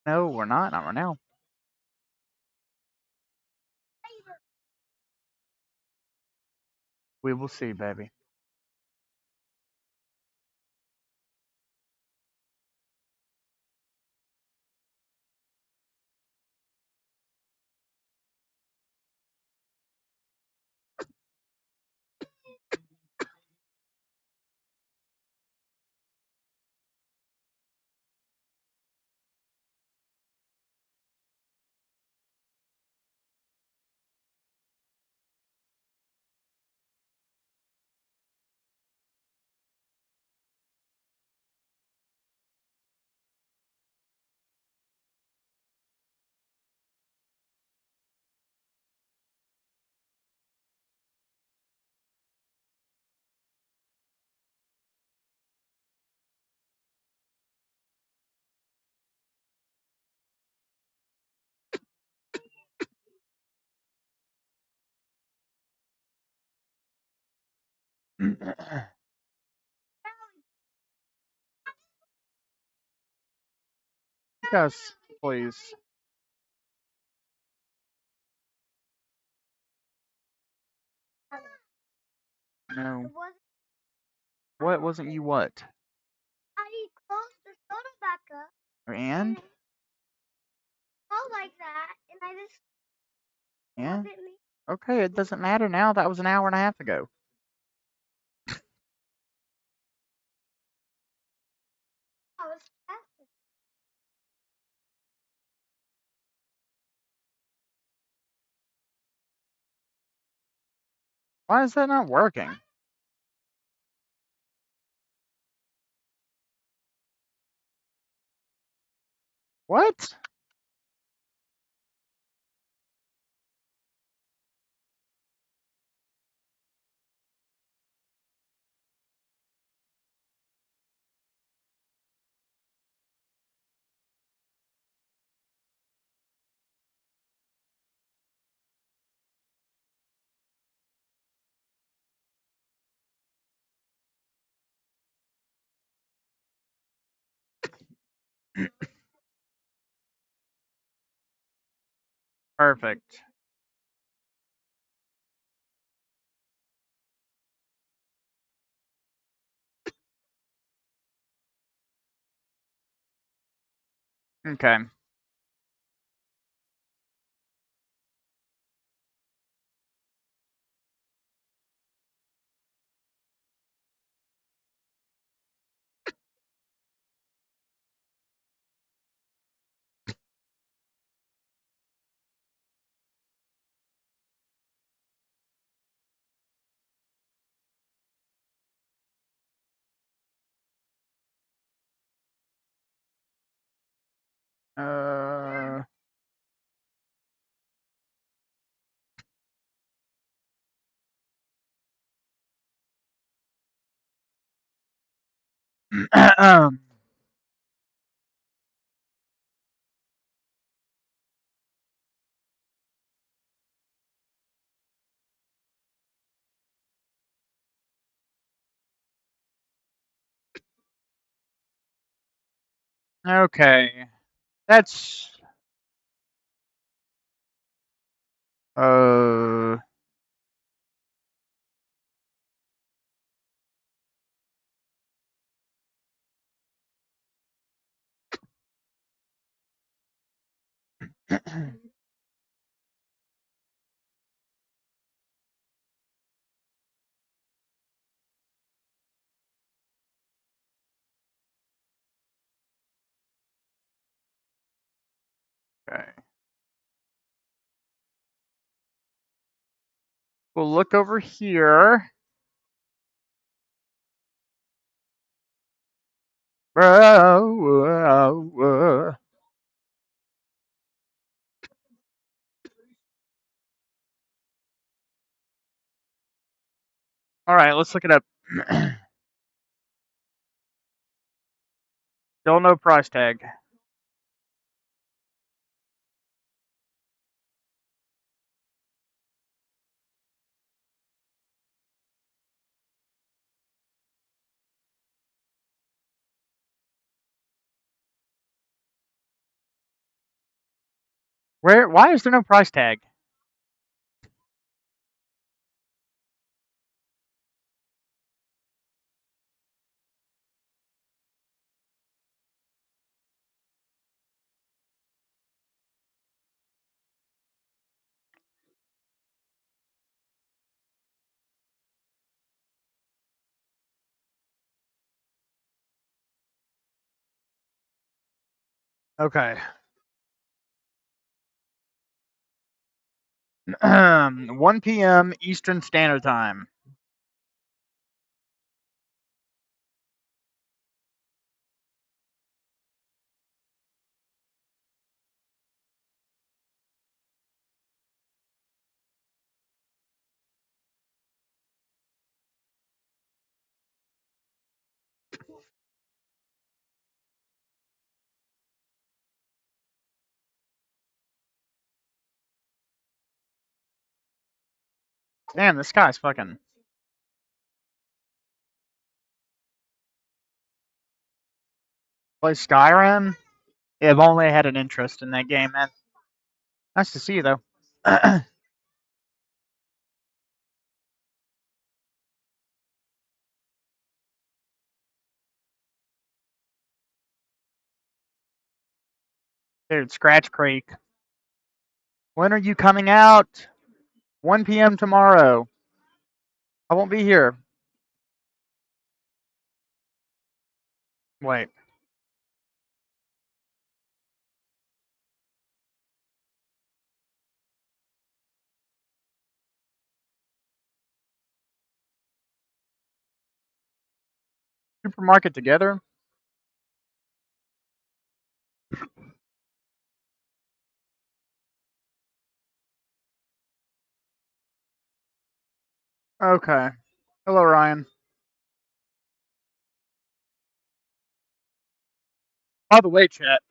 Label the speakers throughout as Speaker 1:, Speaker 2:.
Speaker 1: No, we're not. Not right now. We will see, baby. Yes, please. No. What wasn't you what?
Speaker 2: I closed the soda back up
Speaker 1: And?
Speaker 2: felt like that, and I just
Speaker 1: And?
Speaker 2: bit me.
Speaker 1: Okay, it doesn't matter now. That was an hour and a half ago.
Speaker 2: I was faster.
Speaker 1: Why is that not working? What? Perfect. Okay. Uh. Okay. That's. Uh. Okay. We'll look over here. All right, let's look it up. Still no price tag. Why is there no price tag? Okay. 1 p.m. Eastern Standard Time. Damn, this guy's fucking. Play Skyrim? Yeah, I've only had an interest in that game, man. Nice to see you, though. Dude, Scratch Creek. When are you coming out? 1 p.m. tomorrow. I won't be here. Wait. Supermarket together? Okay. Hello, Ryan. By the way, chat,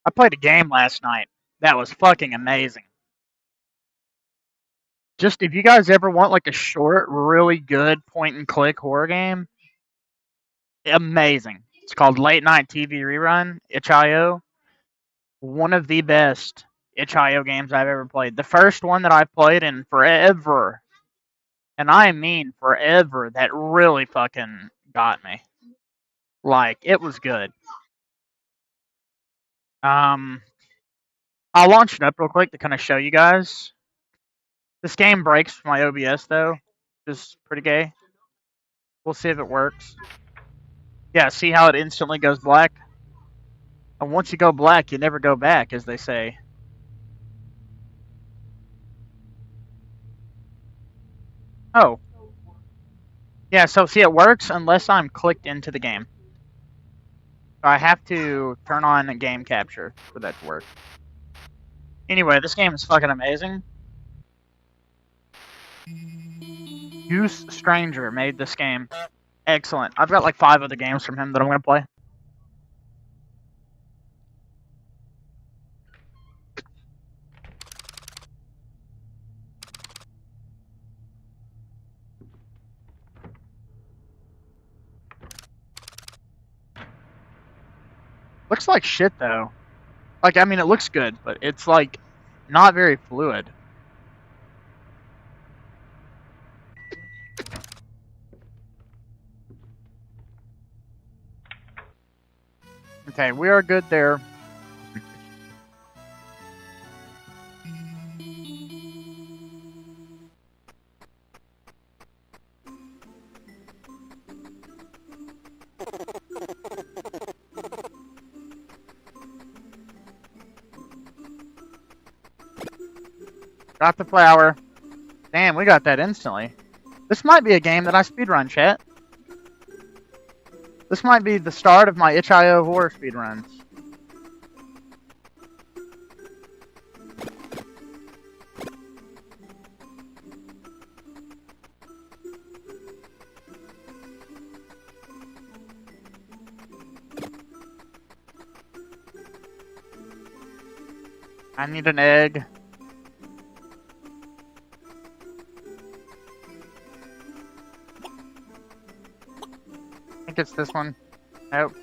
Speaker 1: I played a game last night. That was fucking amazing. Just if you guys ever want like a short, really good point and click horror game, amazing. It's called Late Night TV Rerun, itch.io. One of the best itch.io games I've ever played. The first one that I've played in forever. And I mean forever, that really fucking got me. Like, it was good. I'll launch it up real quick to kind of show you guys. This game breaks my OBS though, which is pretty gay. We'll see if it works. Yeah, see how it instantly goes black? And once you go black, you never go back, as they say. Oh. Yeah, so see, it works unless I'm clicked into the game. So I have to turn on game capture for that to work. Anyway, this game is fucking amazing. Goose Stranger made this game. Excellent. I've got like 5 other games from him that I'm going to play. Looks like shit, though. Like, I mean, it looks good, but it's, like, not very fluid. Okay, we are good there. Got the flower. Damn, we got that instantly. This might be a game that I speedrun, chat. This might be the start of my itch.io horror speedruns. I need an egg. I think it's this one. Nope.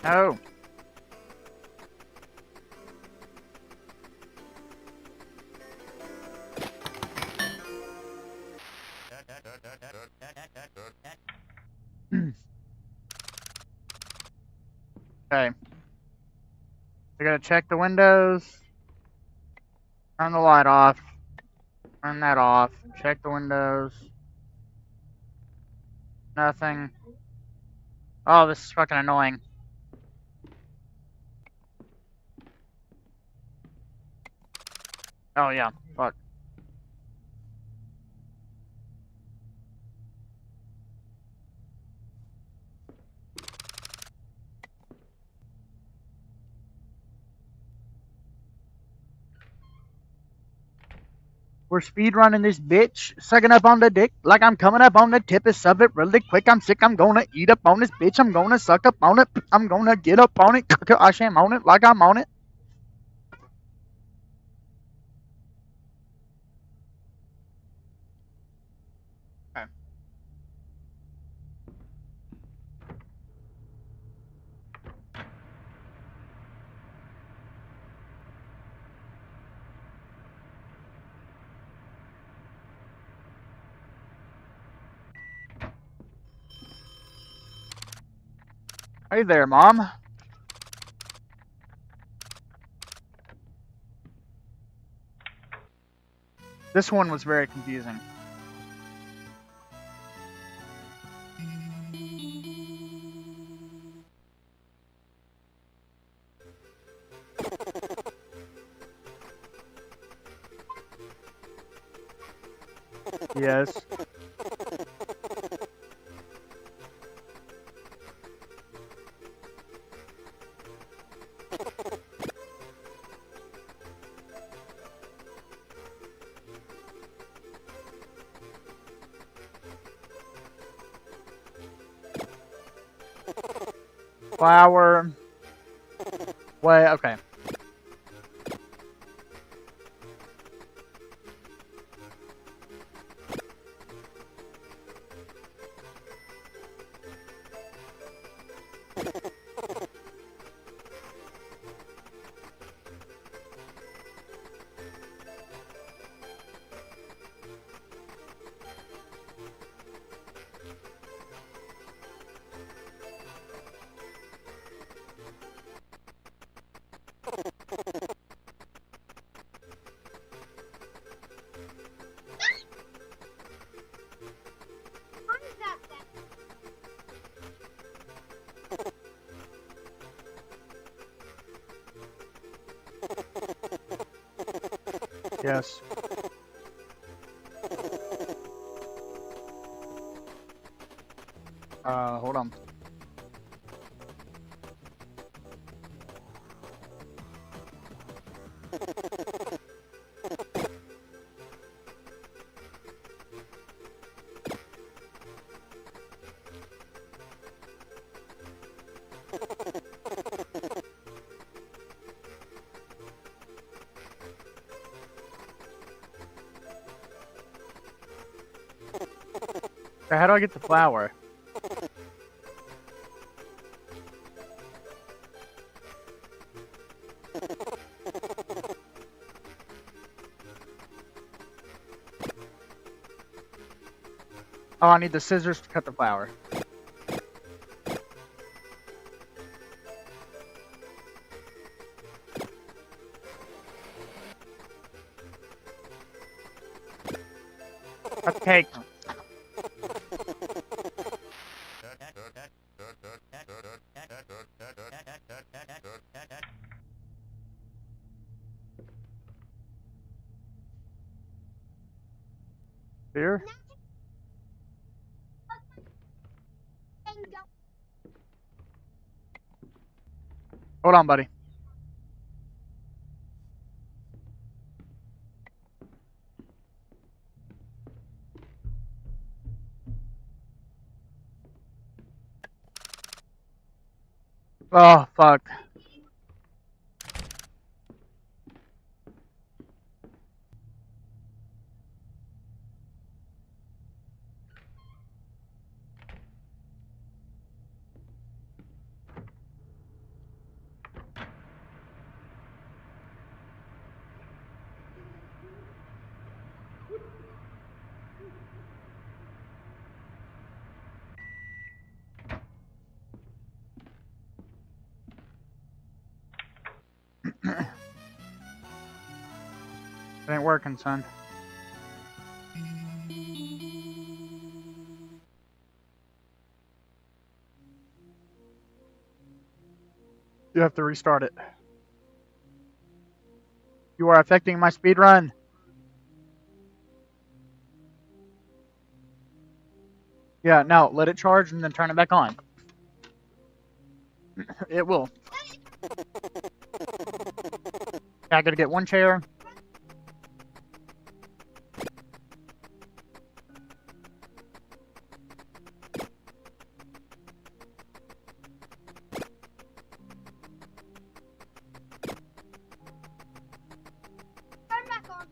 Speaker 1: No. Okay. We gotta check the windows. Turn the light off. Turn that off. Check the windows. Nothing. Oh, this is fucking annoying. Oh, yeah. Fuck. We're speed running this bitch, sucking up on the dick like I'm coming up on the tippest of it really quick. I'm sick, I'm gonna eat up on this bitch. I'm gonna suck up on it. I'm gonna get up on it. I sham on it like I'm on it. Okay. Hey there, Mom. This one was very confusing. Yes. Flower. Wait, okay.
Speaker 2: What is that then?
Speaker 1: Yes. Hold on. Okay, how do I get the flower? Oh, I need the scissors to cut the flower. Cut the cake. Here? Hold on, buddy. Oh, fuck. It ain't working, son. You have to restart it. You are affecting my speed run. Yeah, now let it charge and then turn it back on. It will. I gotta get one chair.
Speaker 2: Turn back on.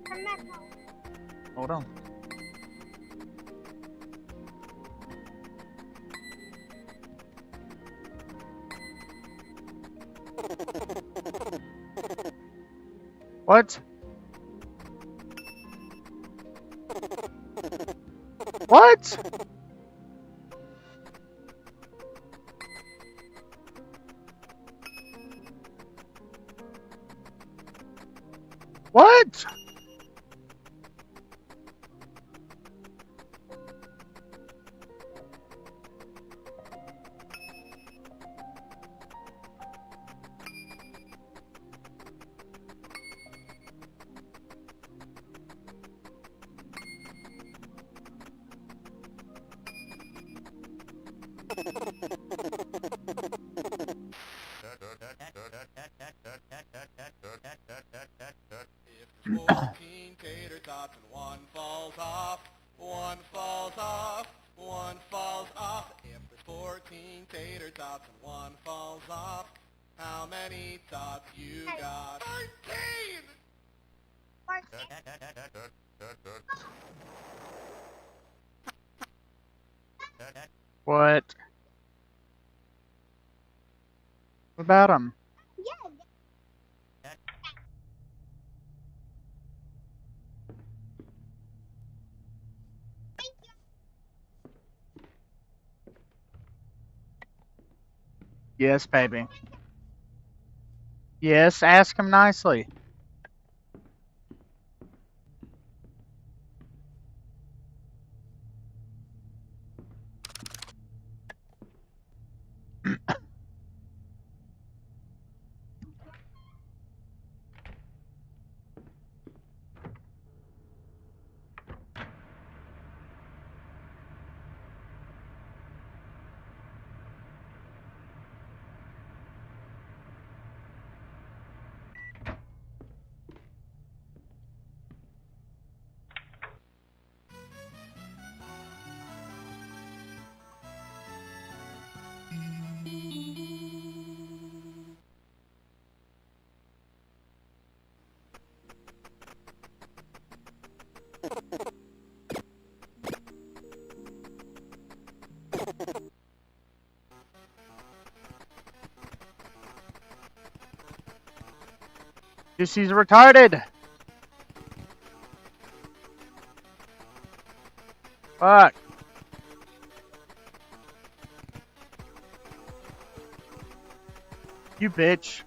Speaker 2: Turn back on.
Speaker 1: Hold on. What? What? What?
Speaker 3: If there's 14 tater tots and one falls off, one falls off, one falls off. If there's 14 tater tots and one falls off, how many tots you got? 13!
Speaker 1: What? What about him?
Speaker 2: Yeah.
Speaker 1: Yes, baby. Yes, ask him nicely. Just he's retarded. Fuck. You bitch.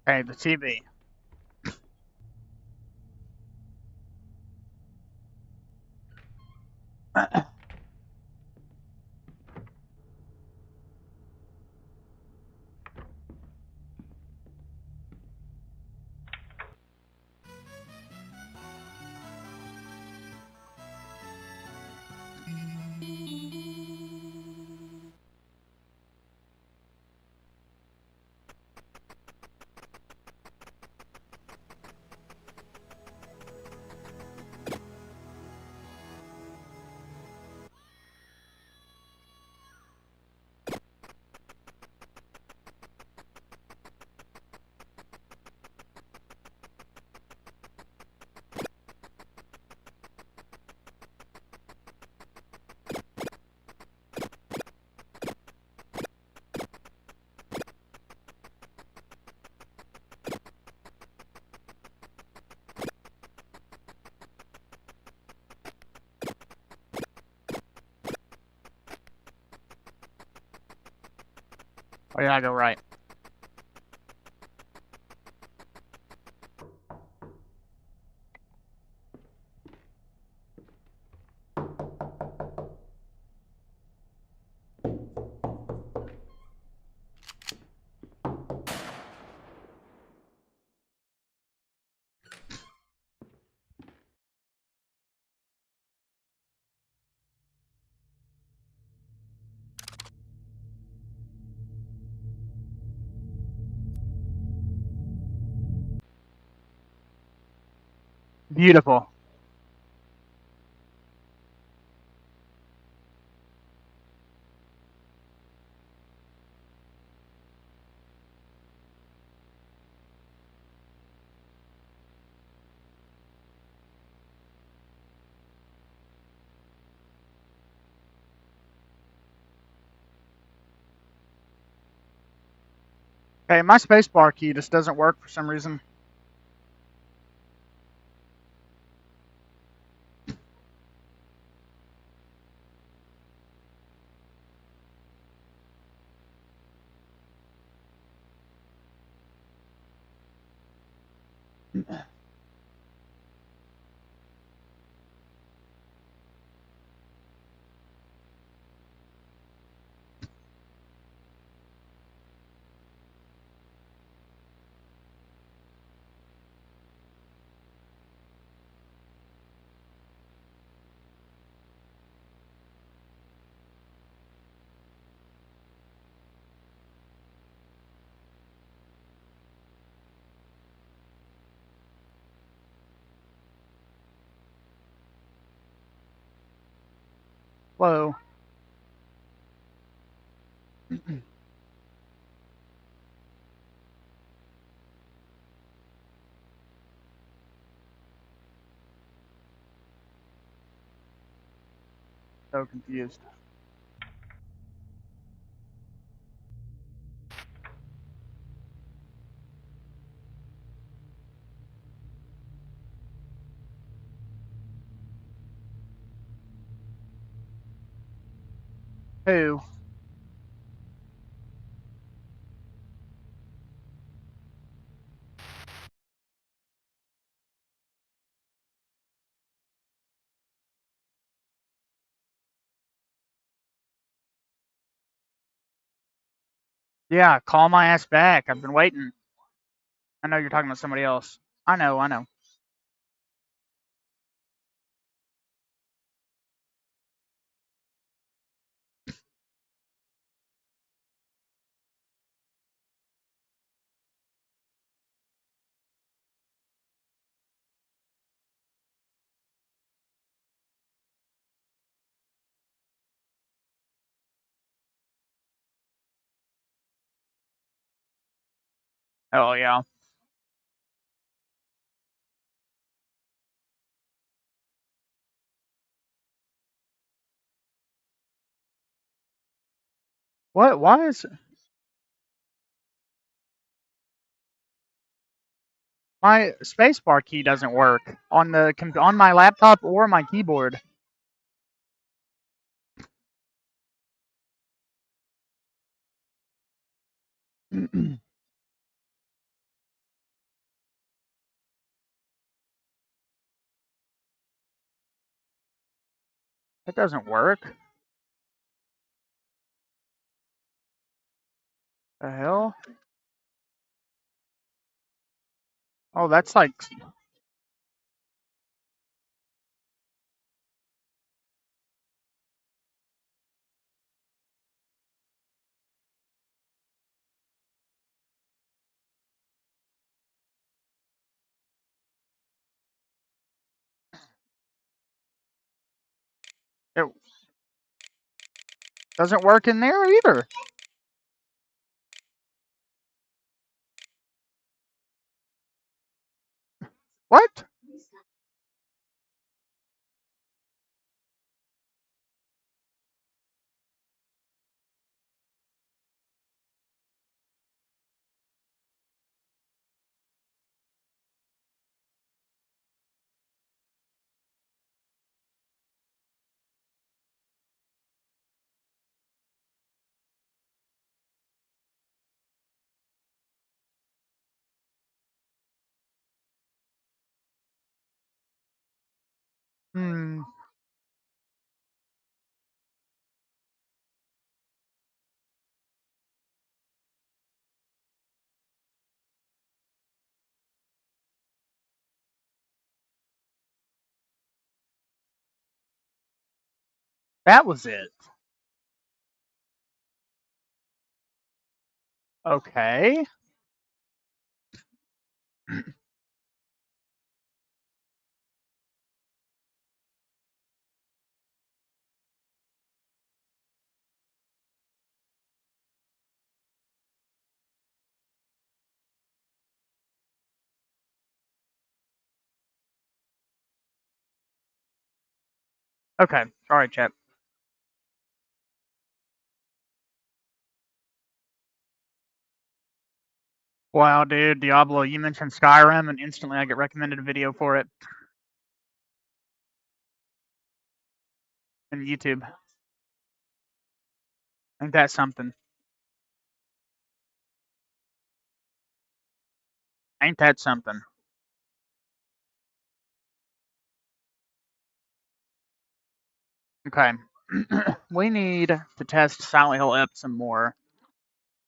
Speaker 1: Okay, the TV. Oh yeah, I go right. Beautiful. Okay, my spacebar key just doesn't work for some reason. Whoa. So confused. Who? Yeah, call my ass back. I've been waiting. I know you're talking about somebody else. I know, I know. Oh yeah. What? Why is my spacebar key doesn't work on the on my laptop or my keyboard? That doesn't work. The hell? Oh, that's like... It doesn't work in there either. What? Hmm. That was it. Okay. Okay. Sorry, chat. Wow, dude, Diablo, you mentioned Skyrim, and instantly I get recommended a video for it in YouTube. Ain't that something? Ain't that something? Okay. We need to test Silent Hill Up some more.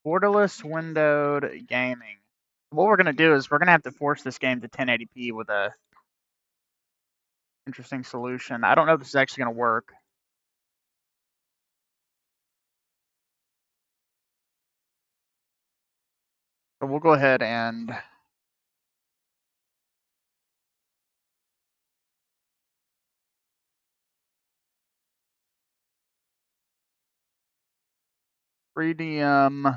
Speaker 1: Borderless windowed gaming. What we're gonna do is we're gonna have to force this game to 1080p with a interesting solution. I don't know if this is actually gonna work. But we'll go ahead and freedom.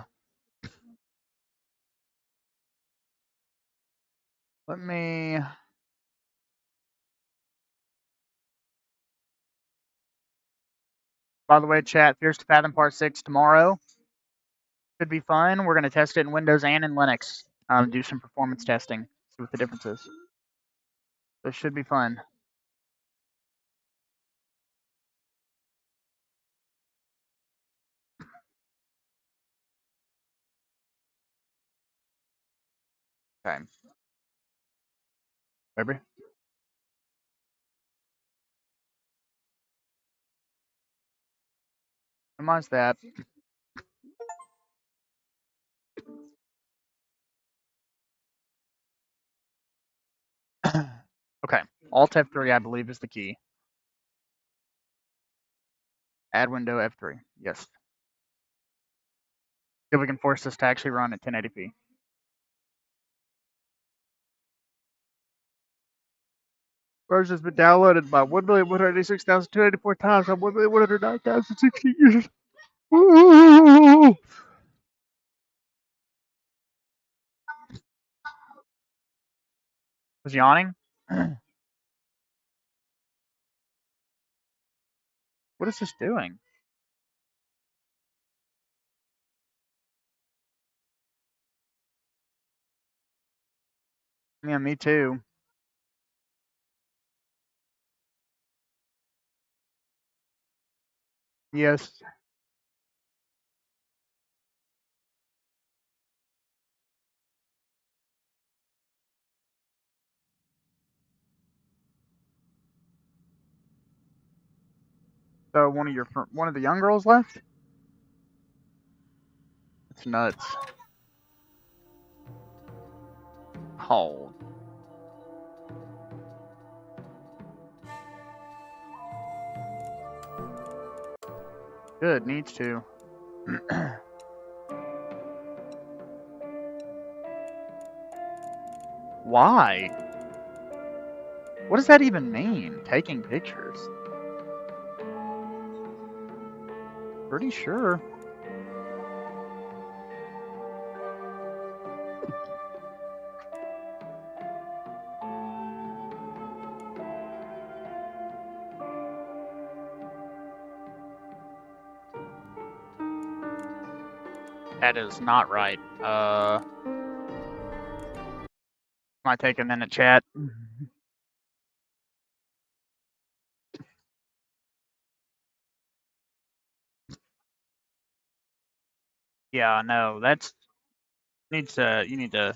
Speaker 1: Let me. By the way, chat, Fierce to Fathom Part 6 tomorrow. Should be fun. We're going to test it in Windows and in Linux. Do some performance testing. See what the difference is. So it should be fun. Okay. Maybe. Minimize that. Okay. Alt F3, I believe, is the key. Add window F3. Yes. See if we can force this to actually run at 1080p. Version's been downloaded by 1,186,284 times on 1,109,060 users. Was yawning? What is this doing? Yeah, me too. Yes. So one of the young girls left? It's nuts. Oh. Good, needs to. Why? What does that even mean? Taking pictures? Pretty sure. That is not right. Might take a minute, chat. Yeah, no, you need to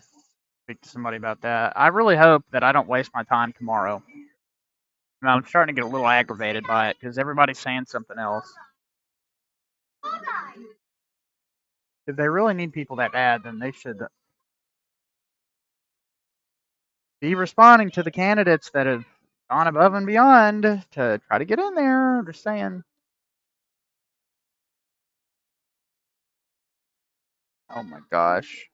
Speaker 1: speak to somebody about that. I really hope that I don't waste my time tomorrow. I'm starting to get a little aggravated by it because everybody's saying something else. If they really need people that bad, then they should be responding to the candidates that have gone above and beyond to try to get in there. I'm just saying. Oh my gosh.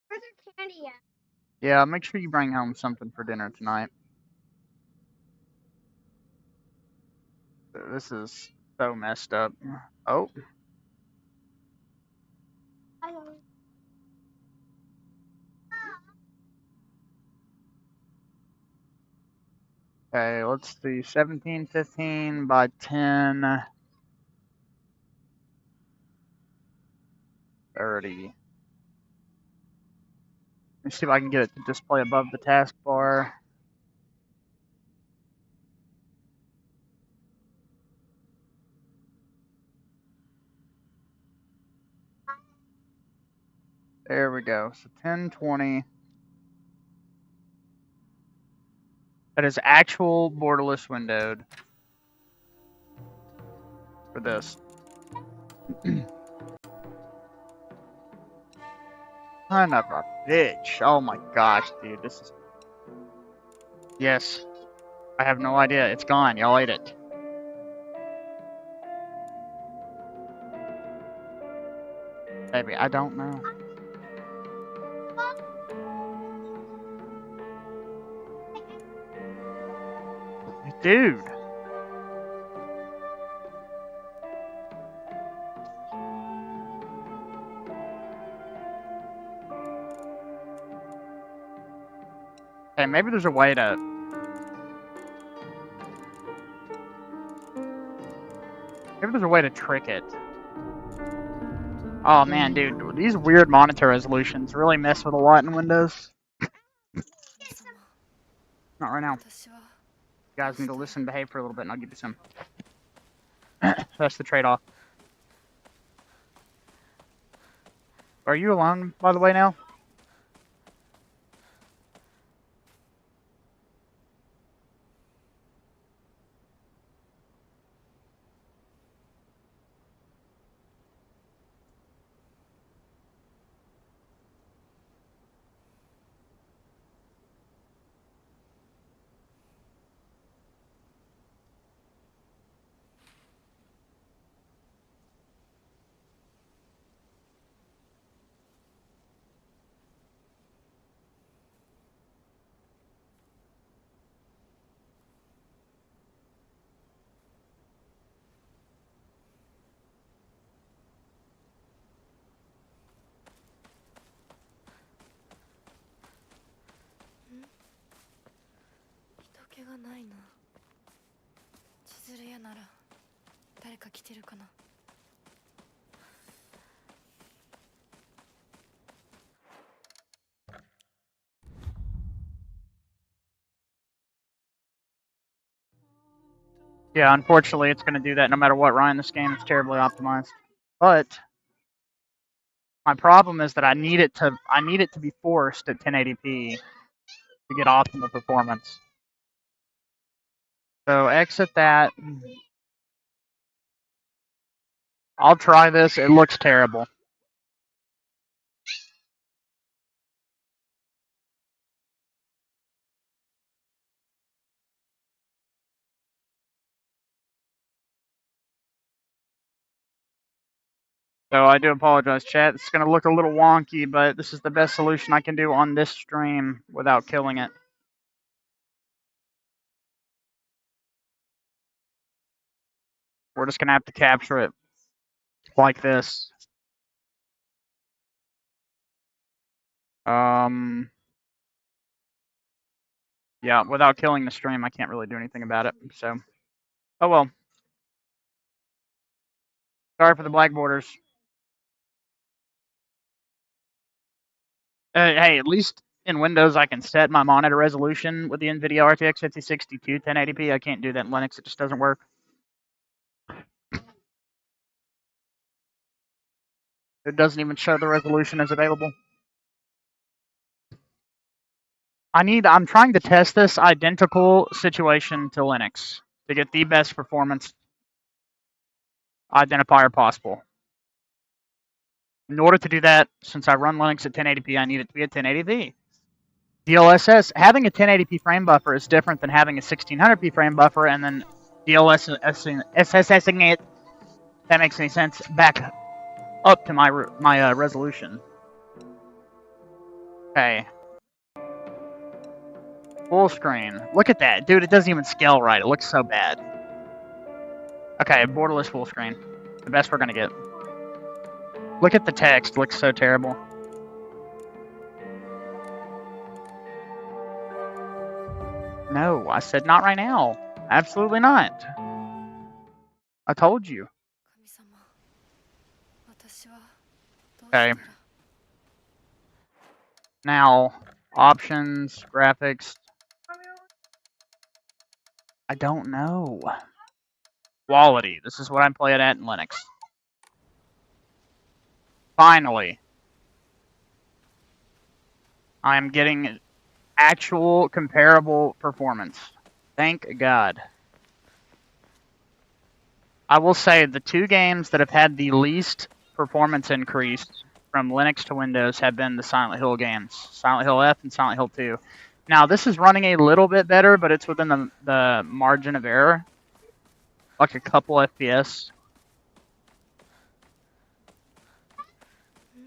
Speaker 2: Where's our candy at?
Speaker 1: Yeah, make sure you bring home something for dinner tonight. This is so messed up. Oh,
Speaker 2: I don't know.
Speaker 1: okay, let's see. 17, 15 by 10, 30. Let me see if I can get it to display above the taskbar. There we go. So 10, 20. That is actual borderless windowed for this. Son of a bitch. Oh my gosh, dude. This is. Yes. I have no idea. It's gone. Y'all ate it. Maybe. I don't know. Dude. Hey, maybe there's a way to. Maybe there's a way to trick it. Oh man, dude, these weird monitor resolutions really mess with a lot in Windows. Not right now. You guys need to listen, behave for a little bit, and I'll give you some. That's the trade-off. Are you alone, by the way, now?
Speaker 4: か来てるかな。
Speaker 1: Yeah, unfortunately, it's going to do that no matter what, Ryan. This game is terribly optimized. But my problem is that I need it to be forced at 1080p to get optimal performance. So exit that. I'll try this. It looks terrible. So I do apologize, chat. It's going to look a little wonky, but this is the best solution I can do on this stream without killing it. We're just going to have to capture it like this. Yeah, without killing the stream, I can't really do anything about it. So, oh well. Sorry for the black borders. Hey, at least in Windows, I can set my monitor resolution with the NVIDIA RTX 5060 to 1080p. I can't do that in Linux. It just doesn't work. It doesn't even show the resolution as available. I'm trying to test this identical situation to Linux to get the best performance identifier possible. In order to do that, since I run Linux at 1080p, I need it to be at 1080p. DLSS, having a 1080p frame buffer is different than having a 1600p frame buffer and then DLSSing it, if that makes any sense, back up to my resolution. Okay. Full screen. Look at that. Dude, it doesn't even scale right. It looks so bad. Okay, borderless full screen. The best we're gonna get. Look at the text. It looks so terrible. No, I said not right now. Absolutely not. I told you. Okay. Now, options, graphics. I don't know. Quality. This is what I'm playing at in Linux. Finally. I am getting actual comparable performance. Thank God. I will say the two games that have had the least performance increase from Linux to Windows have been the Silent Hill games. Silent Hill F and Silent Hill 2. Now, this is running a little bit better, but it's within the margin of error. Like a couple FPS.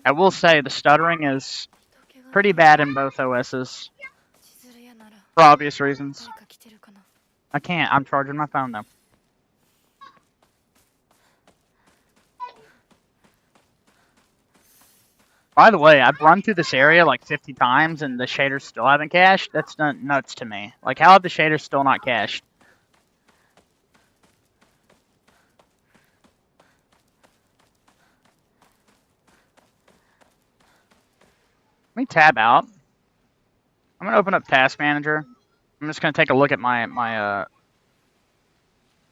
Speaker 1: I will say the stuttering is pretty bad in both OSs. For obvious reasons. I can't. I'm charging my phone, though. By the way, I've run through this area like 50 times and the shaders still haven't cached. That's nuts to me. Like, how have the shaders still not cached? Let me tab out. I'm going to open up Task Manager. I'm just going to take a look at my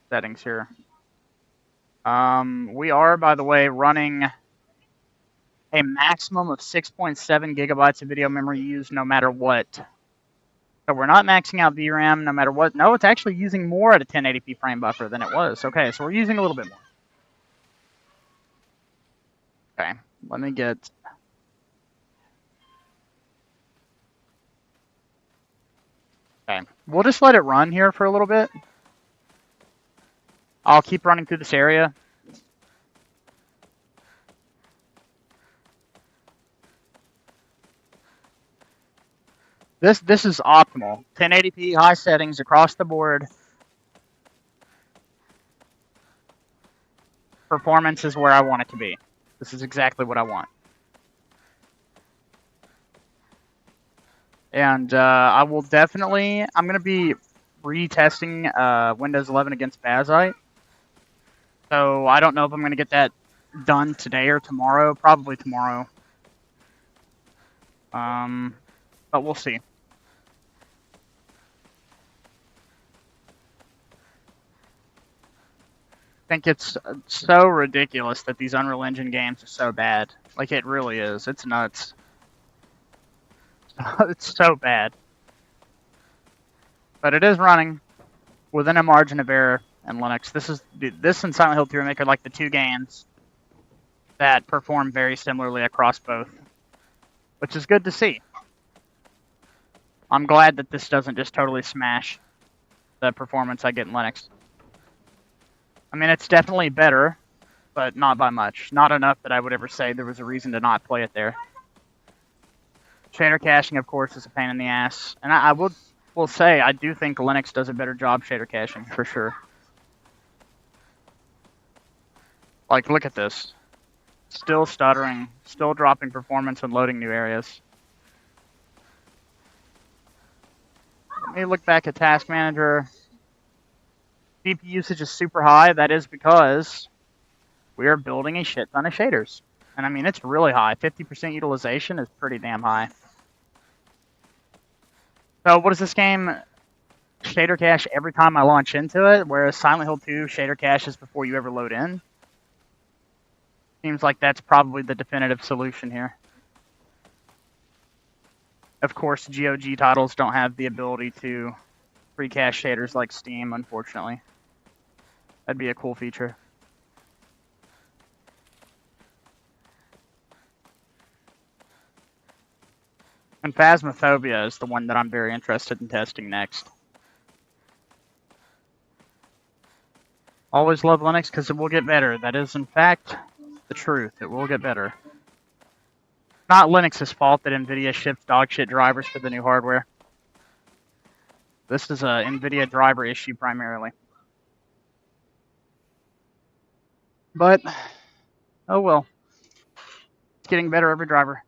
Speaker 1: settings here. We are, by the way, running a maximum of 6.7 gigabytes of video memory used no matter what. So we're not maxing out VRAM no matter what. No, it's actually using more at a 1080p frame buffer than it was. Okay, so we're using a little bit more. Okay, let me get... Okay, we'll just let it run here for a little bit. I'll keep running through this area. This is optimal. 1080p, high settings across the board. Performance is where I want it to be. This is exactly what I want. And I will definitely... I'm going to be retesting Windows 11 against Bazite. So I don't know if I'm going to get that done today or tomorrow. Probably tomorrow. But we'll see. I think it's so ridiculous that these Unreal Engine games are so bad. Like, it really is. It's nuts. It's so bad. But it is running within a margin of error in Linux. This and Silent Hill 2 Remake are like the two games that perform very similarly across both, which is good to see. I'm glad that this doesn't just totally smash the performance I get in Linux. I mean, it's definitely better, but not by much. Not enough that I would ever say there was a reason to not play it there. Shader caching, of course, is a pain in the ass. And I will say, I do think Linux does a better job shader caching, for sure. Like, look at this. Still stuttering, still dropping performance when loading new areas. Let me look back at Task Manager. CPU usage is super high. That is because we are building a shit ton of shaders. And I mean, it's really high. 50% utilization is pretty damn high. So what is this game? Shader cache every time I launch into it, whereas Silent Hill 2 shader caches before you ever load in. Seems like that's probably the definitive solution here. Of course, GOG titles don't have the ability to pre-cache shaders like Steam, unfortunately. That'd be a cool feature. And Phasmophobia is the one that I'm very interested in testing next. Always love Linux because it will get better. That is, in fact, the truth. It will get better. Not Linux's fault that NVIDIA ships dogshit drivers for the new hardware. This is a NVIDIA driver issue primarily. But, oh well. It's getting better every driver.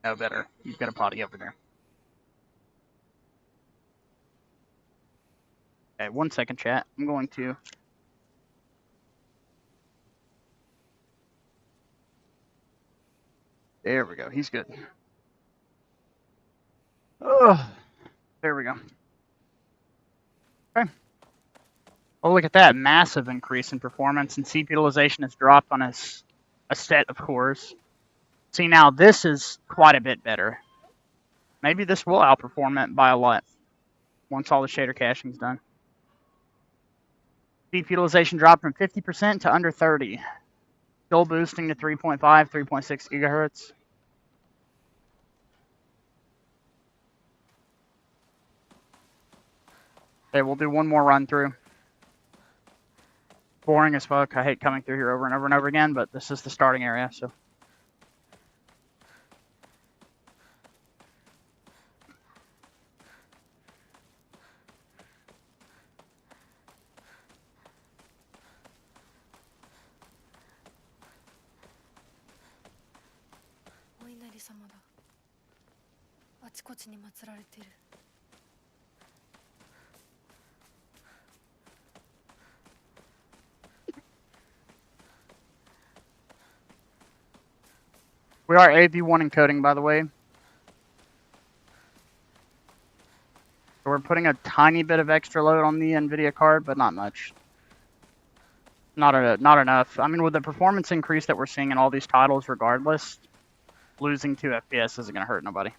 Speaker 1: No better. You've got a potty over there. Okay, 1 second, chat. I'm going to... There we go. He's good. Oh, there we go. Okay. Oh, look at that. Massive increase in performance, and CPU utilization has dropped on a set of cores. See, now this is quite a bit better. Maybe this will outperform it by a lot once all the shader caching is done. CPU utilization dropped from 50% to under 30. Still boosting to 3.5, 3.6 gigahertz. Okay, we'll do one more run through. Boring as fuck. I hate coming through here over and over and over again, but this is the starting area, so. We are AV1 encoding, by the way. So we're putting a tiny bit of extra load on the NVIDIA card, but not much. Not enough. I mean, with the performance increase that we're seeing in all these titles, regardless, losing 2 FPS isn't going to hurt nobody.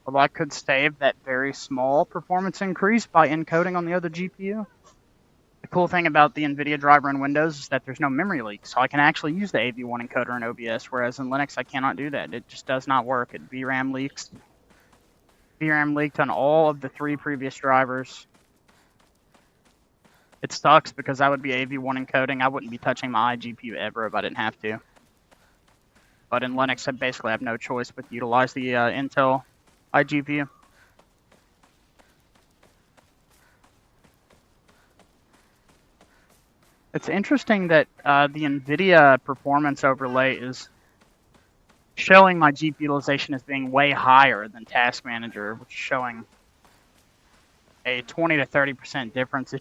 Speaker 1: Although I could save that very small performance increase by encoding on the other GPU. The cool thing about the NVIDIA driver in Windows is that there's no memory leak, so I can actually use the AV1 encoder in OBS, whereas in Linux I cannot do that. It just does not work. VRAM leaks VRAM leaked on all of the 3 previous drivers. It sucks because I would be AV1 encoding. I wouldn't be touching my iGPU ever if I didn't have to. But in Linux, I basically have no choice but to utilize the Intel iGPU. It's interesting that the NVIDIA performance overlay is showing my GPU utilization as being way higher than Task Manager, which is showing a 20 to 30% difference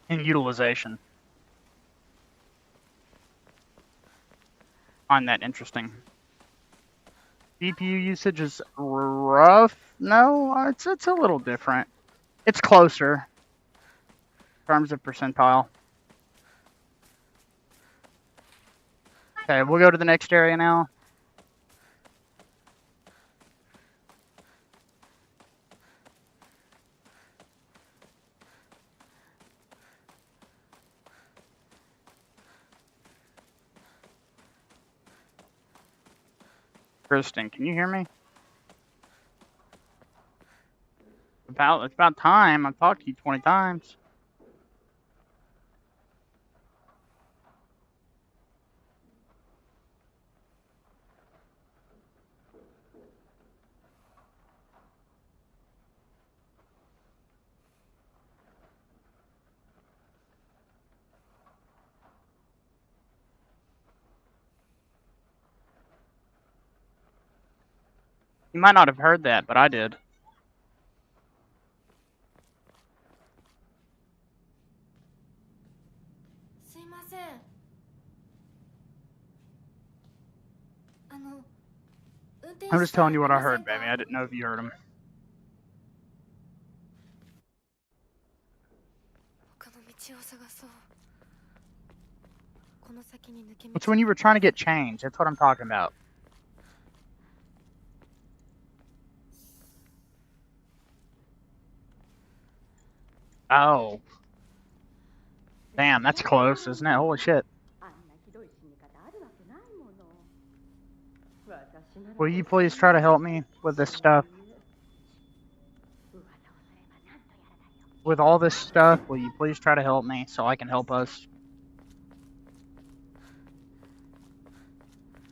Speaker 1: in utilization. I find that interesting. GPU usage is rough. No, it's a little different. It's closer in terms of percentile. Okay, we'll go to the next area now. Kristen, can you hear me? It's about time. I've talked to you 20 times. You might not have heard that, but I did. I'm just telling you what I heard, baby. I didn't know if you heard him. It's when you were trying to get change. That's what I'm talking about. Oh. Damn, that's close, isn't it? Holy shit. Will you please try to help me with this stuff? With all this stuff, will you please try to help me so I can help us?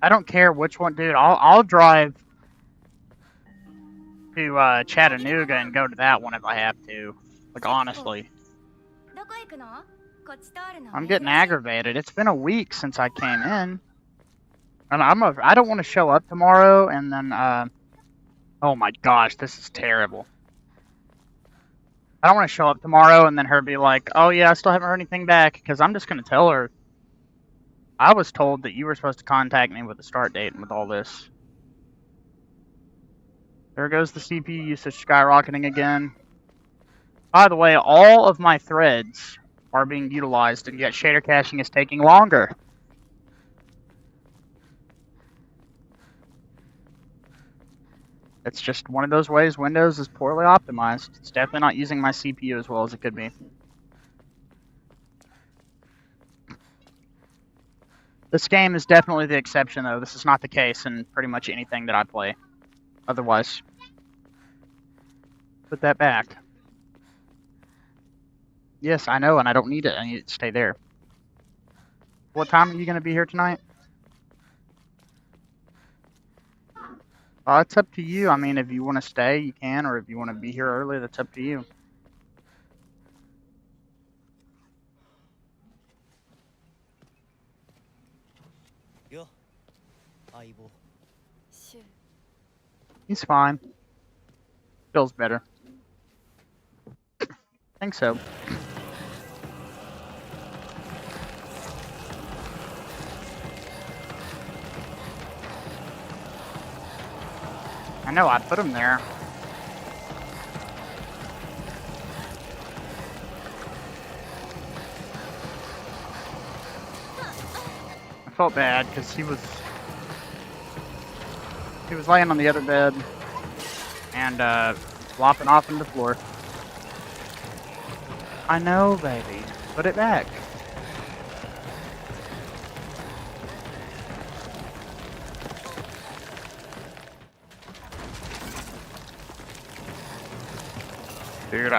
Speaker 1: I don't care which one, dude. I'll drive to Chattanooga and go to that one if I have to. Like, honestly. I'm getting aggravated. It's been a week since I came in. And I don't want to show up tomorrow and then, oh my gosh, this is terrible. I don't want to show up tomorrow and then her be like, oh yeah, I still haven't heard anything back, because I'm just going to tell her, I was told that you were supposed to contact me with the start date and with all this. There goes the CPU usage skyrocketing again. By the way, all of my threads are being utilized, and yet shader caching is taking longer. It's just one of those ways Windows is poorly optimized. It's definitely not using my CPU as well as it could be. This game is definitely the exception, though. This is not the case in pretty much anything that I play. Otherwise, put that back. Yes, I know, and I don't need it. I need it to stay there. What time are you going to be here tonight? It's up to you. I mean, if you want to stay, you can, or if you want to be here early, that's up to you. He's fine. Feels better. I think so. I know, I put him there. I felt bad because he was laying on the other bed and flopping off on the floor. I know, baby. Put it back. Dude,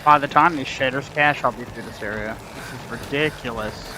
Speaker 1: by the time these shaders cache, I'll be through this area. This is ridiculous.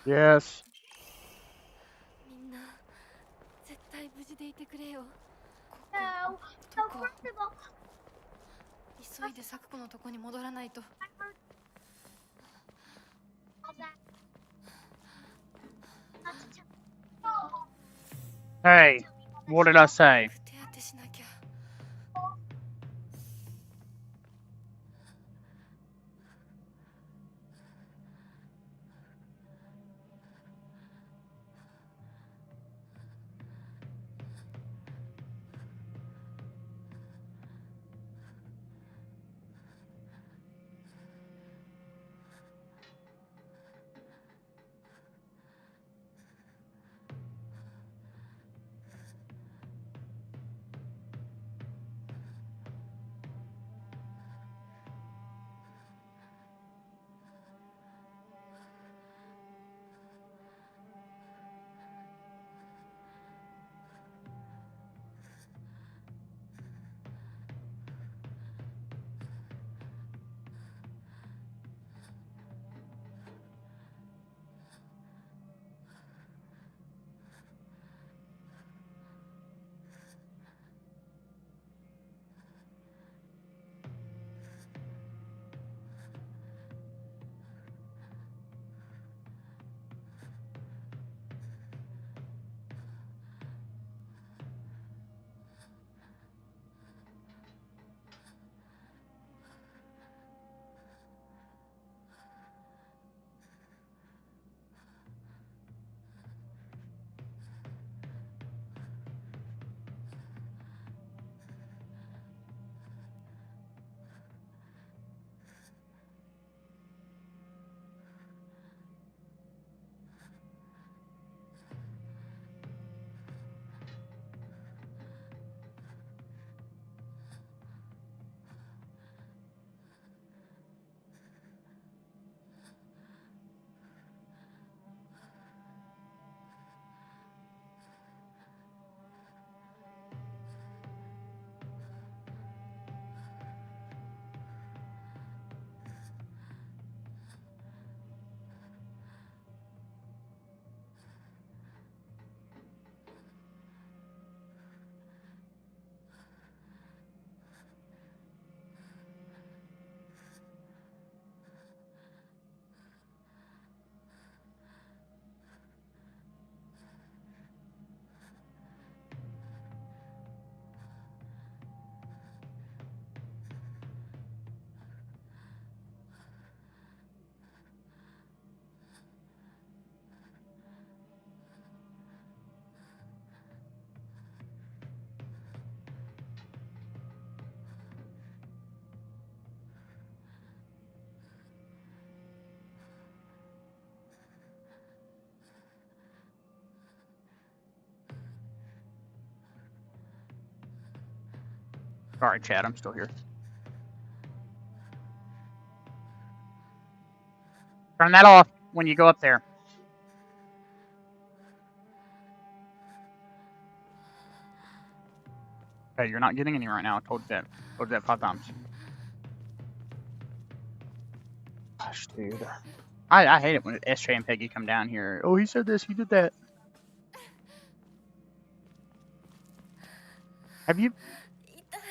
Speaker 1: Yes.
Speaker 4: みんな絶対無事でいてくれよ。
Speaker 2: No. So first of all,
Speaker 4: 急いで咲子のとこに戻らないと。
Speaker 2: all that.
Speaker 1: Hey, what did I say?
Speaker 4: 手当てしなきゃ。
Speaker 1: Sorry, Chad, I'm still here. Turn that off when you go up there. Okay, you're not getting any right now. I told you that 5 times. Gosh, dude. I hate it when SJ and Peggy come down here. Oh, he said this, he did that. Have you?
Speaker 4: 痛い。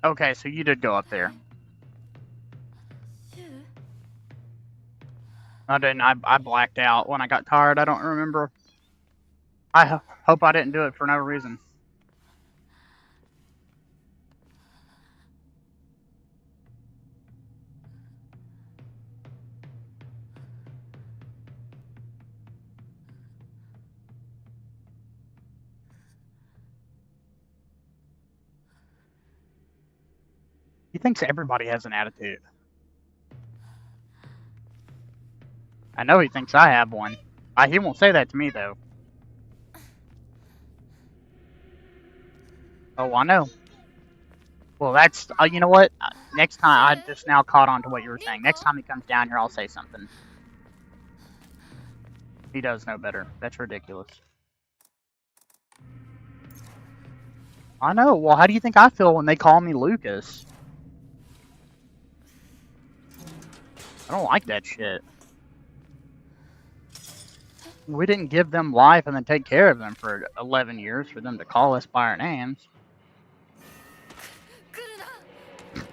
Speaker 1: Okay, so you did go up there.
Speaker 4: シュウ
Speaker 1: I didn't. I blacked out when I got tired. I don't remember. I hope I didn't do it for no reason. He thinks everybody has an attitude. I know he thinks I have one. He won't say that to me, though. Oh, I know. Well, that's... you know what? Next time, I just now caught on to what you were saying. Next time he comes down here, I'll say something. He does know better. That's ridiculous. I know. Well, how do you think I feel when they call me Lucas? I don't like that shit. We didn't give them life and then take care of them for 11 years for them to call us by our names.
Speaker 4: 来るな。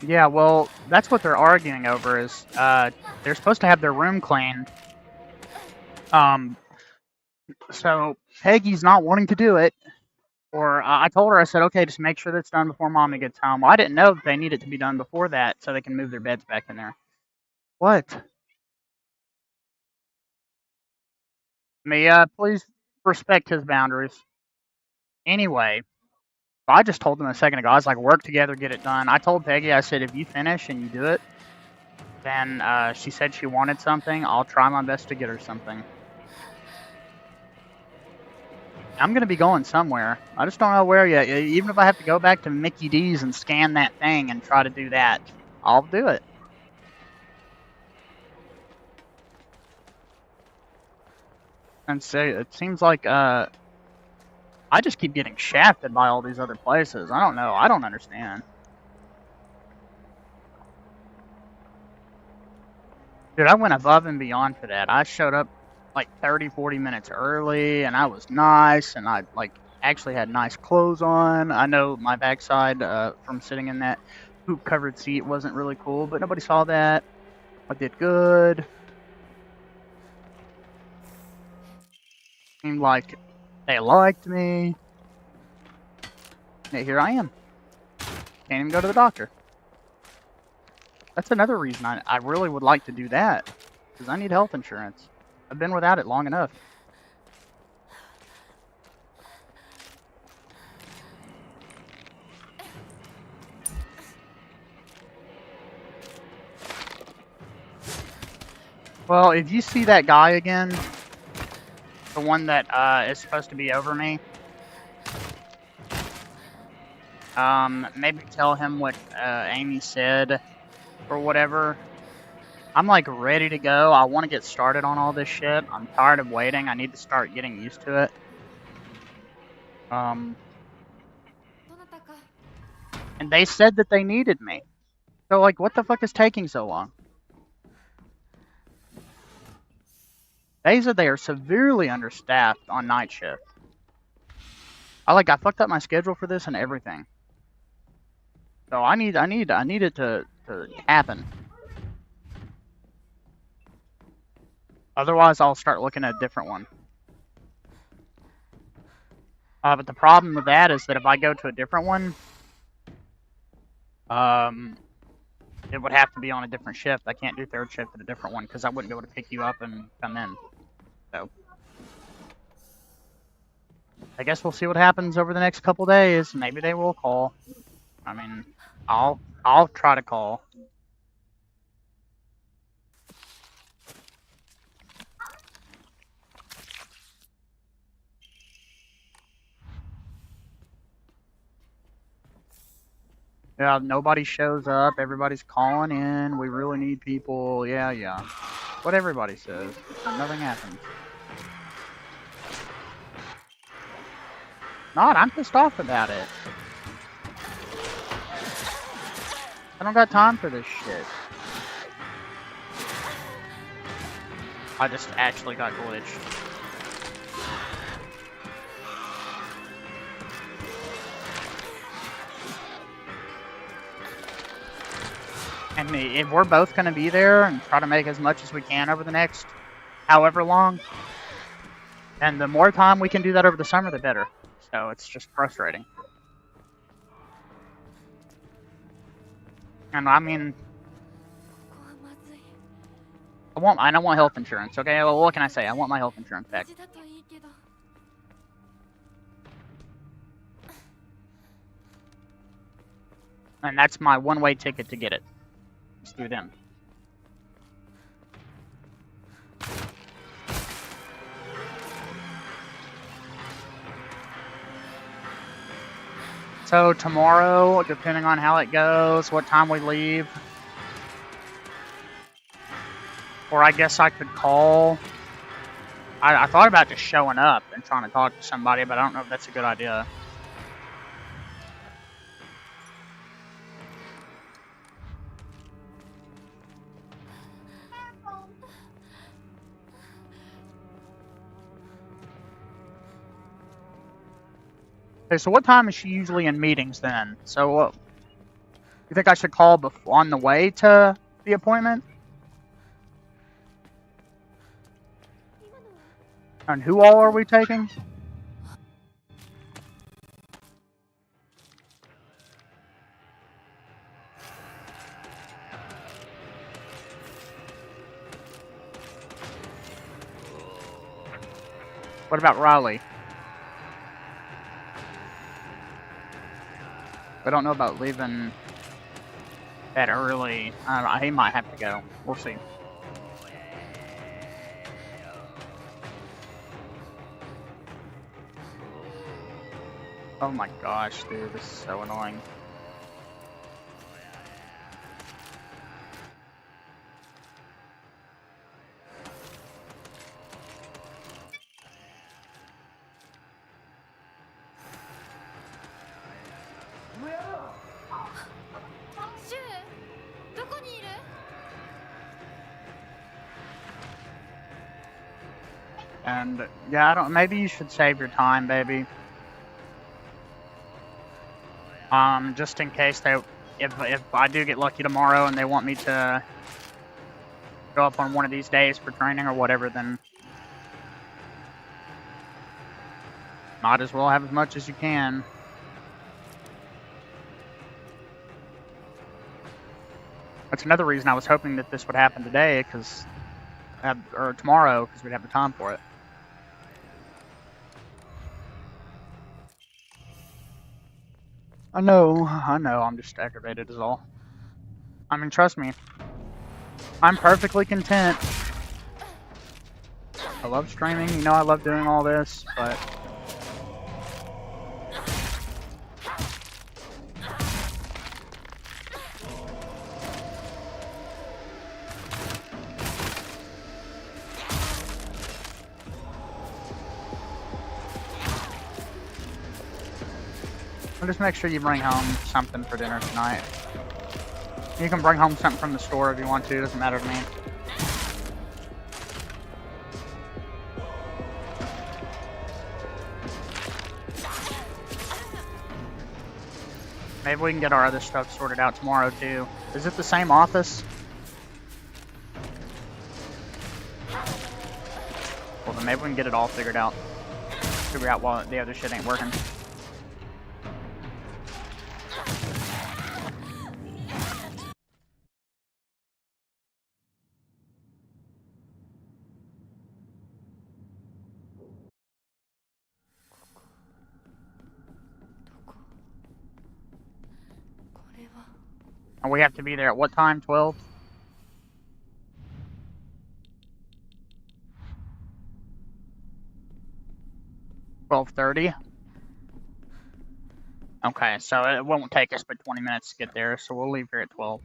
Speaker 1: Yeah, well, that's what they're arguing over is, they're supposed to have their room cleaned. So Peggy's not wanting to do it. Or I told her, I said, okay, just make sure that's done before Mommy gets home. Well, I didn't know that they needed to be done before that so they can move their beds back in there. What? Mia, please respect his boundaries. Anyway, I just told them a second ago, I was like, work together, get it done. I told Peggy, I said, if you finish and you do it, then she said she wanted something. I'll try my best to get her something. I'm going to be going somewhere. I just don't know where yet. Even if I have to go back to Mickey D's and scan that thing and try to do that, I'll do it. And so it seems like I just keep getting shafted by all these other places. I don't know. I don't understand. Dude, I went above and beyond for that. I showed up like 30, 40 minutes early, and I was nice, and I like actually had nice clothes on. I know my backside from sitting in that poop-covered seat wasn't really cool, but nobody saw that. I did good. Seemed like they liked me. And here I am. Can't even go to the doctor. That's another reason I really would like to do that. Because I need health insurance. I've been without it long enough. Well, if you see that guy again, the one that is supposed to be over me, maybe tell him what Amy said or whatever. I'm like ready to go. I want to get started on all this shit. I'm tired of waiting. I need to start getting used to it.
Speaker 4: どなたか
Speaker 1: And they said that they needed me. So like, what the fuck is taking so long? They said they are severely understaffed on night shift. I fucked up my schedule for this and everything. So I need it to happen. Otherwise, I'll start looking at a different one. But the problem with that is that if I go to a different one, it would have to be on a different shift. I can't do third shift at a different one because I wouldn't be able to pick you up and come in. So I guess we'll see what happens over the next couple days. Maybe they will call. I mean, I'll try to call. Yeah, nobody shows up. Everybody's calling in. We really need people. Yeah. What everybody says. Nothing happens. Not, I'm pissed off about it. I don't got time for this shit. I just actually got glitched. And if we're both going to be there and try to make as much as we can over the next however long, and the more time we can do that over the summer, the better. So it's just frustrating. And I mean,
Speaker 4: ここはまずい。
Speaker 1: I don't want health insurance, okay? Well, what can I say? I want my health insurance
Speaker 4: 無
Speaker 1: back.
Speaker 4: 事だといいけど。
Speaker 1: And that's my one-way ticket to get it. It's through them. So tomorrow, depending on how it goes, what time we leave, or I guess I could call. I thought about just showing up and trying to talk to somebody, but I don't know if that's a good idea.
Speaker 2: Careful.
Speaker 1: Okay, so what time is she usually in meetings then? So, you think I should call on the way to the appointment?
Speaker 4: 今のは
Speaker 1: And who all are we taking? What about Riley? I don't know about leaving that early. I don't know, he might have to go. We'll see. Oh my gosh, dude, this is so annoying. And yeah, I don't. Maybe you should save your time, baby. Just in case if I do get lucky tomorrow and they want me to go up on one of these days for training or whatever, then might as well have as much as you can. That's another reason I was hoping that this would happen today, or tomorrow, because we'd have the time for it. I know, I'm just aggravated is all. I mean, trust me, I'm perfectly content. I love streaming, you know I love doing all this, but... Just make sure you bring home something for dinner tonight. You can bring home something from the store if you want to, doesn't matter to me. Maybe we can get our other stuff sorted out tomorrow too. Is it the same office? Well then maybe we can get it all figured out. Figure out why the other shit ain't working. And we have to be there at what time? 12? 12:30? Okay, so it won't take us but 20 minutes to get there, so we'll leave here at 12.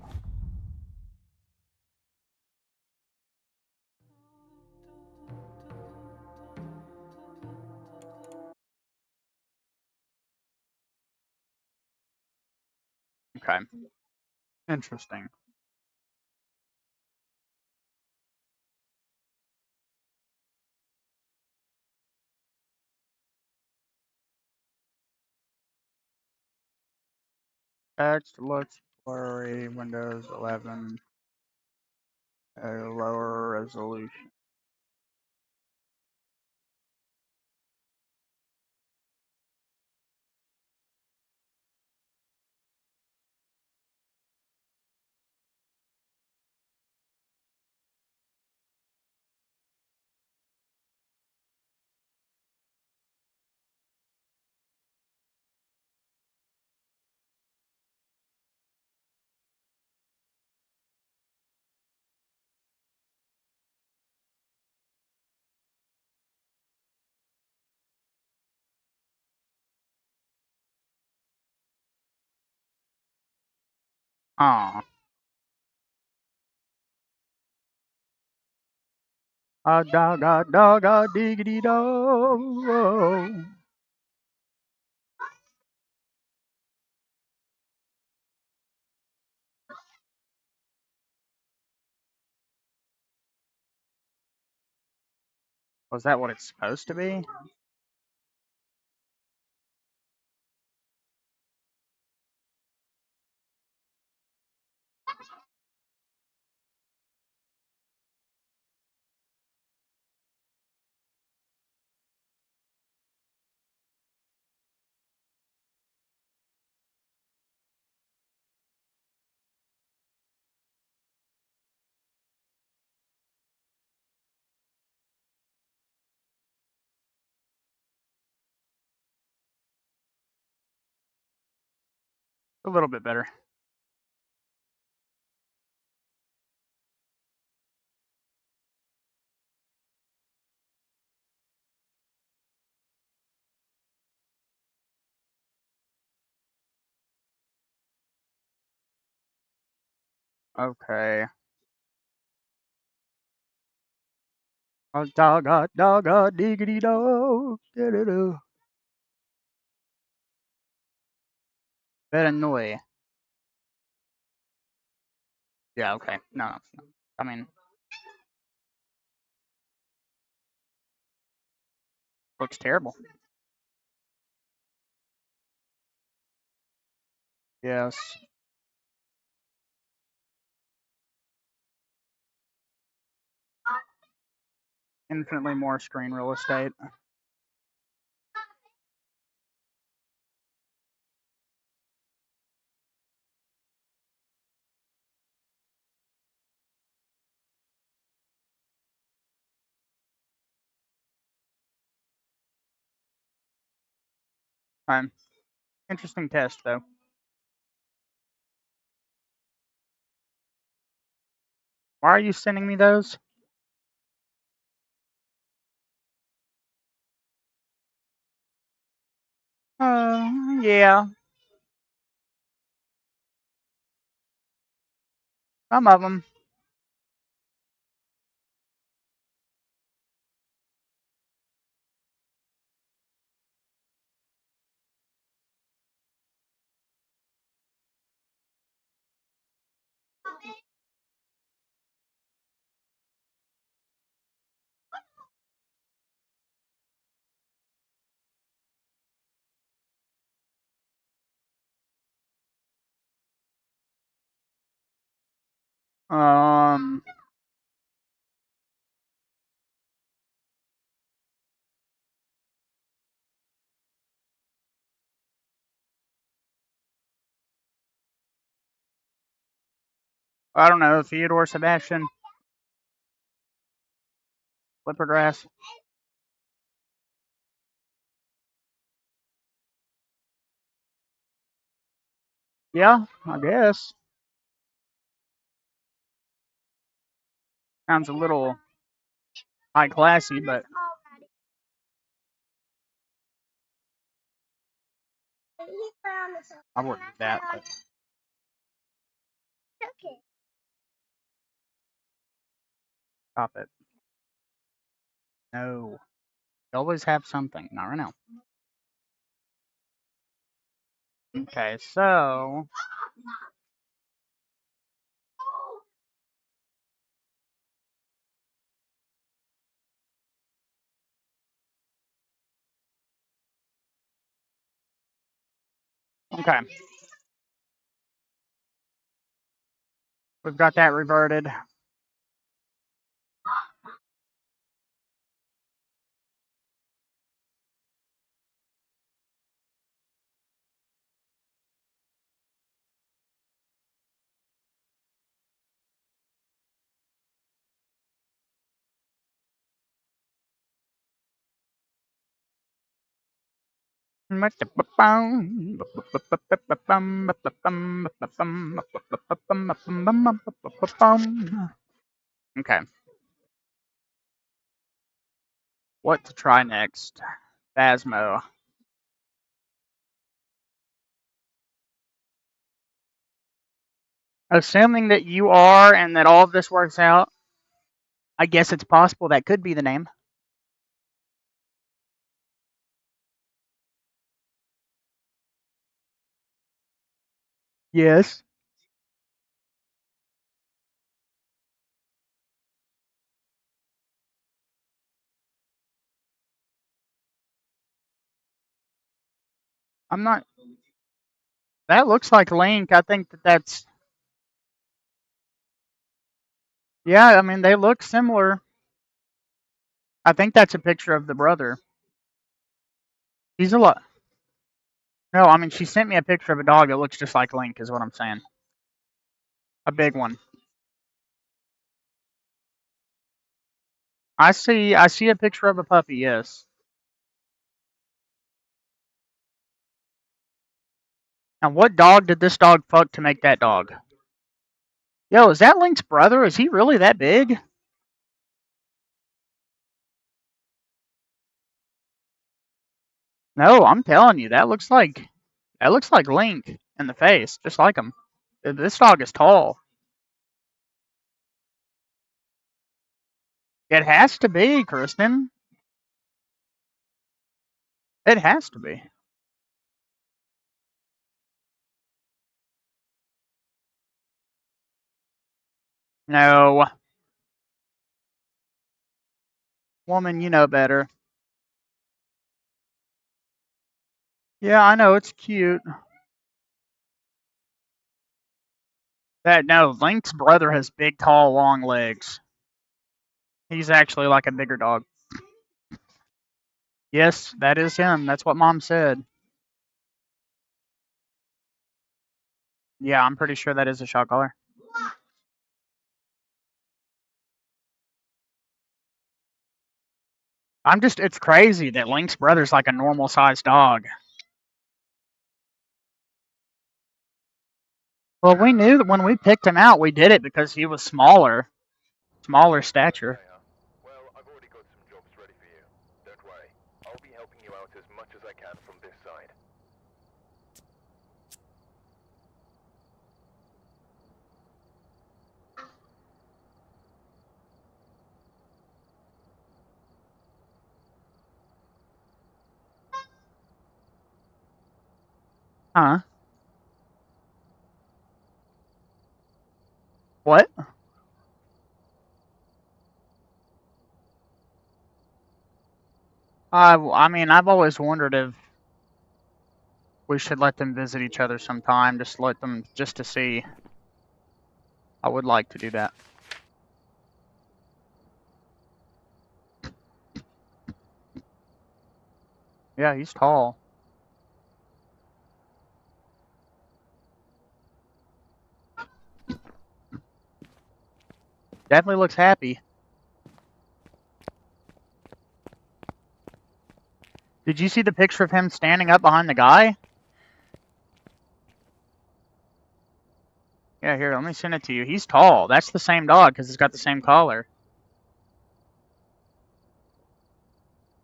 Speaker 1: Okay. Interesting. Text looks blurry. Windows 11. A lower resolution. Ah. A dog, a diggity dog. Was that what it's supposed to be? A little bit better. Okay. A dog, a diggity dog. Better. Yeah, okay. No. I mean, looks terrible. Yes. Infinitely more screen real estate. Interesting test, though. Why are you sending me those? Yeah. Some of them. Um. I don't know. Theodore Sebastian. Flippergrass. Yeah, I guess. Sounds a little high classy, but I wouldn't do that. But
Speaker 2: Okay.
Speaker 1: stop it. No. You always have something. Not right now. Okay, so okay. We've got that reverted. Okay. What to try next? Phasmo. Assuming that you are and that all of this works out, I guess it's possible that could be the name. Yes. I'm not. That looks like Link. I think that's. Yeah, I mean, they look similar. I think that's a picture of the brother. He's a lot. No, I mean, she sent me a picture of a dog that looks just like Link, is what I'm saying. A big one. I see a picture of a puppy, yes. Now, what dog did this dog fuck to make that dog? Yo, is that Link's brother? Is he really that big? No, I'm telling you, that looks like Link in the face, just like him. This dog is tall. It has to be, Kristen. It has to be. No. Woman, you know better. Yeah, I know, it's cute. No, Link's brother has big, tall, long legs. He's actually like a bigger dog. Yes, that is him. That's what Mom said. Yeah, I'm pretty sure that is a shot caller. It's crazy that Link's brother's like a normal sized dog. Well, we knew that when we picked him out, we did it because he was smaller stature.
Speaker 5: Well, I've already got some jobs ready for you. Don't worry. I'll be helping you out as much as I can from this side.
Speaker 1: Huh? What? I mean, I've always wondered if we should let them visit each other sometime. Just to see. I would like to do that. Yeah, he's tall. Definitely looks happy. Did you see the picture of him standing up behind the guy? Yeah, here, let me send it to you. He's tall. That's the same dog because it's got the same collar.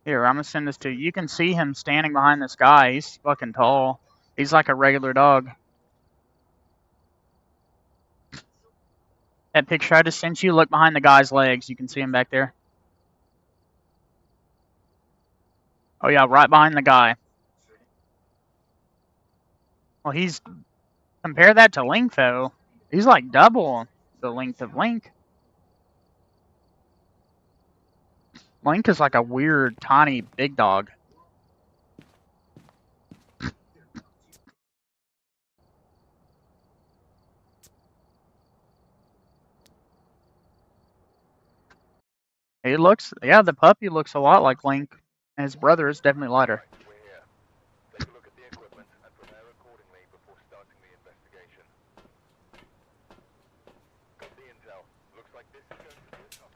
Speaker 1: Here, I'm gonna send this to you. You can see him standing behind this guy. He's fucking tall. He's like a regular dog. That picture I just sent you, look behind the guy's legs. You can see him back there. Oh yeah, right behind the guy. Well, compare that to Link though. He's like double the length of Link. Link is like a weird, tiny, big dog. He looks, yeah, the puppy looks a lot like Link, and his brother is definitely lighter.
Speaker 5: We're here. Take a look at the equipment and prepare accordingly before starting the investigation. Got the intel. Looks like this is going to be a tough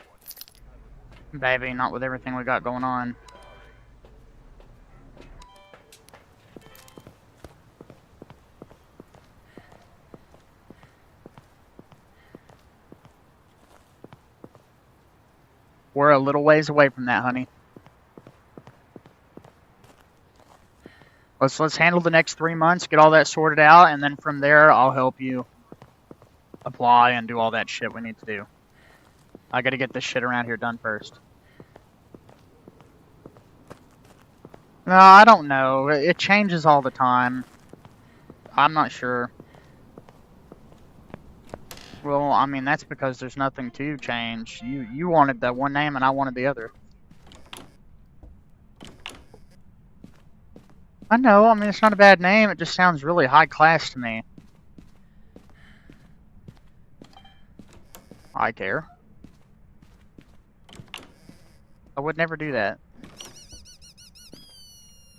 Speaker 5: one.
Speaker 1: Baby, not with everything we got going on. We're a little ways away from that, honey. Let's handle the next 3 months, get all that sorted out, and then from there, I'll help you apply and do all that shit we need to do. I gotta get this shit around here done first. No, I don't know. It changes all the time. I'm not sure. Well, I mean, that's because there's nothing to change. You wanted that one name and I wanted the other. I know, I mean, it's not a bad name, it just sounds really high class to me. I care. I would never do that.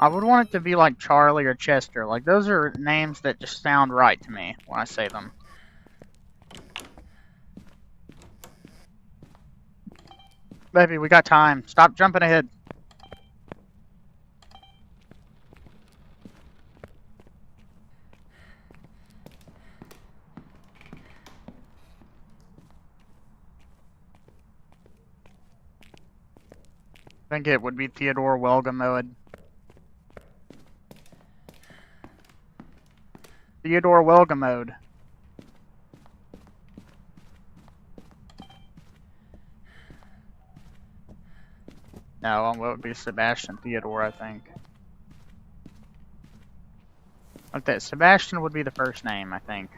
Speaker 1: I would want it to be like Charlie or Chester. Like, those are names that just sound right to me when I say them. Baby, we got time. Stop jumping ahead. I think it would be Theodore Welgemoed. Theodore Welgemoed. No, it would be Sebastian Theodore, I think. Okay, Sebastian would be the first name, I think.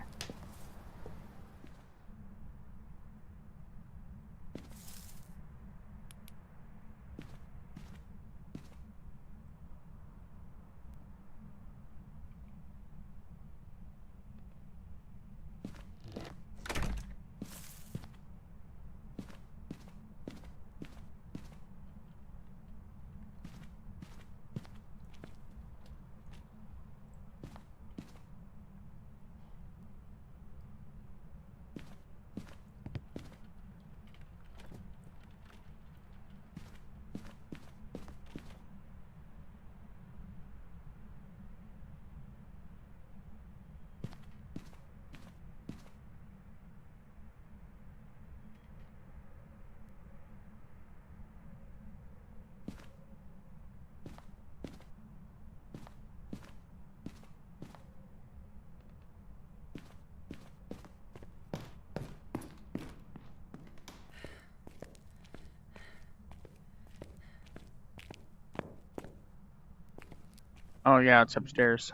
Speaker 1: Oh yeah, it's upstairs.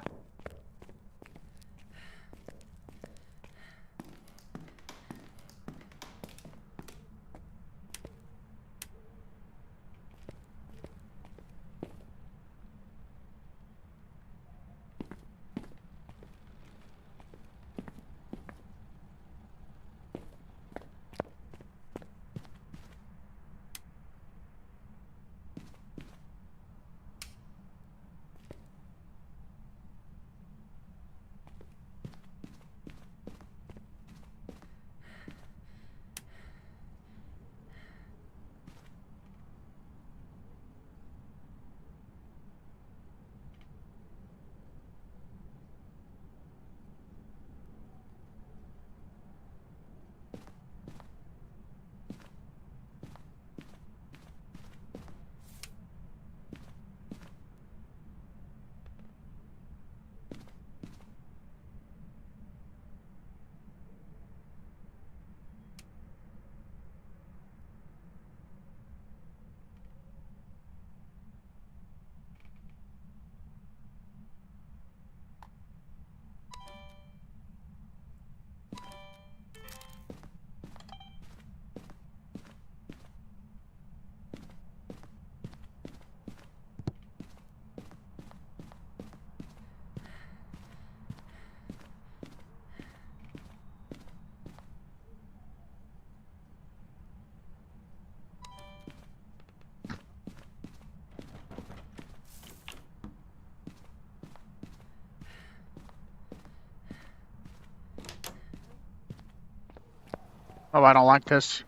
Speaker 1: Oh, I don't like this.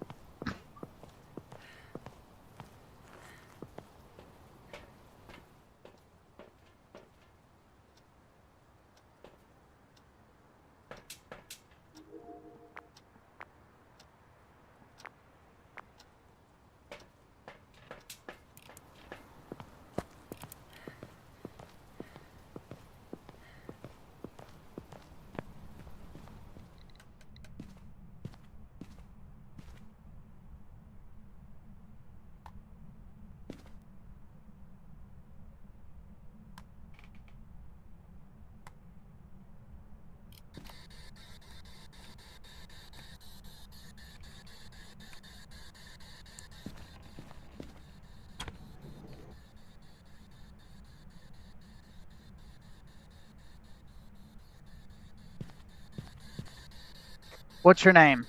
Speaker 1: What's your name?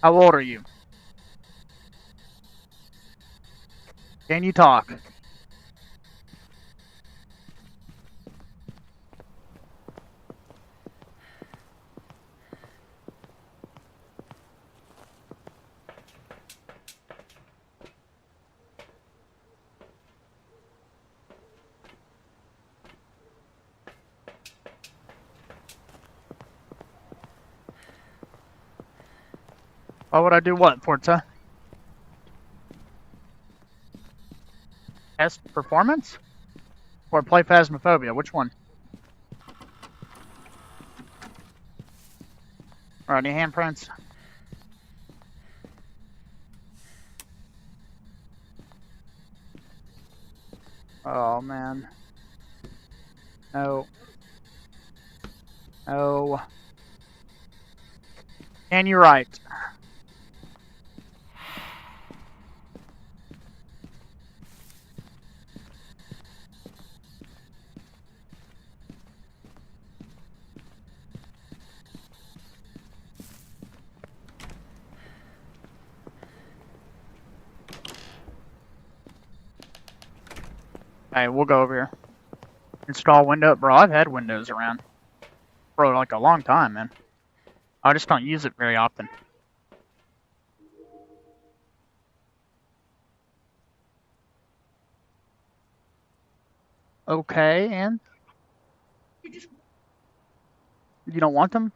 Speaker 1: How old are you? Can you talk? Why would I do what, Forza? Test performance? Or play Phasmophobia? Which one? Alright, any handprints? Oh, man. No. No. And you're right. Hey, we'll go over here. Install window. Bro, I've had Windows around. Bro, like a long time, man. I just don't use it very often. Okay, and? You don't want them?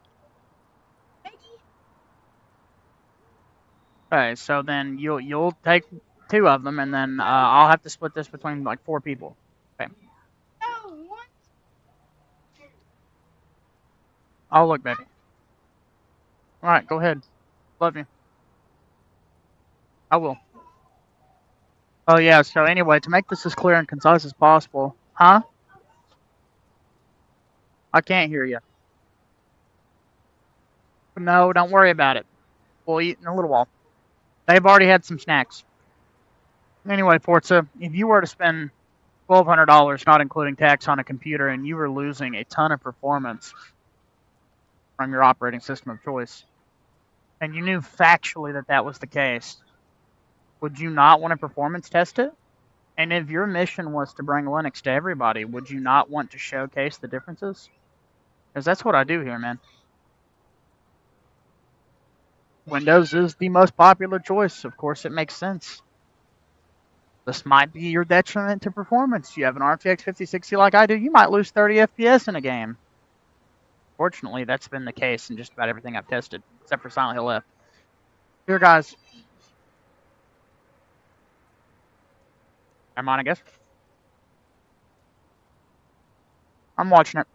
Speaker 1: Okay, so then you'll take 2 of them, and then I'll have to split this between like 4 people. Okay.
Speaker 2: No, what?
Speaker 1: I'll look, baby. Alright, go ahead. Love you. I will. Oh yeah, so anyway, to make this as clear and concise as possible. Huh? I can't hear you. No, don't worry about it. We'll eat in a little while. They've already had some snacks. Anyway, Forza, if you were to spend $1,200, not including tax, on a computer, and you were losing a ton of performance from your operating system of choice, and you knew factually that that was the case, would you not want to performance test it? And if your mission was to bring Linux to everybody, would you not want to showcase the differences? Because that's what I do here, man. Windows is the most popular choice. Of course, it makes sense. This might be your detriment to performance. You have an RTX 5060 like I do, you might lose 30 FPS in a game. Fortunately, that's been the case in just about everything I've tested, except for Silent Hill F. Here, guys. I'm on, I guess. I'm watching it.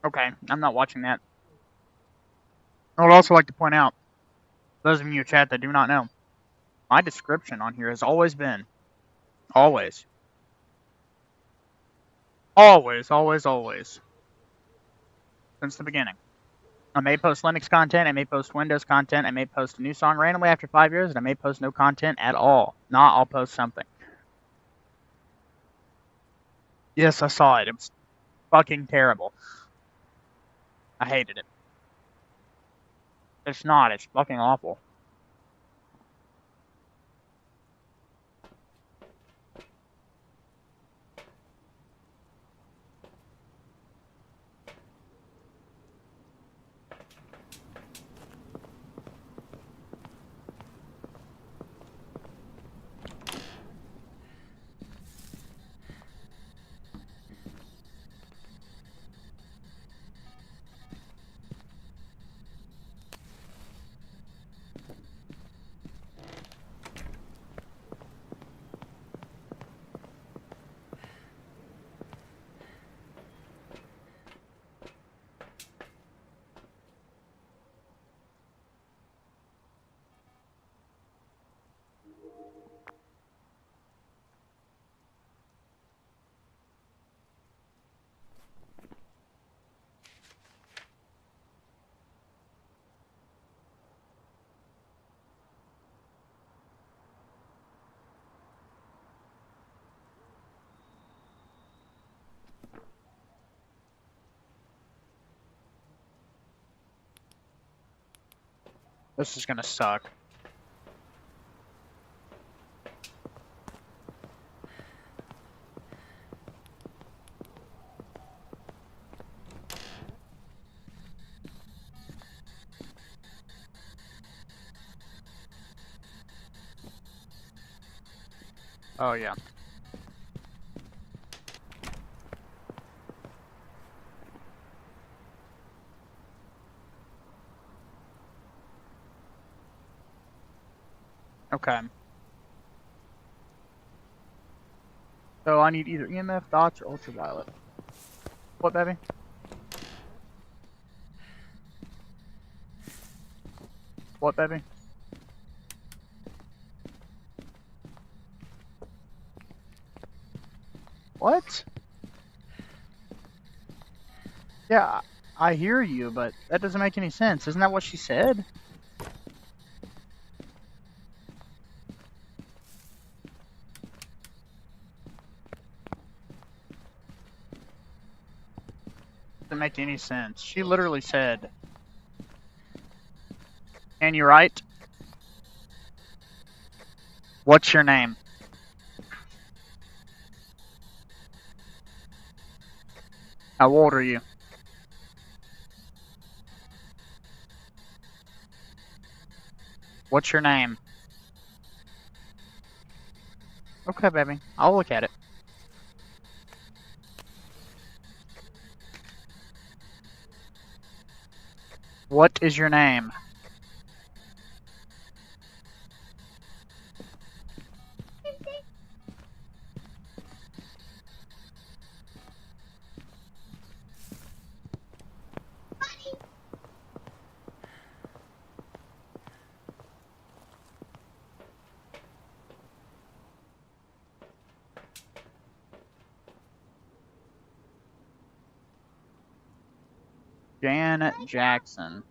Speaker 1: Okay, I'm not watching that. I would also like to point out, those of you in chat that do not know, my description on here has always been, always, since the beginning. I may post Linux content, I may post Windows content, I may post a new song randomly after 5 years, and I may post no content at all. Not I'll post something. Yes, I saw it. It was fucking terrible. I hated it. It's not. It's fucking awful. This is gonna suck. Oh, yeah. Okay. So I need either EMF, dots, or ultraviolet. What, baby? What, baby? What? Yeah, I hear you, but that doesn't make any sense. Isn't that what she said? Doesn't make any sense. She literally said, "And you're right. What's your name?" How old are you? What's your name? Okay, baby. I'll look at it. What is your name? Janet Jackson.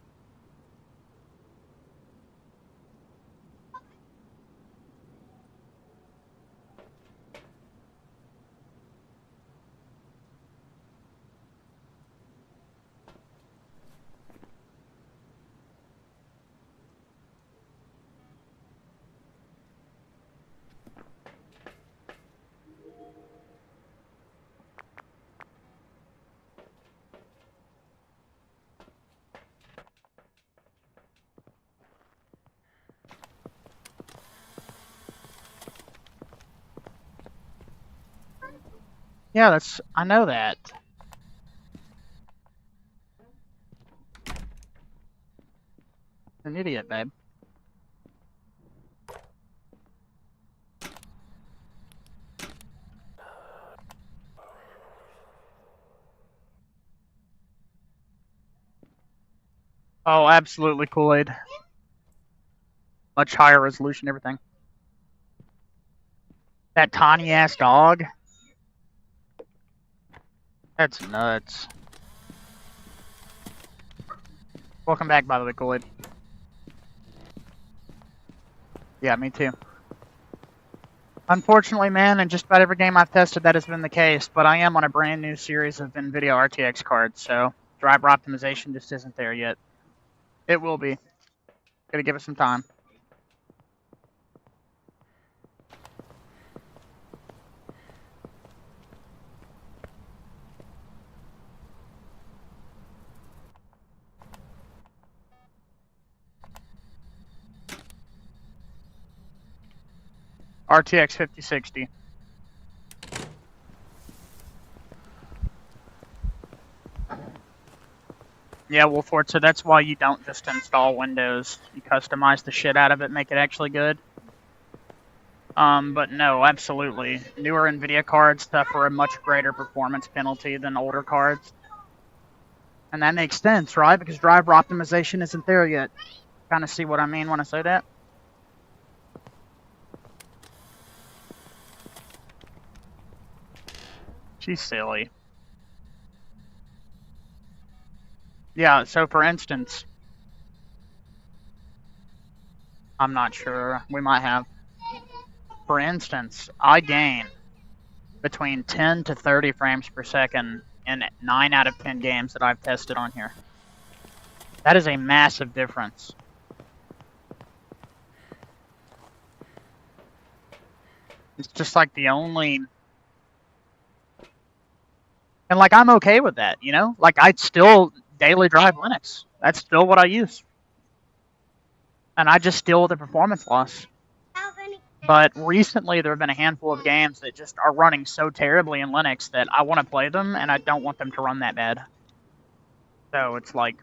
Speaker 1: Yeah, I know that. An idiot, babe. Oh, absolutely Kool-Aid. Much higher resolution, everything. That tiny ass dog. That's nuts. Welcome back, by the way, Kool-Aid. Yeah, me too. Unfortunately, man, in just about every game I've tested, that has been the case, but I am on a brand new series of NVIDIA RTX cards, so driver optimization just isn't there yet. It will be. Gotta give it some time. RTX 5060. Yeah, well, Forza, that's why you don't just install Windows. You customize the shit out of it, make it actually good. But no, absolutely. Newer NVIDIA cards suffer a much greater performance penalty than older cards. And that makes sense, right? Because driver optimization isn't there yet. Kind of see what I mean when I say that? She's silly. Yeah, so for instance, I'm not sure. We might have. For instance, I gain between 10 to 30 frames per second in 9 out of 10 games that I've tested on here. That is a massive difference. It's just like the only... And like, I'm okay with that, you know? Like, I still daily drive Linux. That's still what I use. And I just deal with the performance loss. But recently, there have been a handful of games that just are running so terribly in Linux that I want to play them, and I don't want them to run that bad. So it's like,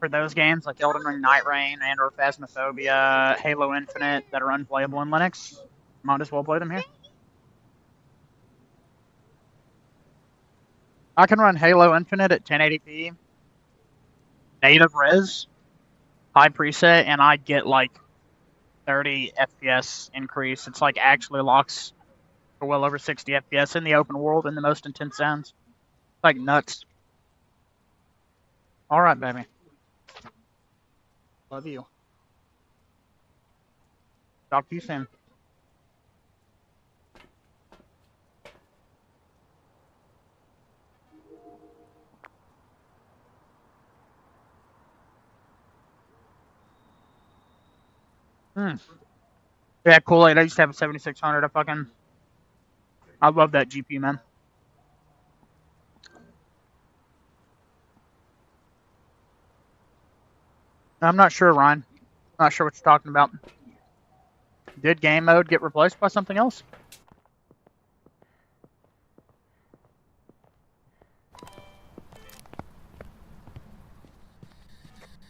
Speaker 1: for those games like Elden Ring Night Rain and or Phasmophobia, Halo Infinite that are unplayable in Linux, might as well play them here. I can run Halo Infinite at 1080p, native res, high preset, and I get like 30 FPS increase. It's like actually locks for well over 60 FPS in the open world in the most intense zones. It's like nuts. Alright, baby. Love you. Talk to you soon. Yeah, Kool-Aid. I used to have a 7600. I love that GPU, man. I'm not sure, Ryan. Not sure what you're talking about. Did game mode get replaced by something else?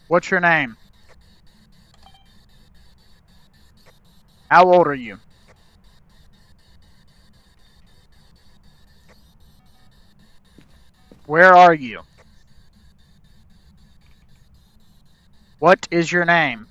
Speaker 1: What's your name? How old are you? Where are you? What is your name?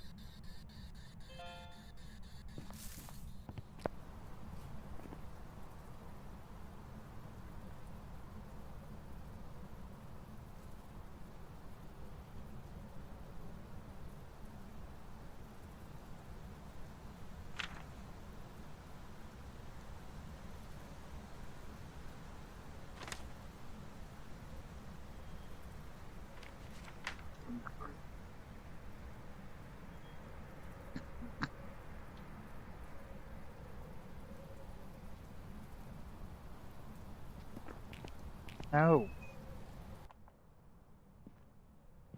Speaker 1: No.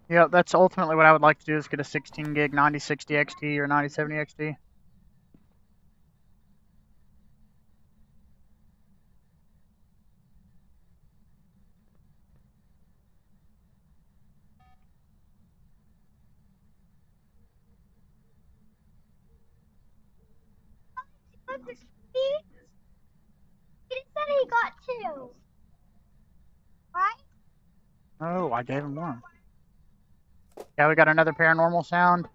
Speaker 1: Yeah, that's ultimately what I would like to do is get a 16 gig 9060 XT or 9070 XT.
Speaker 2: He said he got two. Right?
Speaker 1: Oh, I gave him one. Yeah, we got another paranormal sound.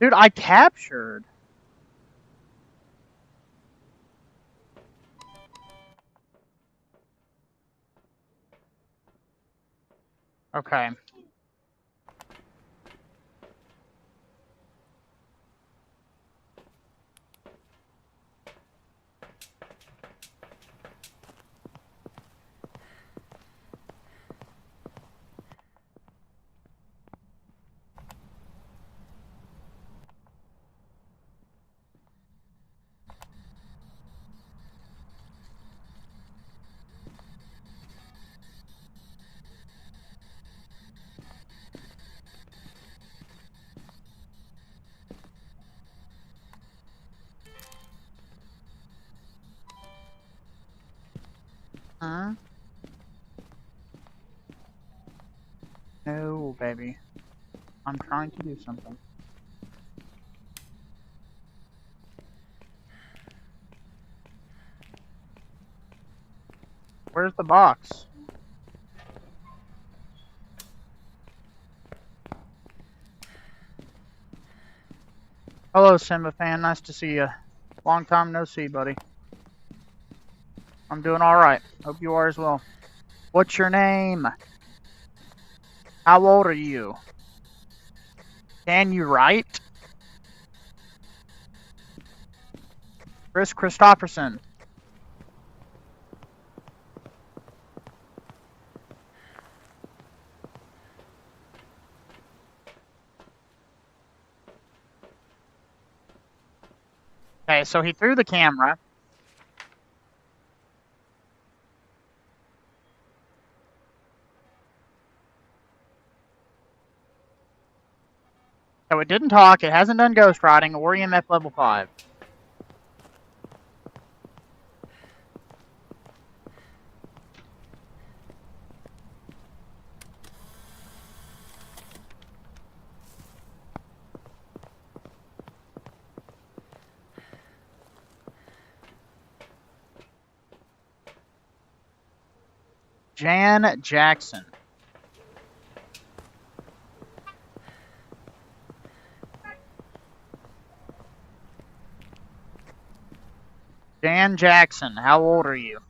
Speaker 1: Dude, I captured. Okay. Huh? No, baby. I'm trying to do something. Where's the box? Hello, Simba fan. Nice to see you. Long time no see, buddy. I'm doing alright. Hope you are as well. What's your name? How old are you? Can you write? Chris Christopherson. Okay, so he threw the camera. So it didn't talk, it hasn't done ghost riding or EMF level 5. Jan Jackson. Jan Jackson, how old are you?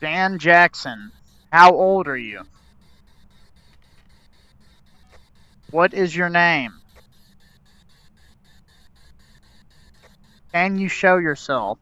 Speaker 1: Jan Jackson, how old are you? What is your name? Can you show yourself?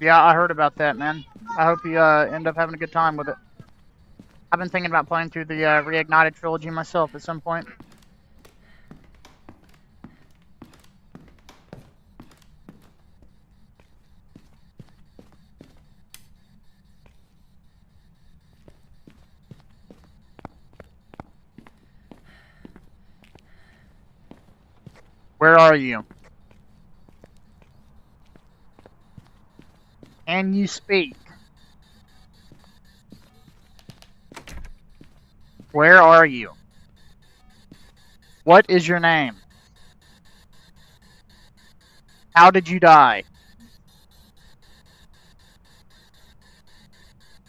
Speaker 1: Yeah, I heard about that, man. I hope you end up having a good time with it. I've been thinking about playing through the Reignited trilogy myself at some point. Where are you? Can you speak? Where are you? What is your name? How did you die?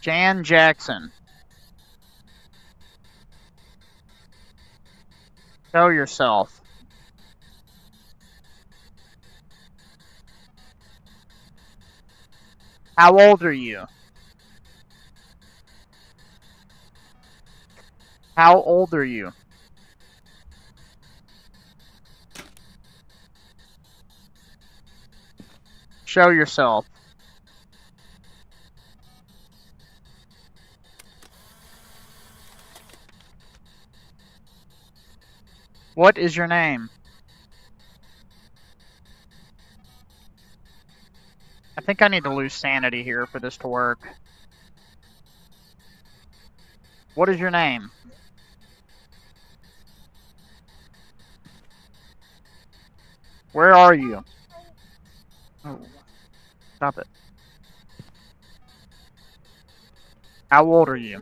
Speaker 1: Jan Jackson. Show yourself. How old are you? How old are you? Show yourself. What is your name? I think I need to lose sanity here for this to work. What is your name? Where are you? Oh, stop it. How old are you?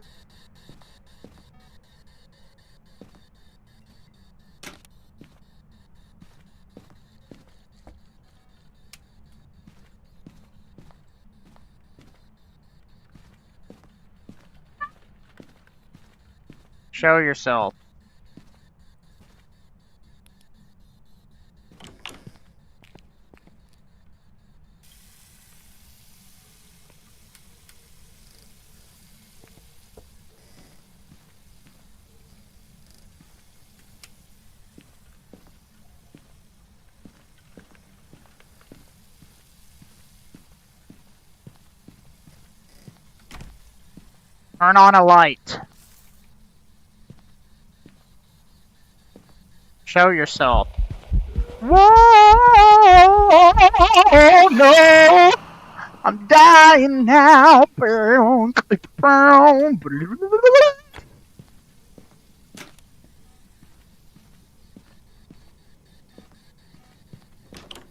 Speaker 1: Show yourself. Turn on a light. Show yourself. Whoa, no! I'm dying now.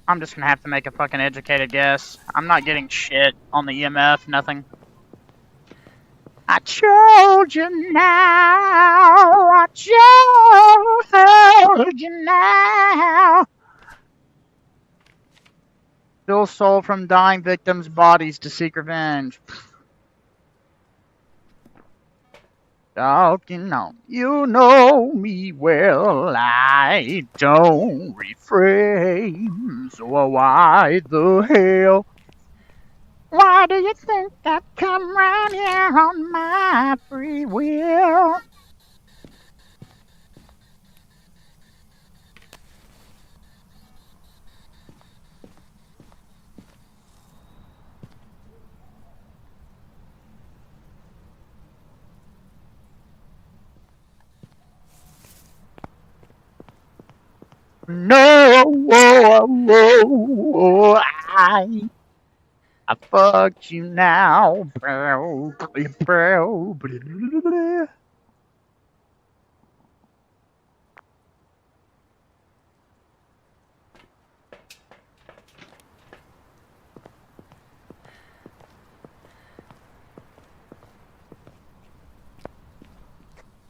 Speaker 1: I'm just gonna have to make a fucking educated guess. I'm not getting shit on the EMF, nothing. I told you now. I told you now. Still sold from dying victims' bodies to seek revenge. Talking on, you know me well. I don't refrain. So why the hell? Why do you think I come round here on my free will? No, I fucked you now.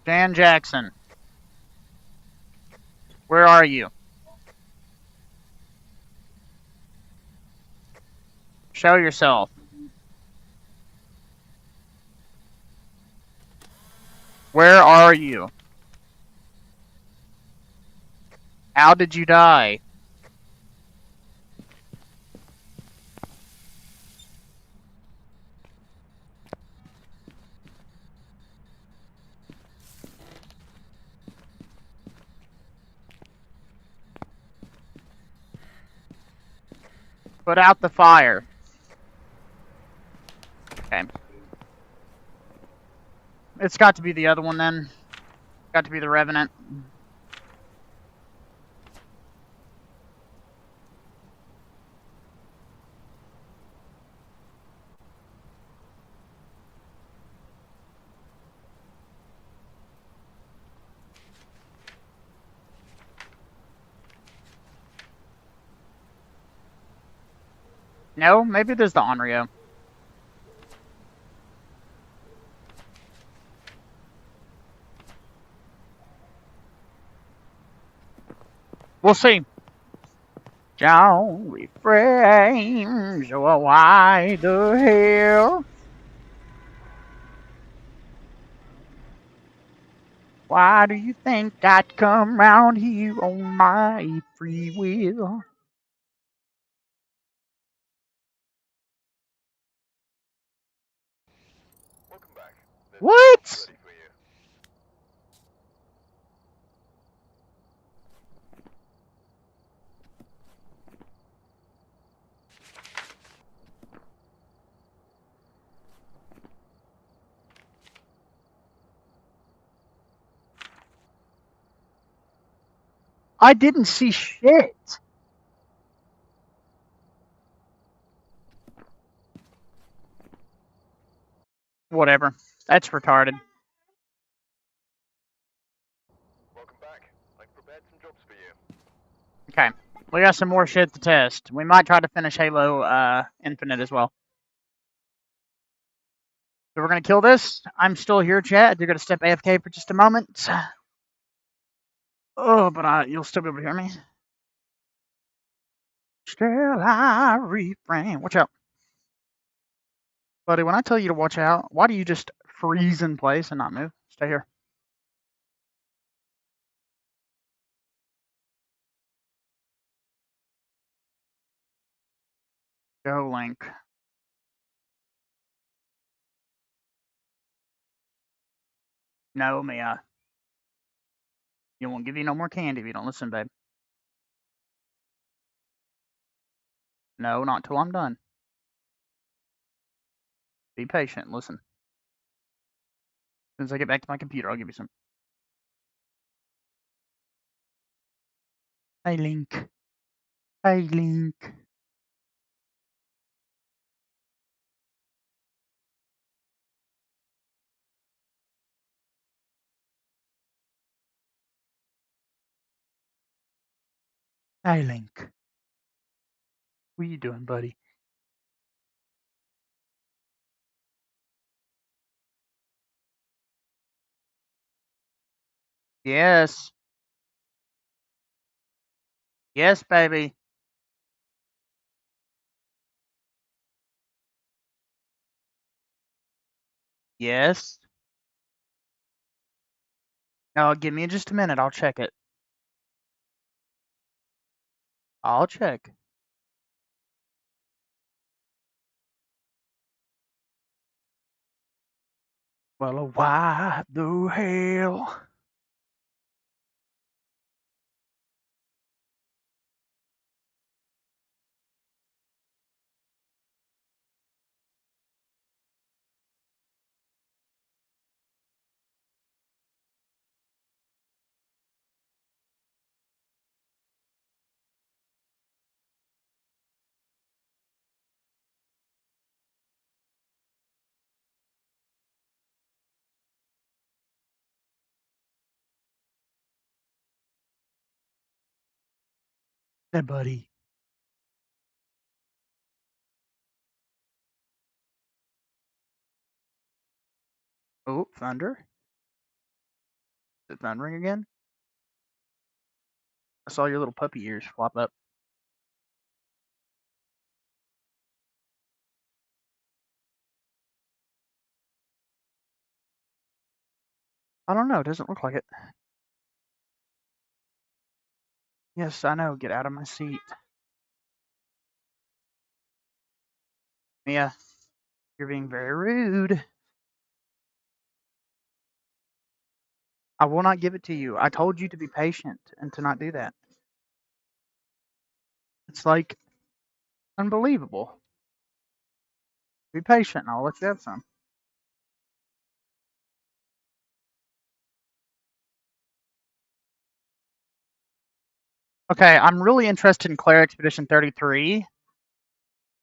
Speaker 1: Dan Jackson, where are you? Show yourself. Where are you? How did you die? Put out the fire. Okay. It's got to be the other one then. Got to be the Revenant. No, maybe there's the Onryo. We'll see. Don't refrain. So why the hell? Why do you think I'd come round here on my free will?
Speaker 5: Welcome back. There's
Speaker 1: What?
Speaker 5: ready for you.
Speaker 1: I didn't see shit. Whatever. That's retarded.
Speaker 5: Welcome back. I've prepared some jobs for you.
Speaker 1: Okay, we got some more shit to test. We might try to finish Halo Infinite as well. So we're gonna kill this. I'm still here, chat. You're gonna step AFK for just a moment. Oh, but you'll still be able to hear me. Still I refrain. Watch out. Buddy, when I tell you to watch out, why do you just freeze in place and not move? Stay here. Go, Link. No, Mia. You won't give you no more candy if you don't listen, babe. No, not till I'm done. Be patient. Listen. As soon as I get back to my computer, I'll give you some. Hey, Link. Hey, Link. Hey, Link. What you doing, buddy? Yes. Yes, baby. Yes. No, give me just a minute. I'll check it. I'll check. Well, why the hell? Hey, buddy. Oh, thunder. Is it thundering again? I saw your little puppy ears flop up. I don't know. It doesn't look like it. Yes, I know. Get out of my seat. Mia, you're being very rude. I will not give it to you. I told you to be patient and to not do that. It's like unbelievable. Be patient and I'll let you have some. Okay, I'm really interested in Claire Expedition 33,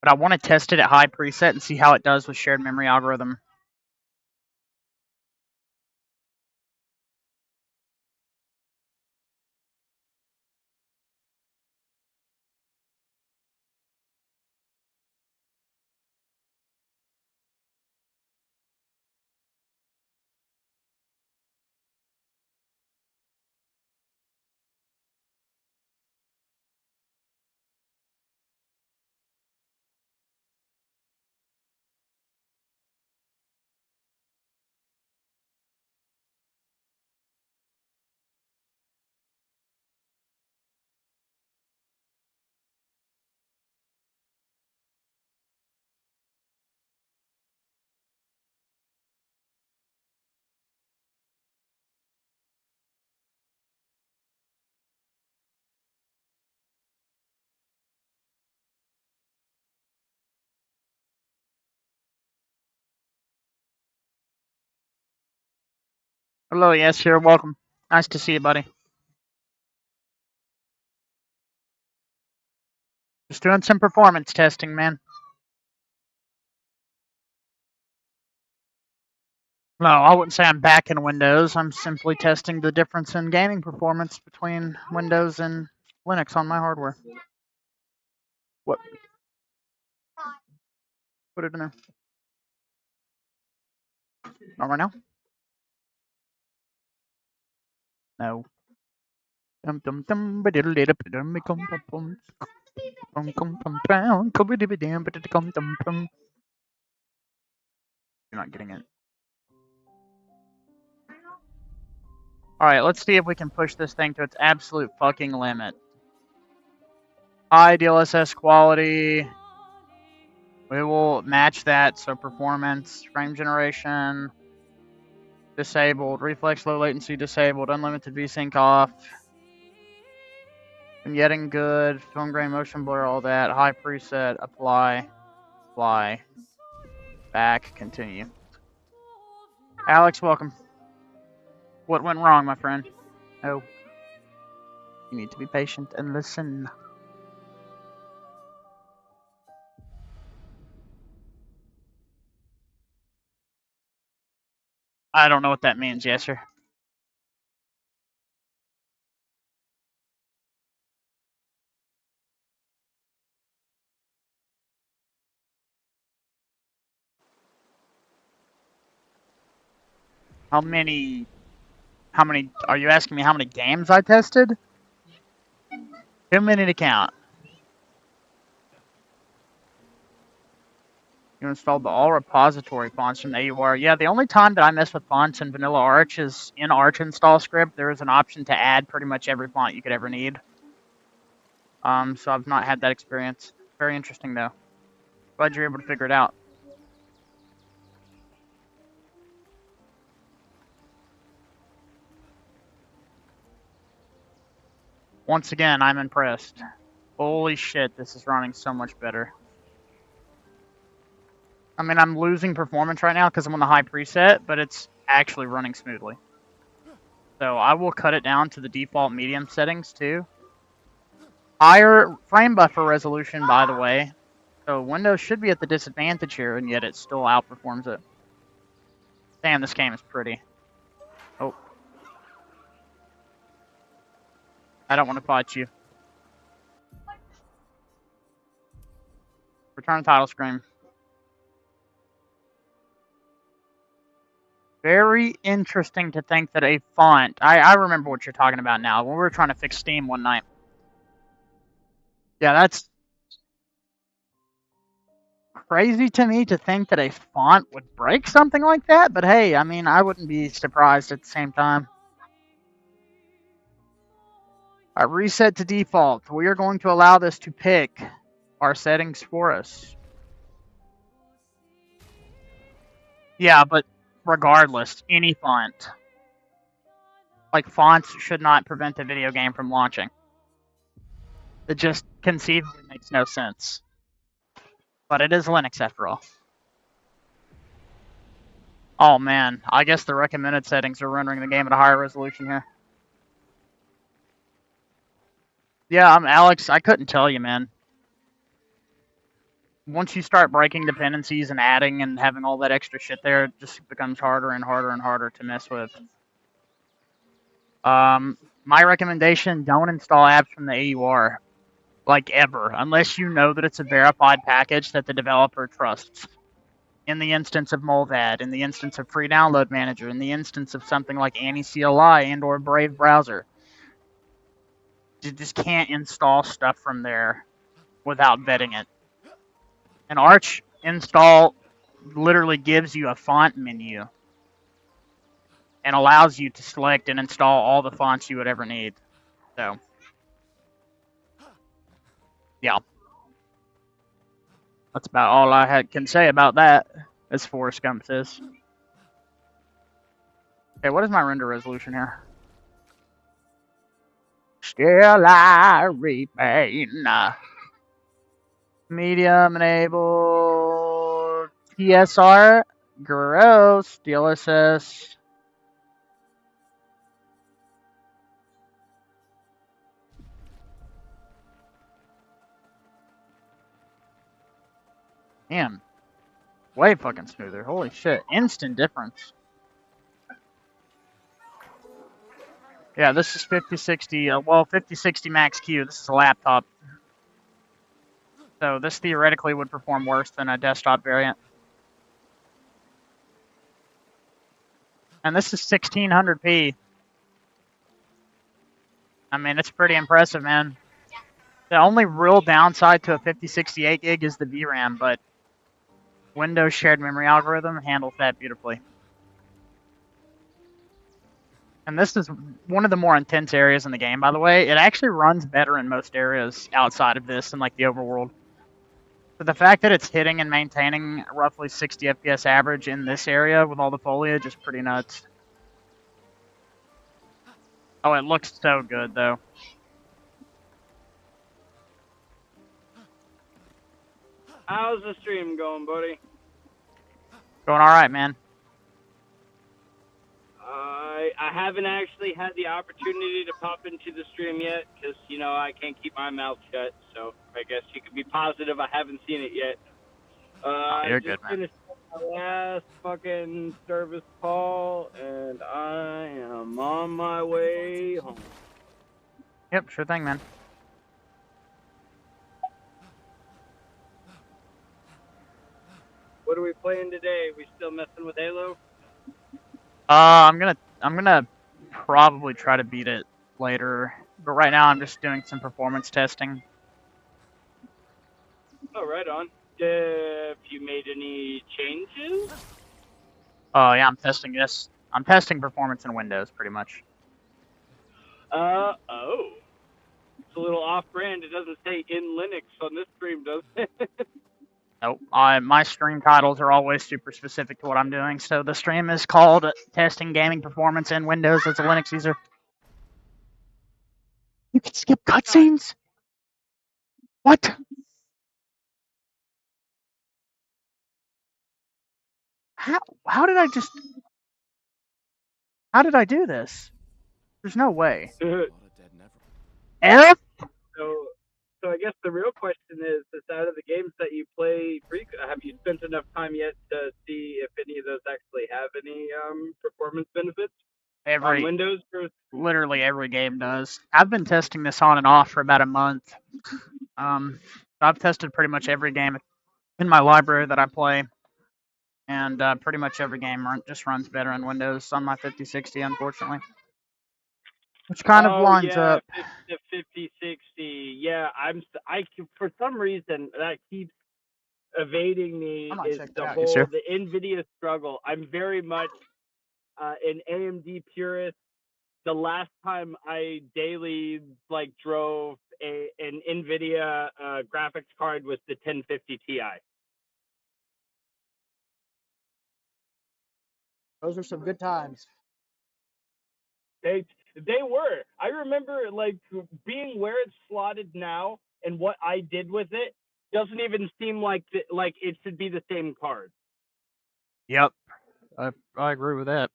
Speaker 1: but I want to test it at high preset and see how it does with shared memory algorithm. Hello, yes, you're welcome. Nice to see you, buddy. Just doing some performance testing, man. No, I wouldn't say I'm back in Windows. I'm simply testing the difference in gaming performance between Windows and Linux on my hardware. What? Put it in there. Not right now? No. Dum dum dum ba diddle diddle dum dum dum dum dum dum dum dum dum dum. You're not getting it. Alright, let's see if we can push this thing to its absolute fucking limit. High DLSS quality. We will match that, so performance, frame generation, disabled, reflex low latency disabled, unlimited VSync off, vignetting good, film grain, motion blur, all that, high preset, apply, back, continue. Alex, welcome. What went wrong, my friend? Oh. You need to be patient and listen. I don't know what that means, yes, sir. How many, are you asking me how many games I tested? Too many to count. You installed the all repository fonts from AUR. Yeah, the only time that I mess with fonts in Vanilla Arch is in Arch install script. There is an option to add pretty much every font you could ever need. So I've not had that experience. Very interesting though. Glad you're able to figure it out. Once again, I'm impressed. Holy shit, this is running so much better. I mean, I'm losing performance right now because I'm on the high preset, but it's actually running smoothly. So I will cut it down to the default medium settings too. Higher frame buffer resolution, by the way. So Windows should be at the disadvantage here, and yet it still outperforms it. Damn, this game is pretty. Oh. I don't want to fight you. Return title screen. Very interesting to think that a font... I remember what you're talking about now. When we were trying to fix Steam one night. Yeah, that's crazy to me to think that a font would break something like that. But hey, I mean, I wouldn't be surprised at the same time. I reset to default. We are going to allow this to pick our settings for us. Yeah, but regardless, any font. Like, fonts should not prevent the video game from launching. It just conceivably makes no sense. But it is Linux after all. Oh man, I guess the recommended settings are rendering the game at a higher resolution here. Yeah, I'm Alex. I couldn't tell you, man. Once you start breaking dependencies and adding and having all that extra shit there, it just becomes harder and harder and harder to mess with. My recommendation, don't install apps from the AUR. Like, ever. Unless you know that it's a verified package that the developer trusts. In the instance of Molvad, in the instance of Free Download Manager, in the instance of something like Anti-CLI and or Brave Browser. You just can't install stuff from there without vetting it. And Arch install literally gives you a font menu and allows you to select and install all the fonts you would ever need. So, yeah. That's about all I can say about that, as Forrest Gump says. Okay, what is my render resolution here? Still I remain. Medium enabled. TSR. Gross. DLSS. Damn. Way fucking smoother. Holy shit. Instant difference. Yeah, this is 5060. Well, 5060 Max Q. This is a laptop. So this theoretically would perform worse than a desktop variant. And this is 1600p. I mean, it's pretty impressive, man. The only real downside to a 5068 gig is the VRAM, but Windows shared memory algorithm handles that beautifully. And this is one of the more intense areas in the game, by the way. It actually runs better in most areas outside of this in like the overworld. But the fact that it's hitting and maintaining roughly 60 FPS average in this area with all the foliage is pretty nuts. Oh, it looks so good, though.
Speaker 6: How's the stream going, buddy?
Speaker 1: Going alright, man.
Speaker 6: I haven't actually had the opportunity to pop into the stream yet because, you know, I can't keep my mouth shut. So I guess you can be positive I haven't seen it yet.
Speaker 1: You're
Speaker 6: I
Speaker 1: good,
Speaker 6: just
Speaker 1: man.
Speaker 6: finished my last fucking service call, and I am on my way home.
Speaker 1: Yep, sure thing, man.
Speaker 6: What are we playing today? We still messing with Halo?
Speaker 1: I'm gonna probably try to beat it later, but right now I'm just doing some performance testing.
Speaker 6: Oh, right on. Have you made any changes?
Speaker 1: Oh yeah, I'm testing this. I'm testing performance in Windows, pretty much.
Speaker 6: Oh. It's a little off-brand. It doesn't say in Linux on this stream, does it?
Speaker 1: Nope. My stream titles are always super specific to what I'm doing, so the stream is called Testing Gaming Performance in Windows as a Linux user. You can skip cutscenes? What? How did I do this? There's no way. F?
Speaker 6: So I guess the real question is out of the games that you play, have you spent enough time yet to see if any of those actually have any performance benefits on Windows?
Speaker 1: Literally every game does. I've been testing this on and off for about a month. I've tested pretty much every game in my library that I play, and pretty much every game just runs better on Windows on my 5060, unfortunately. Which kind of lines up.
Speaker 6: The 5060. Yeah, for some reason that keeps evading me is the NVIDIA struggle. I'm very much an AMD purist. The last time I daily drove an NVIDIA graphics card was the 1050 Ti.
Speaker 1: Those are some good times.
Speaker 6: They were. I remember being where it's slotted now and what I did with it doesn't even seem like it should be the same card.
Speaker 1: Yep, I agree with that.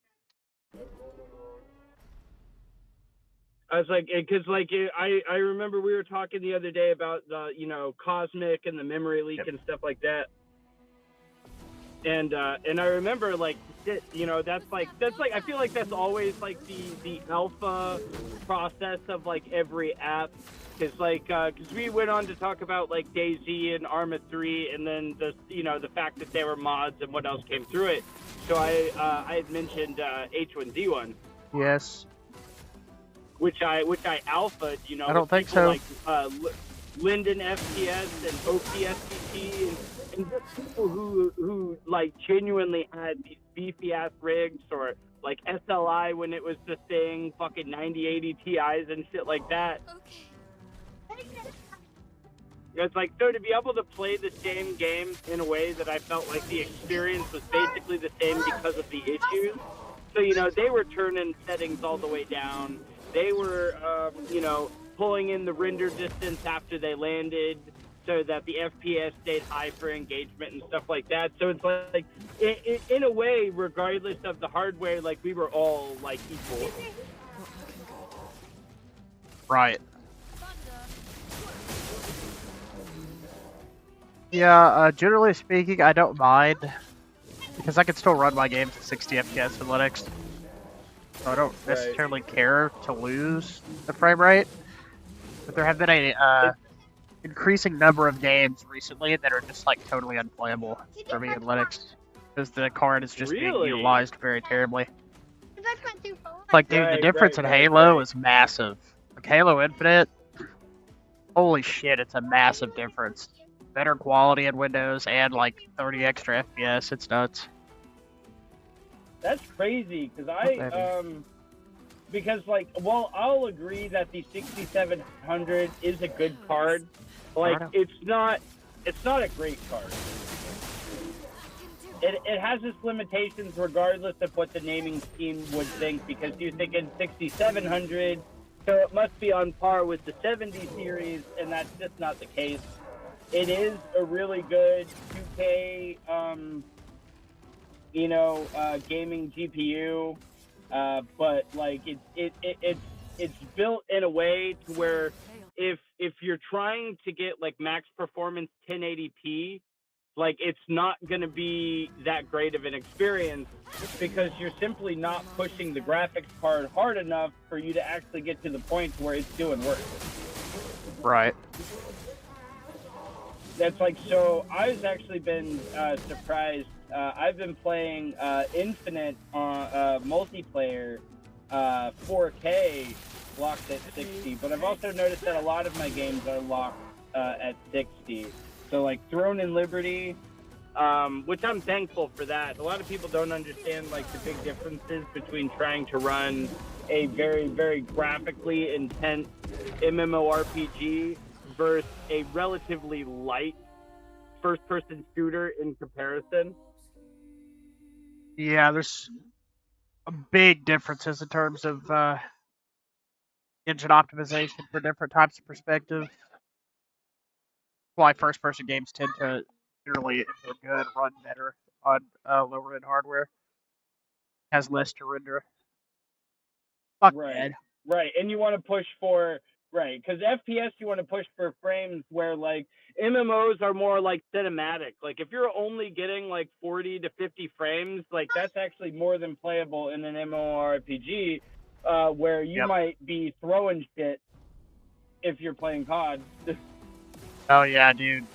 Speaker 6: I was because I remember we were talking the other day about the Cosmic and the memory leak and stuff like that. And I remember that's I feel like that's always the alpha process of every app, because we went on to talk about DayZ and Arma 3 and then the fact that they were mods and what else came through it. So I had mentioned H1Z1.
Speaker 1: Yes.
Speaker 6: Which I alpha'd,
Speaker 1: I don't think so.
Speaker 6: Linden FPS and OPSCT and just people who genuinely had these beefy ass rigs, or SLI when it was the thing, fucking 9080 Ti's and shit like that.
Speaker 4: Okay.
Speaker 6: It's so to be able to play the same game in a way that I felt like the experience was basically the same because of the issues. So they were turning settings all the way down. They were pulling in the render distance after they landed so that the FPS stayed high for engagement and stuff like that. So it's in a way, regardless of the hardware, we were all equal.
Speaker 1: Right. Yeah, generally speaking, I don't mind, because I can still run my games at 60 FPS in Linux. so I don't necessarily care to lose the frame rate. But there have been a increasing number of games recently that are just like totally unplayable for me in Linux because the card is just being
Speaker 6: Really?
Speaker 1: utilized very terribly.
Speaker 2: That's my 2
Speaker 1: Like, dude, the difference in Halo is massive. Like, Halo Infinite, holy shit, it's a massive difference. Better quality in Windows and like 30 extra FPS. It's nuts.
Speaker 6: That's crazy because because like, well, I'll agree that the 6700 is a good card. Like, it's not a great card. It has its limitations regardless of what the naming scheme would think, because you're thinking 6700, so it must be on par with the 70 series, and that's just not the case. It is a really good 2K, gaming GPU, but like it's built in a way to where if you're trying to get like max performance 1080p, like it's not going to be that great of an experience because you're simply not pushing the graphics card hard enough for you to actually get to the point where it's doing work.
Speaker 1: Right.
Speaker 6: That's like, so I've actually been surprised. I've been playing Infinite multiplayer 4K locked at 60, but I've also noticed that a lot of my games are locked at 60. So like Throne and Liberty, which I'm thankful for that. A lot of people don't understand like the big differences between trying to run a very, very graphically intense MMORPG versus a relatively light first-person shooter in comparison.
Speaker 1: Yeah, there's big differences in terms of engine optimization for different types of perspective. Why first-person games tend to generally, if they're good, run better on lower-end hardware. Has less to render. Fuck man.
Speaker 6: Right, and you want to push for because FPS you want to push for frames where like MMOs are more like cinematic. Like if you're only getting like 40 to 50 frames, like that's actually more than playable in an MMORPG, where you might be throwing shit if you're playing COD.
Speaker 1: Oh yeah, dude.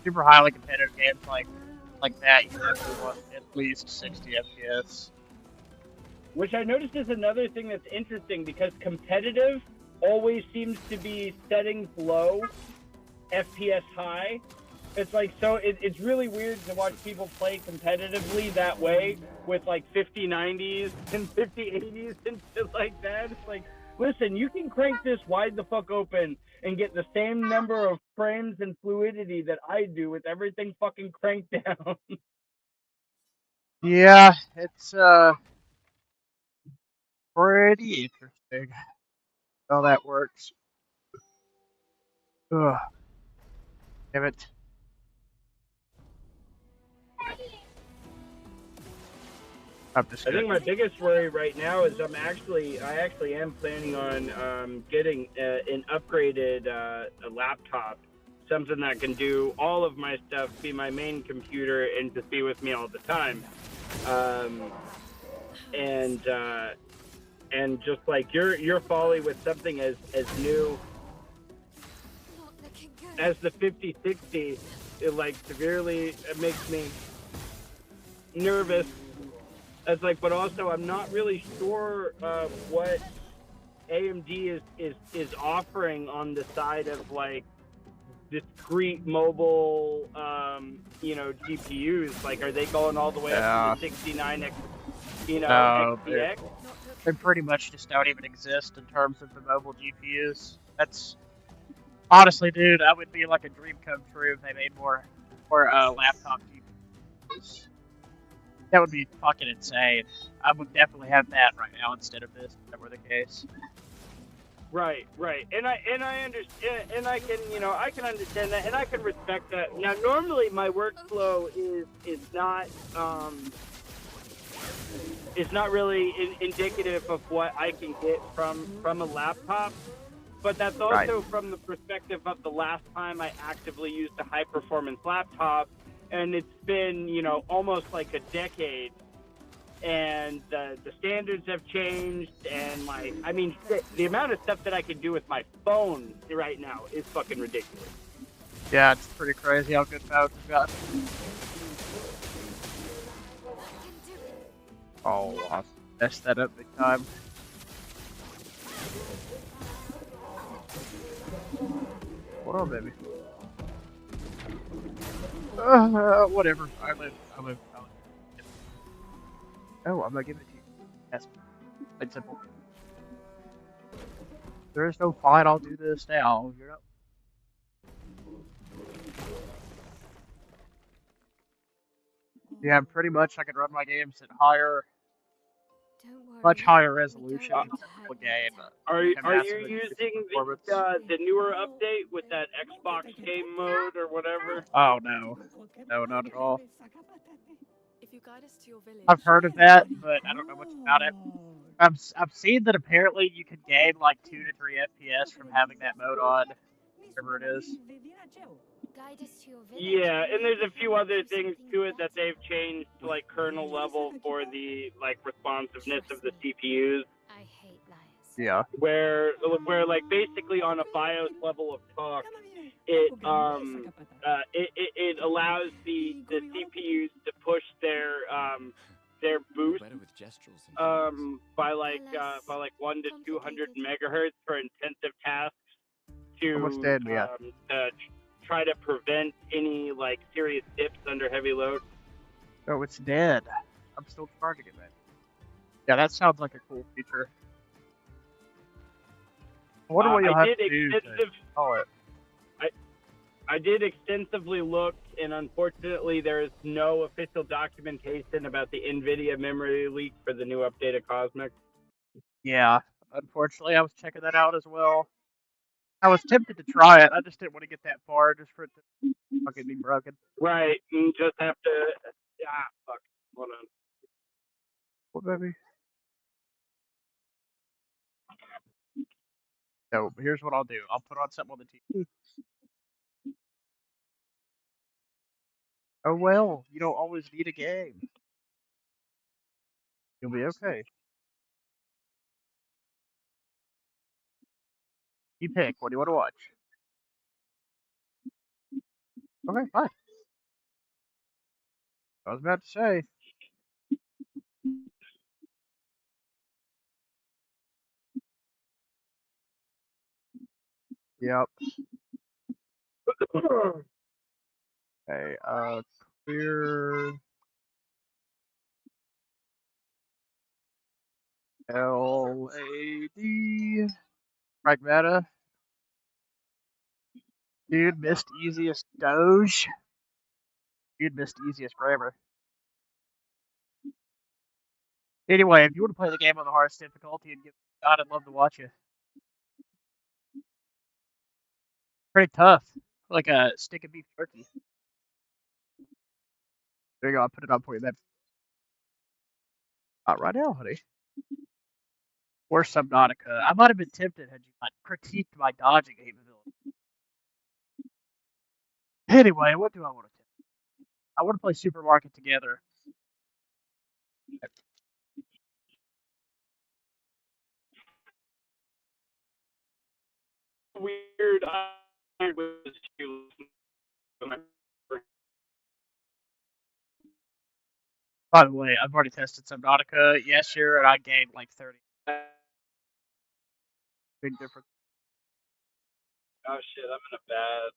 Speaker 1: Super highly competitive games like that, you definitely want at least 60 FPS.
Speaker 6: Which I noticed is another thing that's interesting because competitive always seems to be settings low, FPS high. It's like, so it's really weird to watch people play competitively that way with like 5090s and 5080s and shit like that. It's like, listen, you can crank this wide the fuck open and get the same number of frames and fluidity that I do with everything fucking cranked down.
Speaker 1: Yeah, it's pretty interesting how that works. Ugh. Damn it.
Speaker 6: I think my biggest worry right now is I actually am planning on getting an upgraded laptop, something that can do all of my stuff, be my main computer, and just be with me all the time. And just like your folly with something as new as the 5060, it like severely makes me nervous. It's like, but also I'm not really sure what AMD is offering on the side of like discrete mobile, GPUs. Like, are they going all the way up to the 69X, XTX?
Speaker 1: They pretty much just don't even exist in terms of the mobile GPUs. That's honestly, dude, that would be like a dream come true if they made more laptop GPUs. That would be fucking insane. I would definitely have that right now instead of this, if that were the case.
Speaker 6: Right. And I understand, and I can understand that, and I can respect that. Now, normally my workflow is not really indicative of what I can get from a laptop, but that's also from the perspective of the last time I actively used a high performance laptop. And it's been, almost like a decade and the standards have changed, and like, I mean, the amount of stuff that I can do with my phone right now is fucking ridiculous.
Speaker 1: Yeah, it's pretty crazy how good Pouch has gotten. Oh, I messed that up big time. Hold on, baby. Whatever. I live. Oh, I'm not giving it to you. That's plain simple. There is no fight. I'll do this now. You're up. Yeah, pretty much I can run my games at much higher resolution than typical game.
Speaker 6: Are
Speaker 1: Have
Speaker 6: you
Speaker 1: massive
Speaker 6: using
Speaker 1: performance.
Speaker 6: the newer update with that Xbox game mode or whatever?
Speaker 1: Oh no, no, not at all.
Speaker 4: If you guide us to your village,
Speaker 1: I've heard of that, but I don't know much about it. I've seen that apparently you can gain like 2 to 3 FPS from having that mode on, whatever it is.
Speaker 4: guide us to your village.
Speaker 6: Yeah, and there's a few other things to it that they've changed to like kernel level for the like responsiveness of the CPUs.
Speaker 4: I hate liars.
Speaker 1: Yeah.
Speaker 6: Where like basically on a BIOS level of talk, it allows the CPUs to push their boost by like 1 to 200 megahertz for intensive tasks to
Speaker 1: Almost dead, yeah.
Speaker 6: try to prevent any like serious dips under heavy load.
Speaker 1: Oh, it's dead. I'm still charging it, man. Yeah, that sounds like a cool feature. I wonder what you'll have to do to call it.
Speaker 6: I did extensively look, and unfortunately, there is no official documentation about the NVIDIA memory leak for the new update of Cosmic.
Speaker 1: Yeah, unfortunately, I was checking that out as well. I was tempted to try it. I just didn't want to get that far just for it to fucking be broken.
Speaker 6: Right, and just have to. Fuck. Hold on.
Speaker 1: What, baby? No, but here's what I'll do. I'll put on something on the TV. Oh well, you don't always need a game. You'll be okay. You pick. What do you want to watch? Okay, fine. I was about to say. Yep. Okay, clear LAD. Pragmata. Dude, missed easiest Doge. Dude, missed easiest forever. Anyway, if you want to play the game on the hardest difficulty and give it a shot, I'd love to watch you. Pretty tough. Like a stick of beef jerky. There you go, I'll put it on for you then. Not right now, honey. Or Subnautica. I might have been tempted had you not critiqued my dodging capability. Anyway, what do I want to do? I want to play Supermarket together.
Speaker 6: Weird.
Speaker 1: By the way, I've already tested Subnautica yesterday, and I gained like 30. Big difference.
Speaker 6: Oh shit, I'm in a bad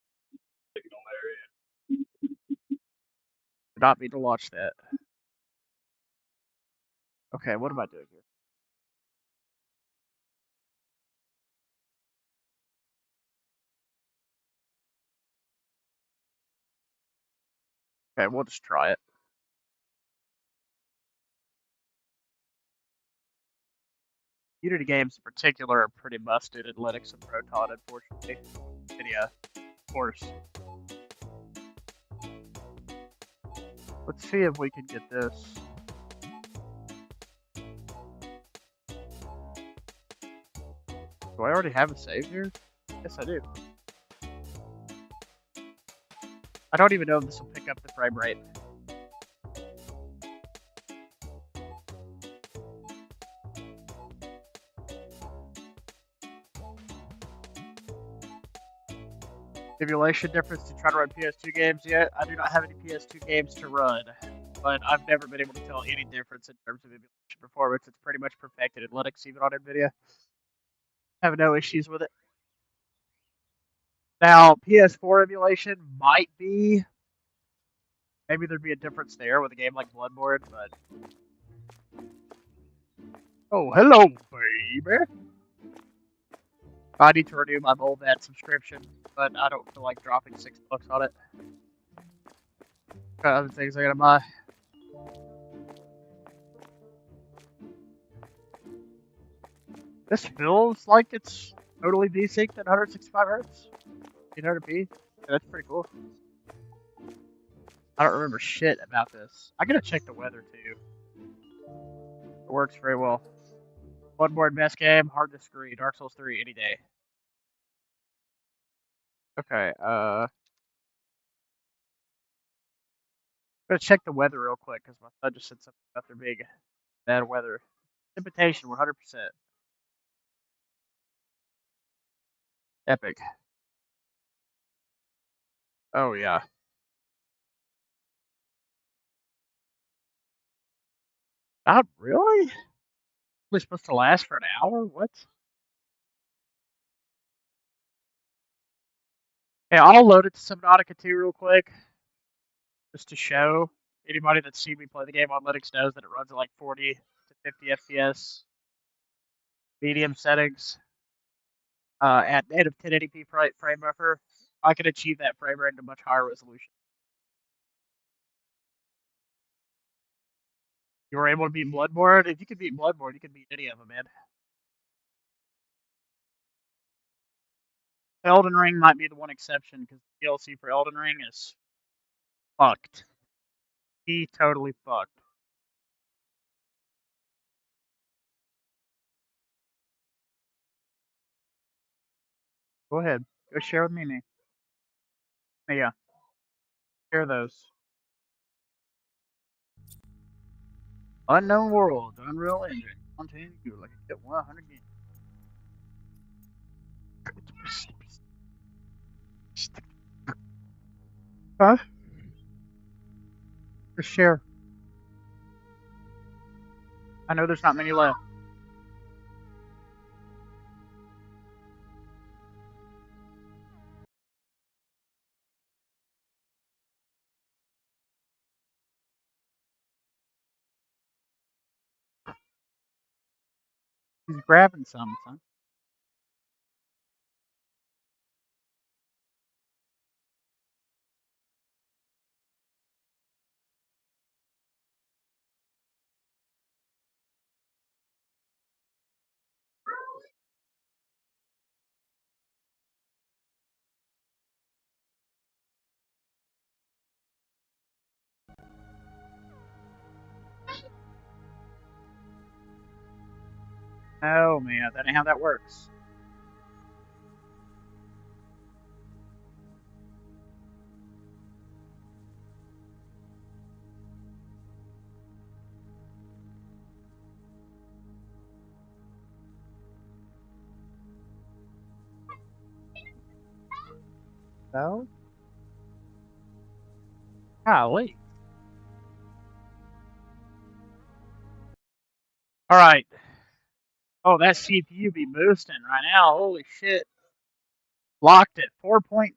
Speaker 6: signal area.
Speaker 1: Did not mean to launch that. Okay, what am I doing here? Okay, we'll just try it. Unity games in particular are pretty busted in Linux and Proton, unfortunately. And yeah, of course. Let's see if we can get this. Do I already have a save here? Yes, I do. I don't even know if this will pick up the frame rate. Emulation difference to try to run PS2 games yet? I do not have any PS2 games to run, but I've never been able to tell any difference in terms of emulation performance. It's pretty much perfected in Linux, even on NVIDIA. I have no issues with it. Now, PS4 emulation might be. Maybe there'd be a difference there with a game like Bloodborne, but. Oh, hello, baby! I need to renew my Moldat subscription, but I don't feel like dropping $6 on it. Got other things I gotta buy. This feels like it's totally desynced at 165 Hz. 800p. Yeah, that's pretty cool. I don't remember shit about this. I gotta check the weather too. It works very well. Bloodborne best game, hard to disagree. Dark Souls 3 any day. Okay, I'm gonna check the weather real quick because my son just said something about there being bad weather. Precipitation 100%. Epic. Oh yeah. Not really? We're supposed to last for an hour? What? Hey, I'll load it to Subnautica 2 real quick, just to show anybody that's seen me play the game on Linux knows that it runs at like 40 to 50 FPS, medium settings, at native 1080p frame buffer. I can achieve that frame rate at a much higher resolution. You were able to beat Bloodborne? If you could beat Bloodborne, you could beat any of them, man. Elden Ring might be the one exception, because the DLC for Elden Ring is fucked. He totally fucked. Go ahead. Go share with me. Yeah. Share those. Unknown World, Unreal Engine. Continue like it get 100 games. Huh? Just share. I know there's not many left. He's grabbing some, son. Oh man, that ain't how that works. So? Golly. Alright. Oh, that CPU be boosting right now. Holy shit. Locked at 4.3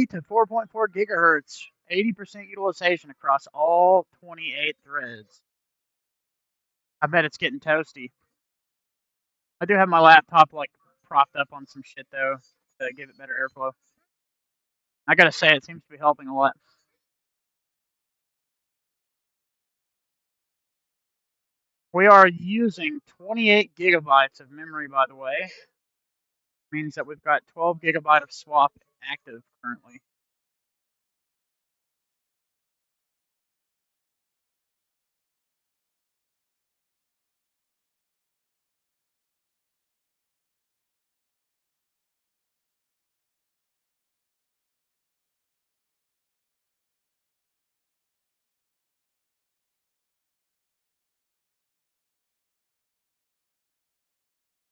Speaker 1: to 4.4 gigahertz. 80% utilization across all 28 threads. I bet it's getting toasty. I do have my laptop like propped up on some shit though to give it better airflow. I gotta say, it seems to be helping a lot. We are using 28 gigabytes of memory, by the way. Means that we've got 12 gigabyte of swap active currently.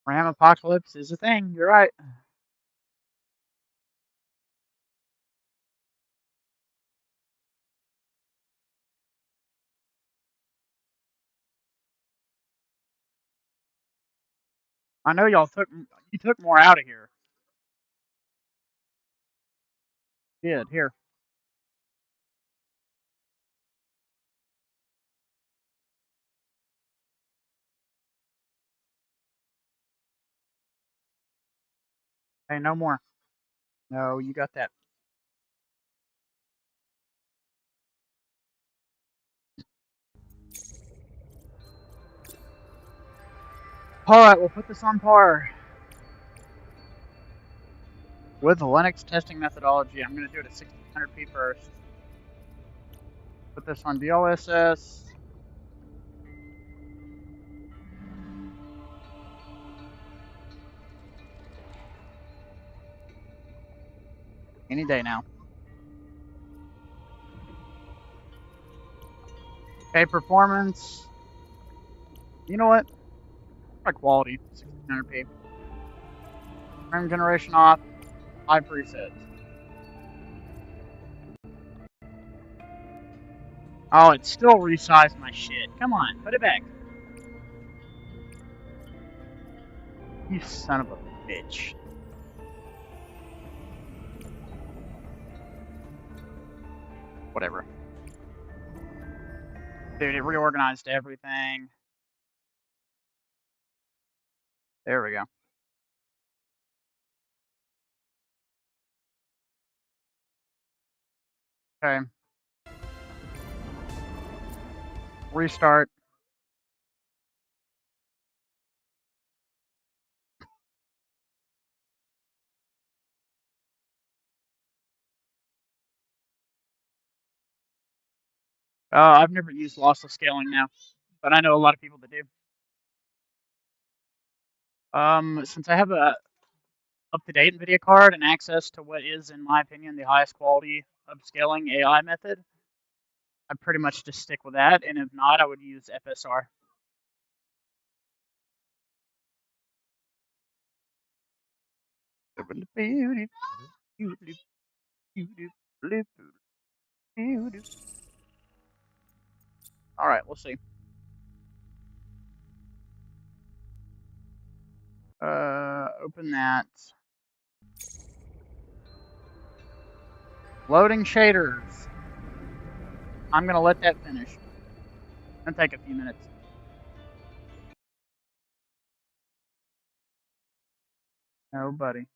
Speaker 1: RAM apocalypse is a thing, you're right. I know y'all you took more out of here. Did here. Hey, no more. No, you got that. Alright, we'll put this on par with the Linux testing methodology. I'm going to do it at 1600p first. Put this on DLSS. Any day now. Okay, performance. You know what? Try quality. 1600p. Frame generation off. High presets. Oh, it still resized my shit. Come on, put it back. You son of a bitch. Whatever. Dude, it reorganized everything. There we go. Okay. Restart. I've never used lossless scaling now, but I know a lot of people that do. Since I have a up-to-date NVIDIA card and access to what is, in my opinion, the highest quality upscaling AI method, I pretty much just stick with that, and if not, I would use FSR. Alright, we'll see. Open that. Loading shaders. I'm gonna let that finish. It'll take a few minutes. Oh, buddy.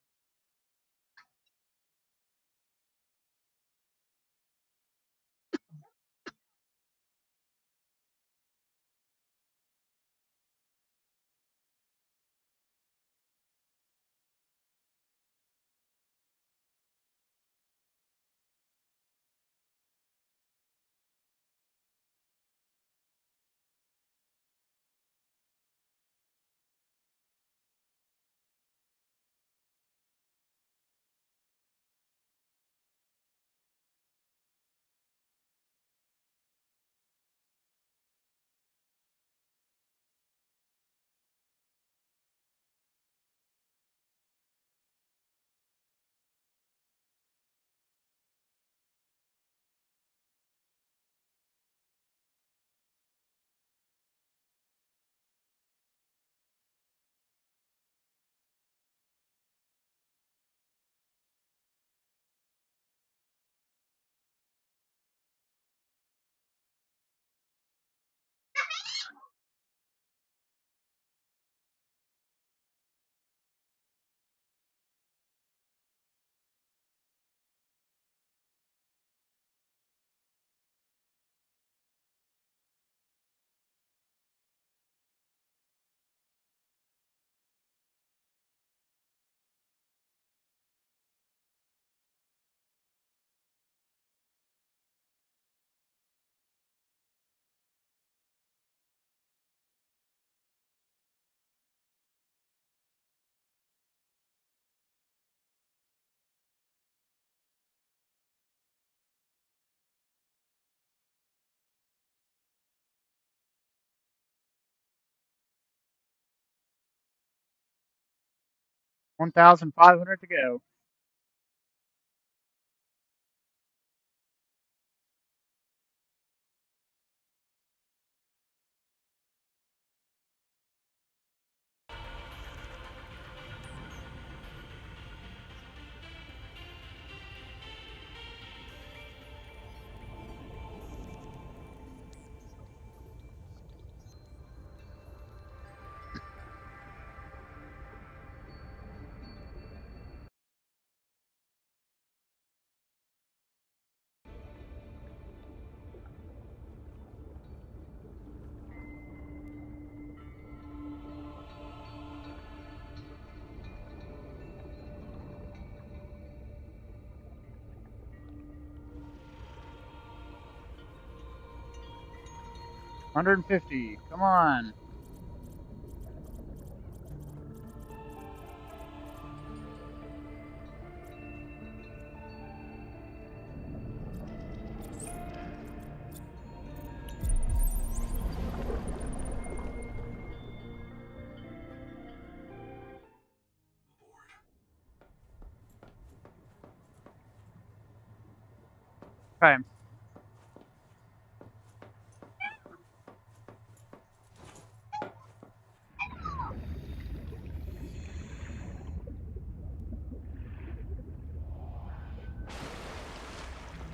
Speaker 1: $1,500 to go. 150. Come on. Okay.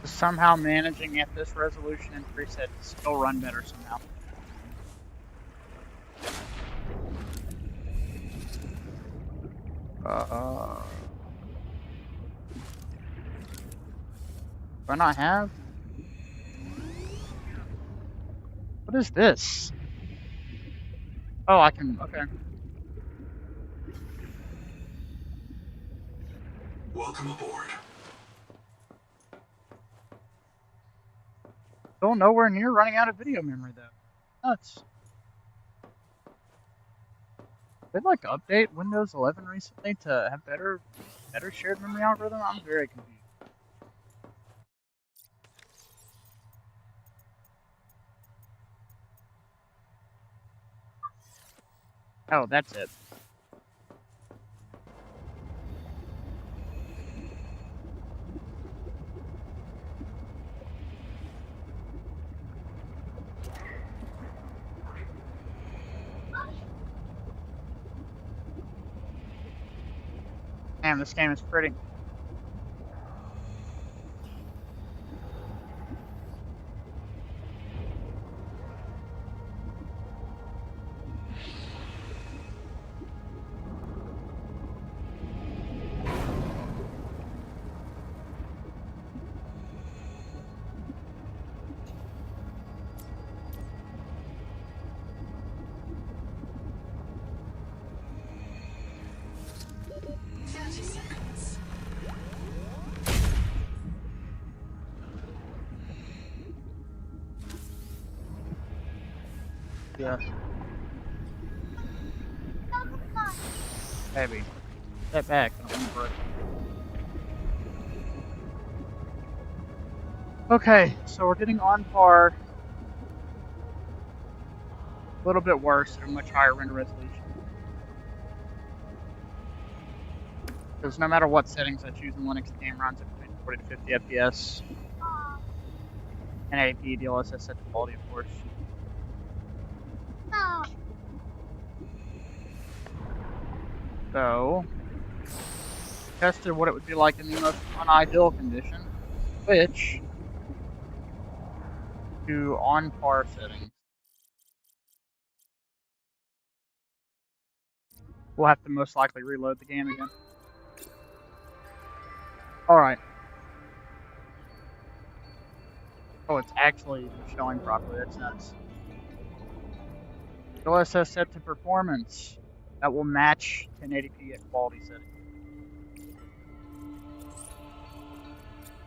Speaker 1: Somehow managing at this resolution and preset to still run better somehow. Do I not have? What is this? Oh, I can, okay.
Speaker 7: Welcome aboard.
Speaker 1: Still nowhere near running out of video memory though. Nuts. Did like update Windows 11 recently to have better shared memory algorithm? I'm very confused. Oh, that's it. Damn, this game is pretty. Yeah. Heavy. Step back. I don't want to break. Okay, so we're getting on par. A little bit worse at a much higher render resolution. Because no matter what settings I choose in Linux, the game runs at between 40 to 50 FPS. And 80p DLSS set to quality, of course. So, tested what it would be like in the most unideal conditions, which to on par settings. We'll have to most likely reload the game again. Alright. Oh, it's actually showing properly. That's nuts. DLSS set to performance. That will match 1080p at quality settings.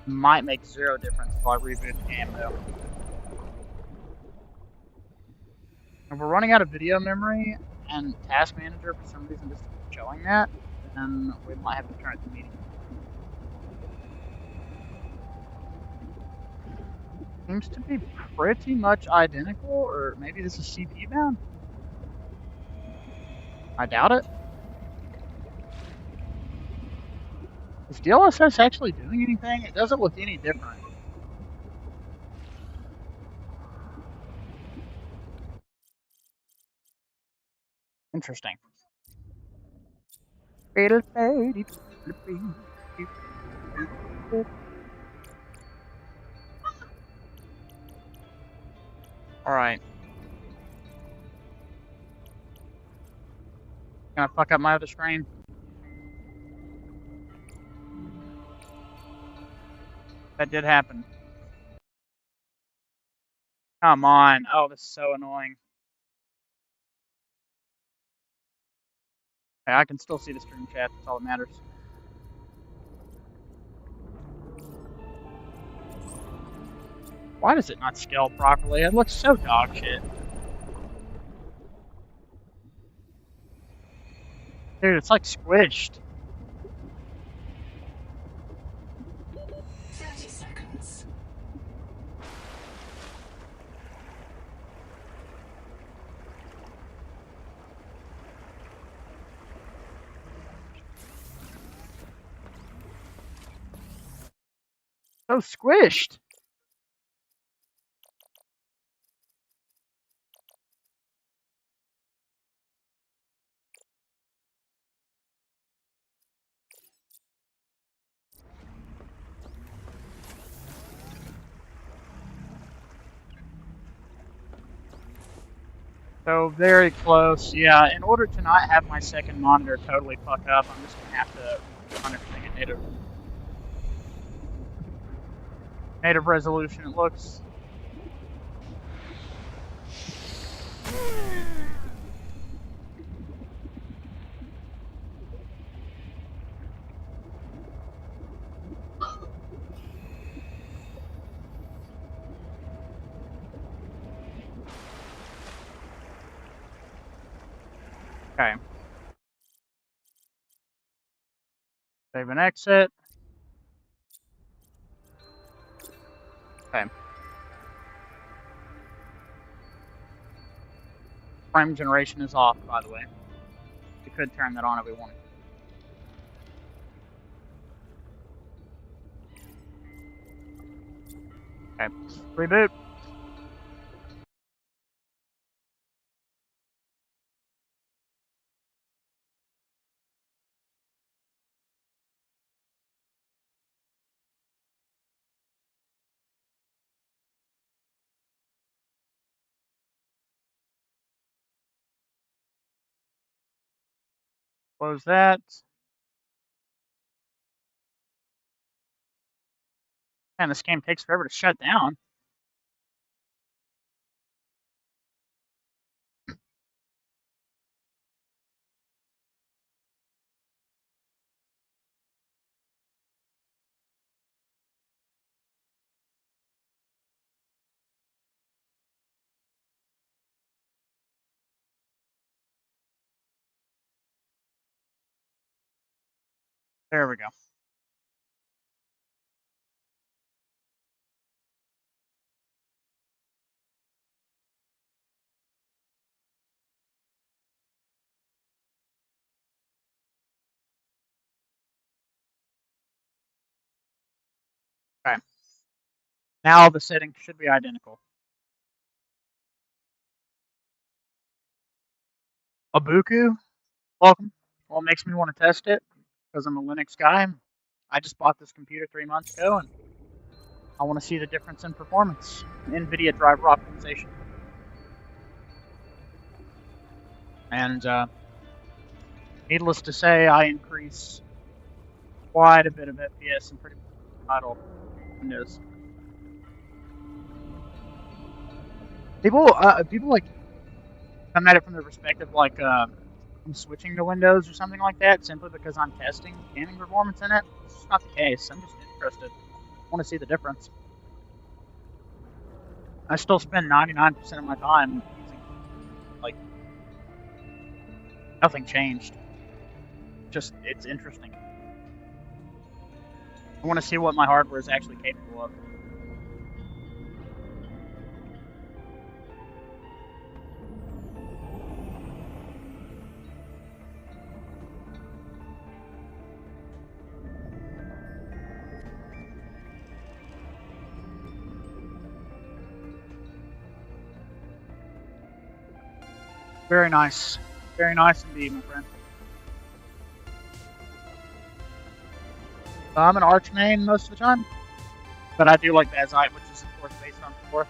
Speaker 1: Might make zero difference if I reboot the game though. If we're running out of video memory and Task Manager for some reason just showing that, then we might have to turn it to medium. Seems to be pretty much identical, or maybe this is CPU bound? I doubt it. Is DLSS actually doing anything? It doesn't look any different. Interesting. Alright. Gonna fuck up my other screen. That did happen. Come on. Oh, this is so annoying. Okay, I can still see the stream chat. That's all that matters. Why does it not scale properly? It looks so dog shit. Dude, it's like squished.
Speaker 7: 30 seconds.
Speaker 1: So squished. So very close. Yeah, in order to not have my second monitor totally fuck up, I'm just gonna have to run everything at native resolution. It looks. Okay. Save and exit. Okay. Frame generation is off, by the way. We could turn that on if we wanted. Okay. Reboot. Close that. Man, this game takes forever to shut down. There we go. Okay. Now the settings should be identical. Abuku, welcome. Well, it makes me want to test it because I'm a Linux guy. I just bought this computer 3 months ago, and I want to see the difference in performance. NVIDIA driver optimization. And needless to say, I increase quite a bit of FPS and pretty idle Windows. People like come at it from the perspective like I'm switching to Windows or something like that simply because I'm testing gaming performance in it. It's just not the case. I'm just interested. I want to see the difference. I still spend 99% of my time using, like, nothing changed. Just, it's interesting. I want to see what my hardware is actually capable of. Very nice. Very nice indeed, my friend. I'm an Arch main most of the time, but I do like Bazite, which is of course based on Core.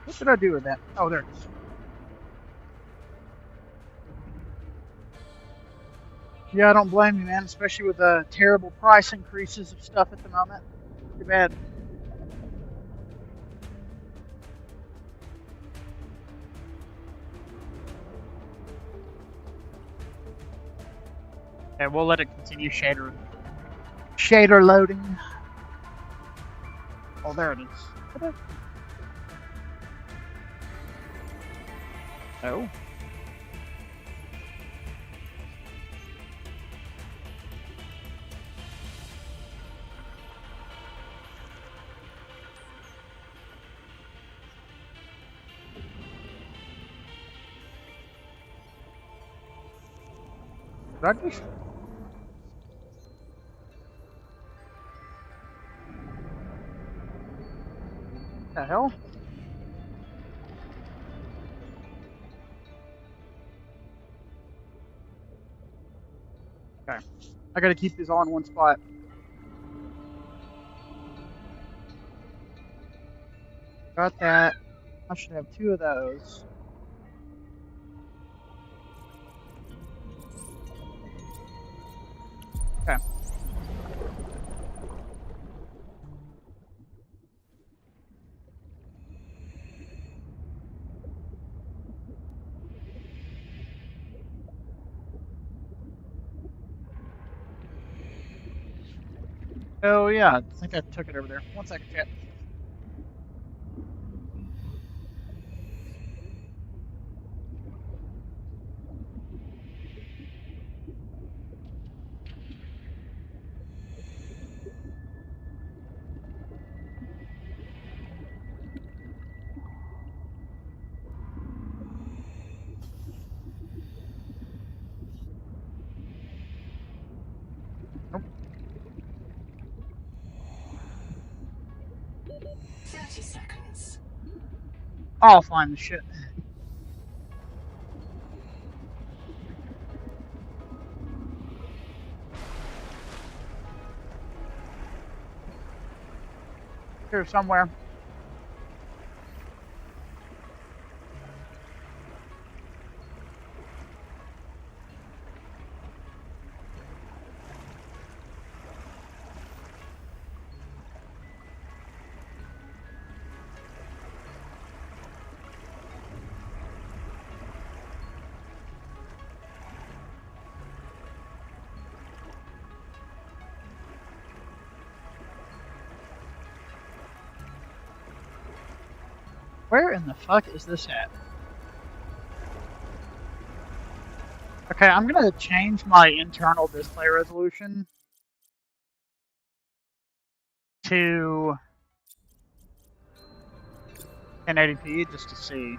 Speaker 1: What should I do with that? Oh, there it is. Yeah, I don't blame you, man, especially with the terrible price increases of stuff at the moment. Too bad. Okay, we'll let it continue shader loading. Oh, there it is. Oh. Did I just... the hell? Okay. I gotta keep these all in one spot. Got that. I should have 2 of those. Okay. Oh yeah, I think I took it over there. 1 second, chat. Nope.
Speaker 7: 30 seconds.
Speaker 1: I'll find the shit. Here somewhere. Where in the fuck is this at? Okay, I'm gonna change my internal display resolution to 1080p just to see.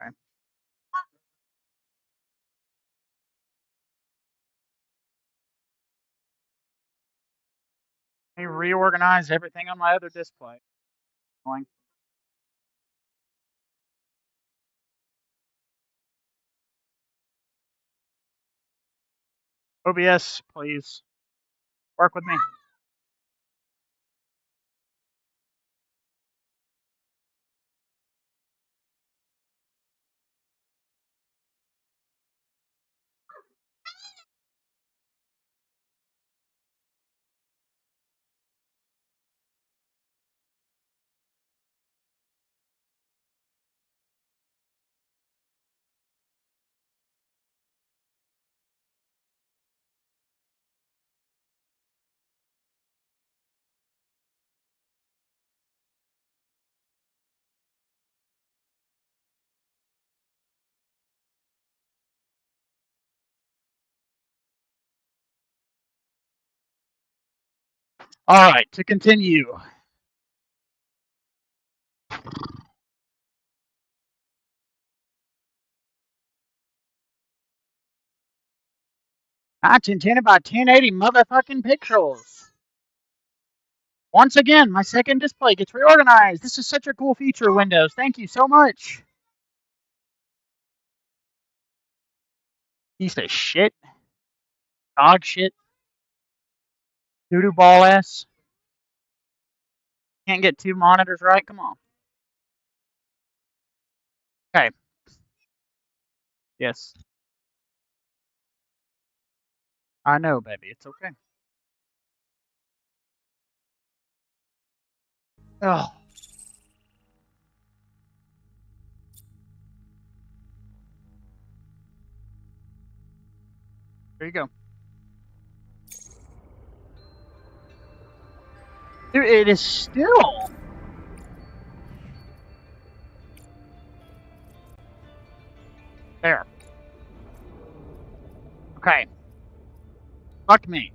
Speaker 1: Okay. Let me reorganize everything on my other display. Going. OBS, please. Work with me. All right, to continue. Content by 1080 motherfucking pixels. Once again, my second display gets reorganized. This is such a cool feature, Windows. Thank you so much. Piece of shit. Dog shit. Doo-doo ball ass. Can't get 2 monitors right? Come on. Okay. Yes. I know, baby. It's okay. Oh. There you go. Dude, it is still. There. Okay. Fuck me.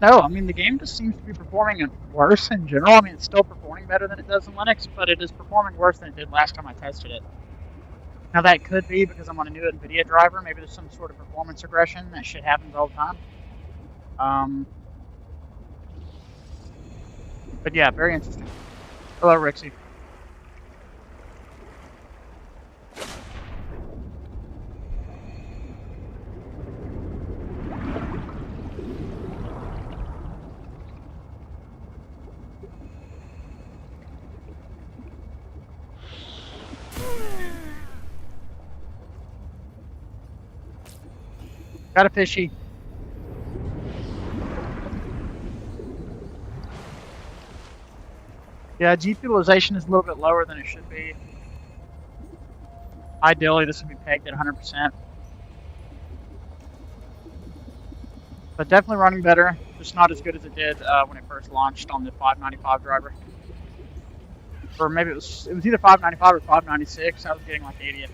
Speaker 1: No, I mean, the game just seems to be performing worse in general. I mean, it's still performing better than it does in Linux, but it is performing worse than it did last time I tested it. Now, that could be because I'm on a new NVIDIA driver. Maybe there's some sort of performance regression. That shit happens all the time. But yeah, very interesting. Hello, Rixie. Got a fishy. Yeah, GPU utilization is a little bit lower than it should be. Ideally, this would be pegged at 100%. But definitely running better. Just not as good as it did when it first launched on the 595 driver. Or maybe it was either 595 or 596. I was getting like 80 FPS.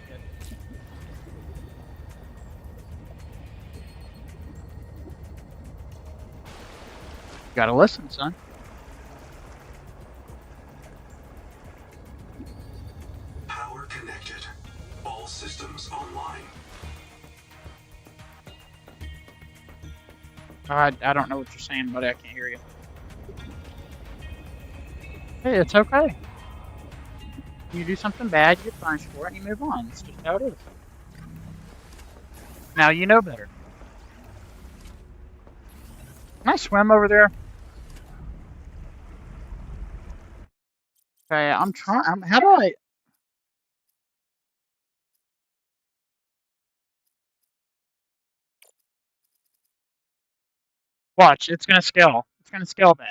Speaker 1: Gotta listen, son.
Speaker 7: Power connected. All systems online.
Speaker 1: I don't know what you're saying, buddy. I can't hear you. Hey, it's okay. You do something bad, you get punished for it, and you move on. It's just how it is. Now you know better. Can I swim over there? Okay, I'm trying. How do I? Watch, it's gonna scale. It's gonna scale bad.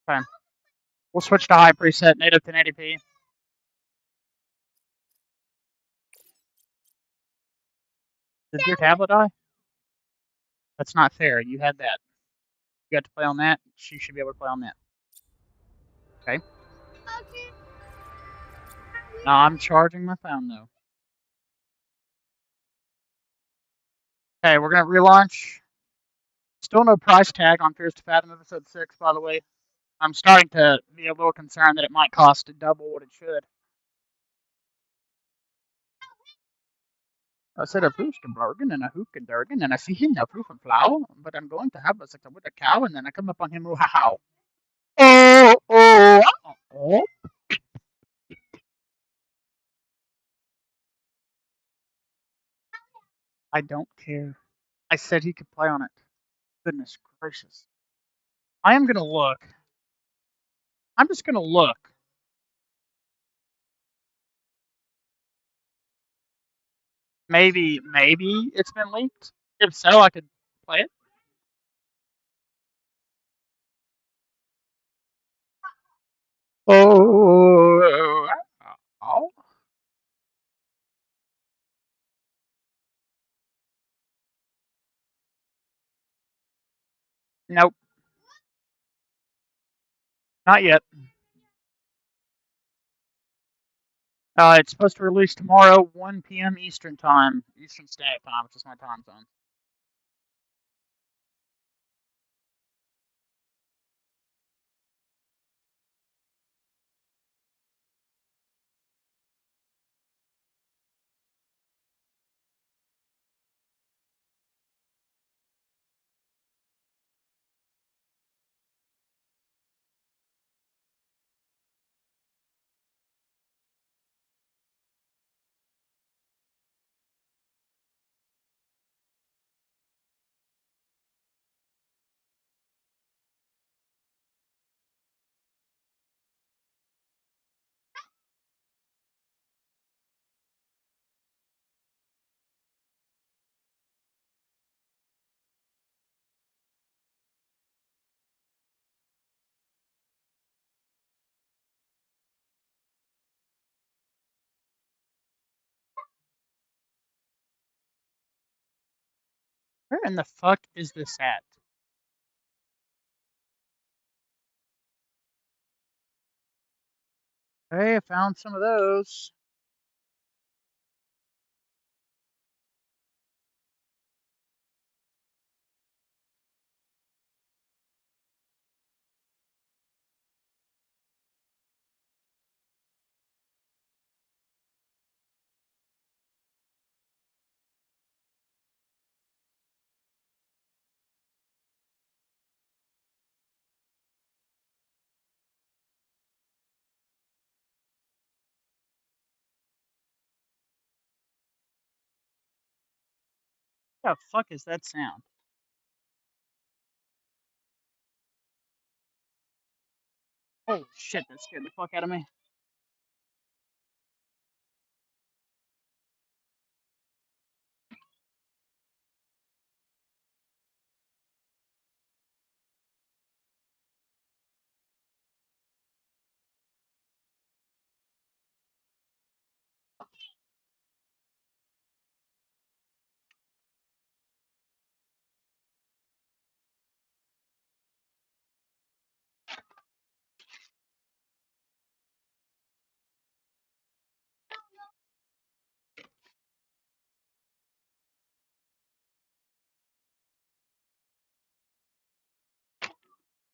Speaker 1: Okay. We'll switch to high preset, native 1080p. Did your tablet die? That's not fair. You had that. You got to play on that. She should be able to play on that. Okay. No, I'm charging my phone though. Okay, we're gonna relaunch. Still no price tag on Fears to Fathom episode 6, by the way. I'm starting to be a little concerned that it might cost double what it should. I said a Flustenbergen and a Hookenbergen and I see him now proof and flower, but I'm going to have a second with a cow and then I come up on him, wow. Oh. I don't care. I said he could play on it. Goodness gracious. I am gonna look. I'm just gonna look. Maybe it's been leaked. If so, I could Play it. Oh. Oh. Nope. Not yet. It's supposed to release tomorrow, 1 p.m. Eastern time, Eastern Standard Time, which is my time zone. Where in the fuck is this at? Hey, I found some of those. What the fuck is that sound? Holy shit, that scared the fuck out of me.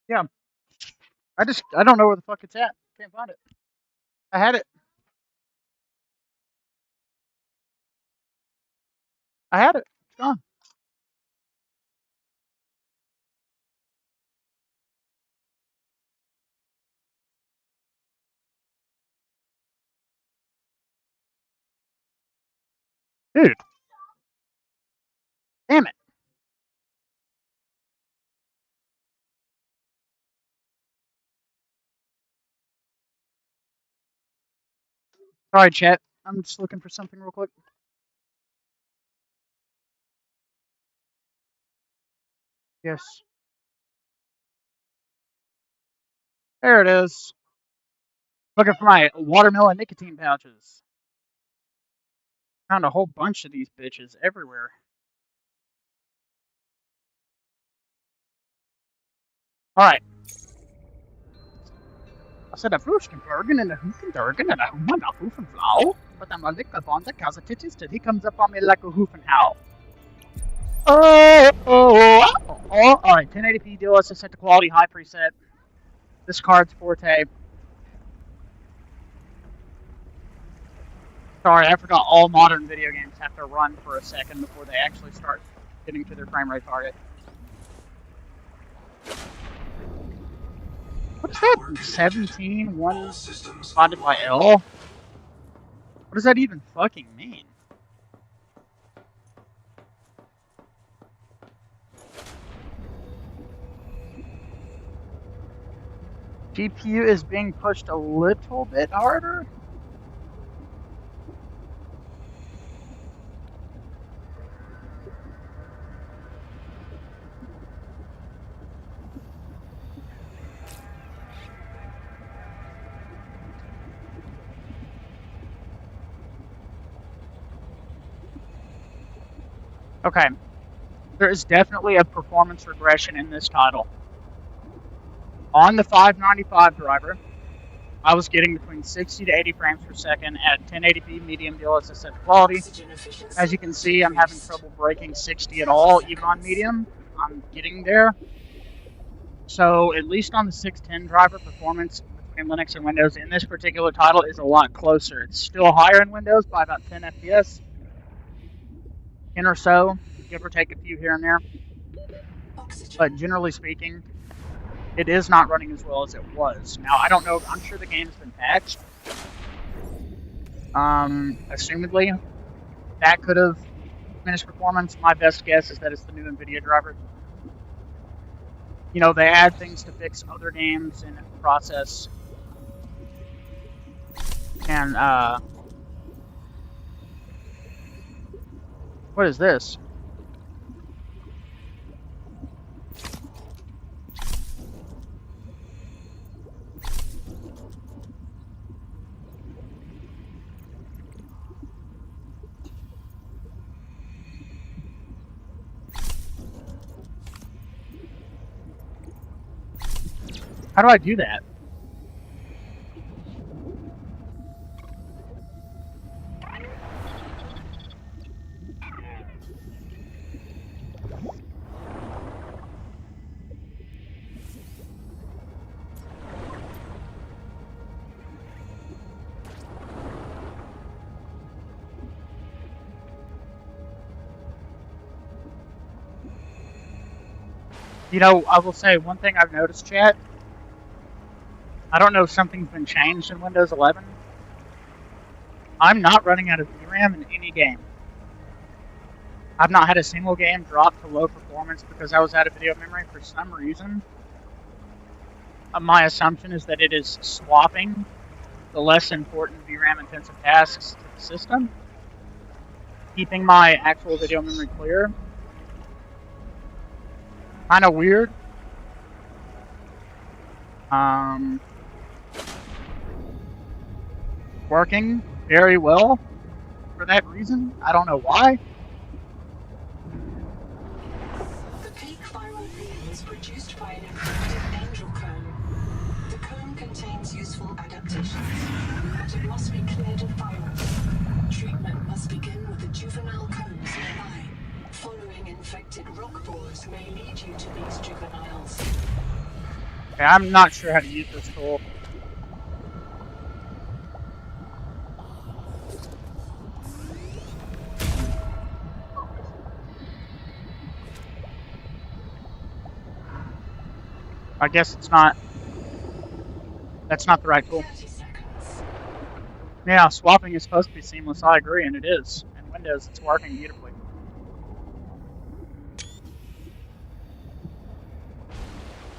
Speaker 1: Yeah. I don't know where the fuck it's at. Can't find it. I had it. I had it. It's gone. Dude. Damn it. Sorry, chat. I'm just looking for something real quick. Yes. There it is. Looking for my watermelon nicotine pouches. Found a whole bunch of these bitches everywhere. Alright. I said a Fluschenbergen and a Hukenbergen and a Human a Hoofenflau, but I'm a lickle bonzer cause a titties till he comes up on me like a Hoofenhow. Alright, 1080p DLSS set to quality, high preset. This card's Forte. Sorry, I forgot all modern video games have to run for a second before they actually start getting to their frame rate target. What's that? 17, 1 divided by L? What does that even fucking mean? GPU is being pushed a little bit harder? Okay. There is definitely a performance regression in this title. On the 595 driver, I was getting between 60 to 80 frames per second at 1080p medium DLSS quality. As you can see, I'm having trouble breaking 60 at all, even on medium. I'm getting there. So at least on the 610 driver, performance between Linux and Windows in this particular title is a lot closer. It's still higher in Windows by about 10 FPS, 10 or so, give or take a few here and there. But generally speaking, it is not running as well as it was. Now, I don't know, I'm sure the game's been patched. Assumedly, that could have diminished performance. My best guess is that it's the new NVIDIA driver. You know, they add things to fix other games in the process. And, what is this? How do I do that? You know, I will say one thing I've noticed, chat. I don't know if something's been changed in Windows 11. I'm not running out of VRAM in any game. I've not had a single game drop to low performance because I was out of video memory for some reason. My assumption is that it is swapping the less important VRAM intensive tasks to the system, keeping my actual video memory clear. Kind of weird. Working very well for that reason. I don't know why.
Speaker 8: The peak viral beam is produced by an infected angel cone. The cone contains useful adaptations, but it must be cleared of virus. Treatment must begin with the juvenile cones nearby. Following infected rock boars may lead you to these juveniles.
Speaker 1: Okay, I'm not sure how to use this tool. I guess it's not. That's not the right tool.
Speaker 8: 30 seconds.
Speaker 1: Yeah, swapping is supposed to be seamless. I agree, and it is. In Windows, it's working beautifully.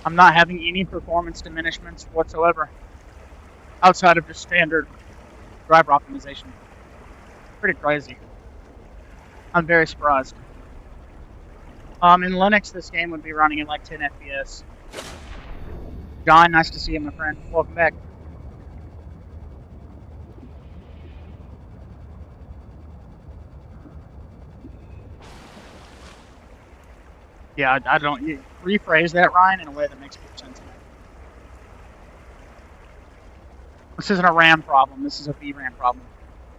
Speaker 1: I'm not having any performance diminishments whatsoever, outside of just standard driver optimization. Pretty crazy. I'm very surprised. In Linux, this game would be running at like 10 FPS. John, nice to see you, my friend. Welcome back. Yeah, I don't... You rephrase that, Ryan, in a way that makes more sense to me. This isn't a RAM problem. This is a VRAM problem.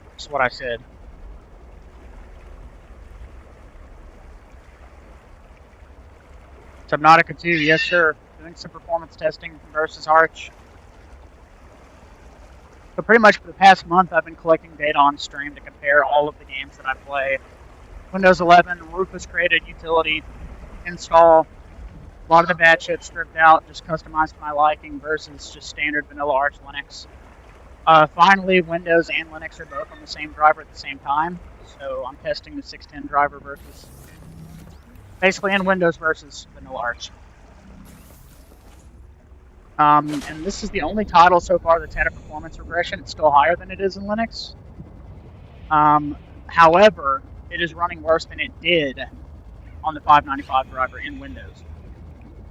Speaker 1: That's what I said. Subnautica 2, yes sir. Doing some performance testing versus Arch. So pretty much for the past month, I've been collecting data on stream to compare all of the games that I play. Windows 11, Rufus created utility, install, a lot of the bad shit stripped out, just customized to my liking versus just standard vanilla Arch Linux. Finally, Windows and Linux are both on the same driver at the same time, so I'm testing the 610 driver versus, basically in Windows versus vanilla Arch. And this is the only title so far that's had a performance regression. It's still higher than it is in Linux. However, it is running worse than it did on the 595 driver in Windows.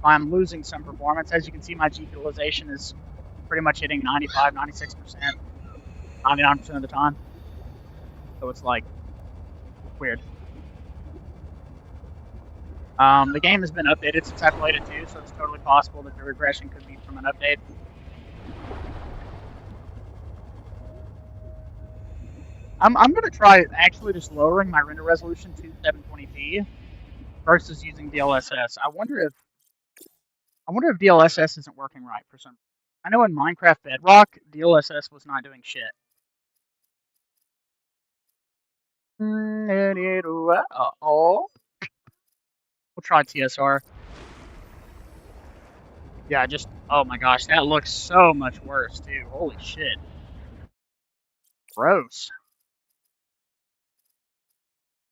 Speaker 1: I'm losing some performance. As you can see, my GPU utilization is pretty much hitting 95, 96%, 99% of the time. So it's like weird. The game has been updated since I played it too, so it's totally possible that the regression could be from an update. I'm gonna try actually just lowering my render resolution to 720p versus using DLSS. I wonder if DLSS isn't working right for some reason. I know in Minecraft Bedrock, DLSS was not doing shit. We'll try TSR. Yeah, oh my gosh, that looks so much worse too. Holy shit. Gross.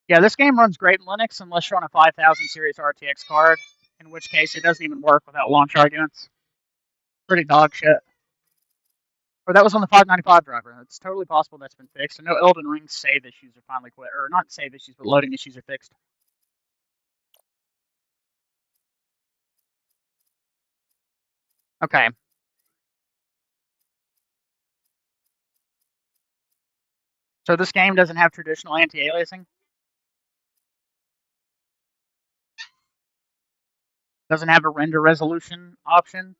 Speaker 1: Yeah, this game runs great in Linux unless you're on a 5000 series RTX card, in which case it doesn't even work without launch arguments. Pretty dog shit. Or that was on the 595 driver. It's totally possible that's been fixed. I know Elden Ring's save issues are finally quit, or not save issues, but loading issues are fixed. Okay. So this game doesn't have traditional anti-aliasing? Doesn't have a render resolution option?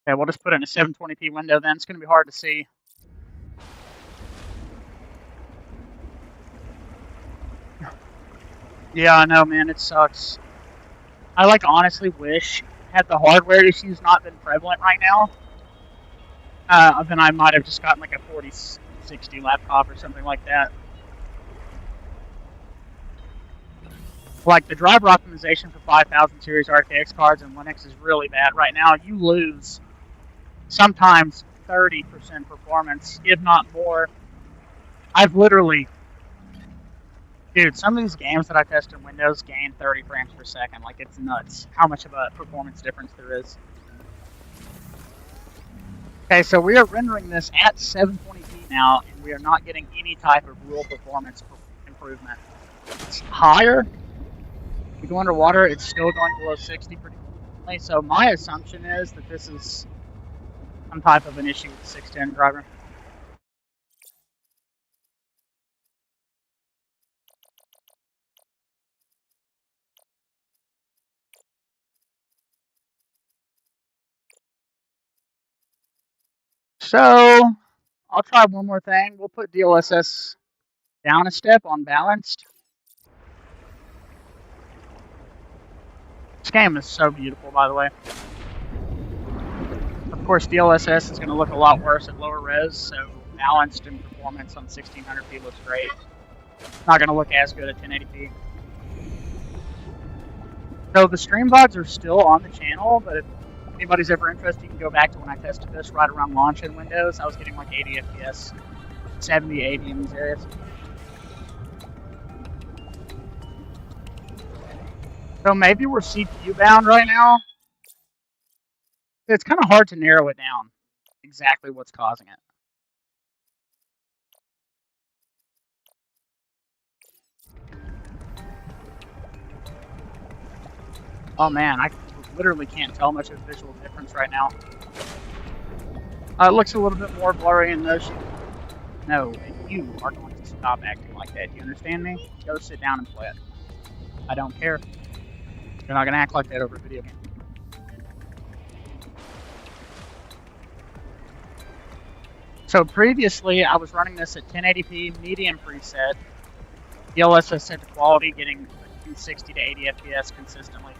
Speaker 1: Okay, we'll just put it in a 720p window then. It's going to be hard to see. Yeah, I know, man. It sucks. I honestly wish, had the hardware issues not been prevalent right now, then I might have just gotten a 4060 laptop or something like that. The driver optimization for 5000 series RTX cards in Linux is really bad right now. You lose sometimes 30% performance, if not more. I've literally... Dude, some of these games that I test in Windows gain 30 frames per second. It's nuts how much of a performance difference there is. Okay, so we are rendering this at 720p now, and we are not getting any type of real performance improvement. It's higher. We go underwater, it's still going below 60 pretty quickly. So my assumption is that this is some type of an issue with the 610 driver. So, I'll try one more thing. We'll put DLSS down a step on balanced. This game is so beautiful, by the way. Of course, DLSS is going to look a lot worse at lower res, so balanced and performance on 1600p looks great. Not going to look as good at 1080p. So the stream VODs are still on the channel, but if anybody's ever interested, you can go back to when I tested this right around launch in Windows. I was getting 80 FPS, 70, 80 in these areas. So maybe we're CPU bound right now. It's kind of hard to narrow it down exactly what's causing it. Oh man, I literally can't tell much of a visual difference right now. It looks a little bit more blurry in motion. No, you are going to stop acting like that. Do you understand me? Go sit down and play it. I don't care. You're not going to act like that over a video game. So previously, I was running this at 1080p medium preset. DLSS set to quality, getting 60 to 80 FPS consistently.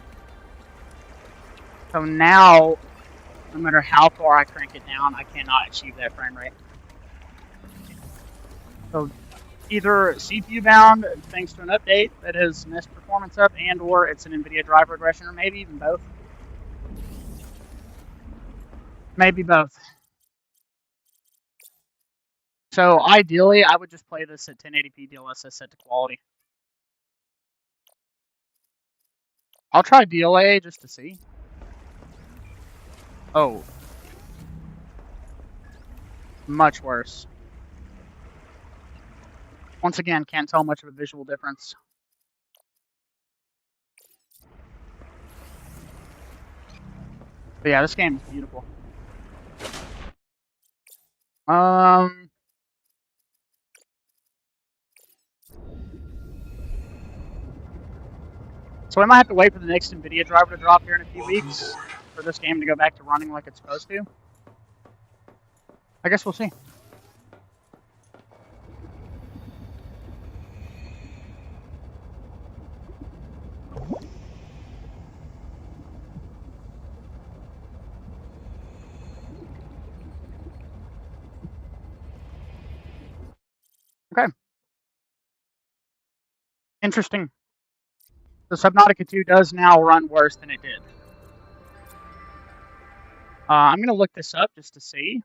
Speaker 1: So now, no matter how far I crank it down, I cannot achieve that frame rate. So either CPU bound, thanks to an update that has messed performance up, and or it's an NVIDIA driver regression, or maybe even both. Maybe both. So ideally, I would just play this at 1080p DLSS set to quality. I'll try DLA just to see. Oh. Much worse. Once again, can't tell much of a visual difference. But yeah, this game is beautiful. So we might have to wait for the next NVIDIA driver to drop here in a few
Speaker 7: Welcome
Speaker 1: weeks
Speaker 7: aboard.
Speaker 1: for this game to go back to running like it's supposed to. I guess we'll see. Okay. Interesting. The Subnautica 2 does now run worse than it did. I'm going to look this up just to see.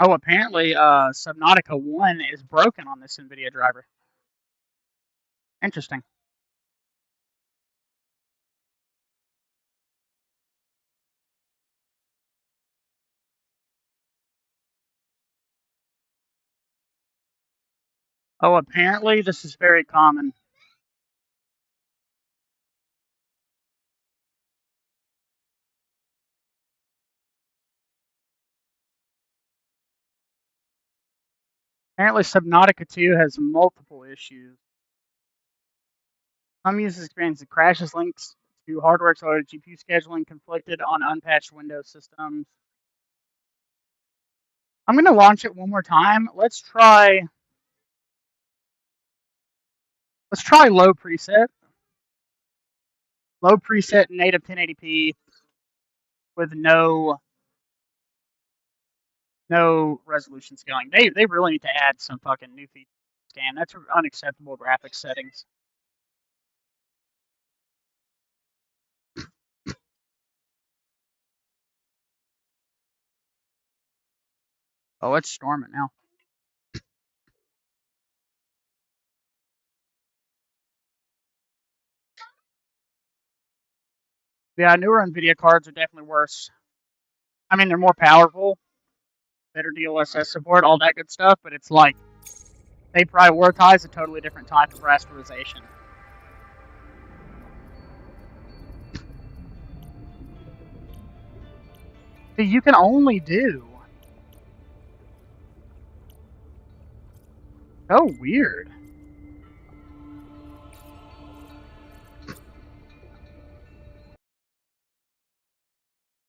Speaker 1: Oh, apparently Subnautica 1 is broken on this NVIDIA driver. Interesting. Oh, apparently this is very common. Apparently Subnautica 2 has multiple issues. Some users experience crashes linked to hardware accelerated GPU scheduling conflicted on unpatched Windows systems. I'm going to launch it one more time. Let's try low preset. Low preset native 1080p with no resolution scaling. They really need to add some fucking new features to scan. That's unacceptable graphics settings. Oh, let's storm it now. Yeah, newer NVIDIA cards are definitely worse. I mean, they're more powerful, better DLSS support, all that good stuff, but it's like they prioritize a totally different type of rasterization. See, you can only do... So weird.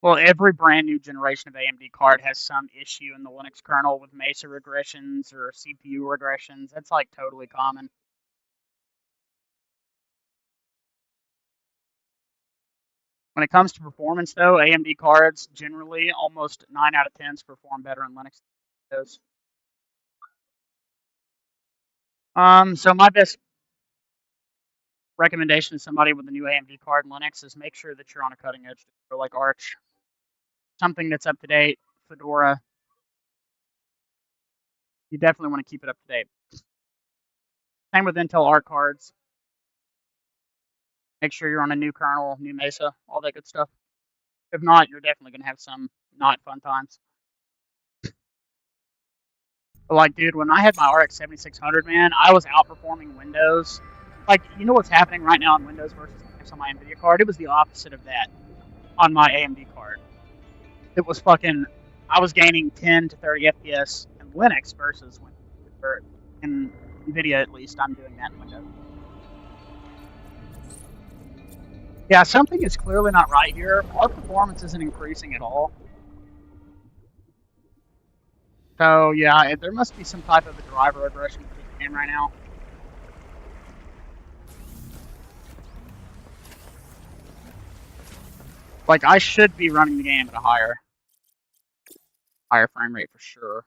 Speaker 1: Well, every brand new generation of AMD card has some issue in the Linux kernel with Mesa regressions or CPU regressions. That's like totally common. When it comes to performance, though, AMD cards generally almost 9 out of 10s perform better in Linux than Windows. So my best recommendation to somebody with a new AMD card in Linux is make sure that you're on a cutting edge, like Arch. Something that's up to date, Fedora. You definitely want to keep it up to date. Same with Intel Arc cards. Make sure you're on a new kernel, new Mesa, all that good stuff. If not, you're definitely going to have some not fun times. But like, dude, when I had my RX 7600, man, I was outperforming Windows. Like, you know what's happening right now on Windows versus Linux on my NVIDIA card? It was the opposite of that on my AMD card. It was fucking, I was gaining 10 to 30 FPS in Linux versus Windows. Or in NVIDIA, at least, I'm doing that in Windows. Yeah, something is clearly not right here. Our performance isn't increasing at all. So, yeah, there must be some type of a driver regression kicking in right now. Like, I should be running the game at a higher frame rate for sure.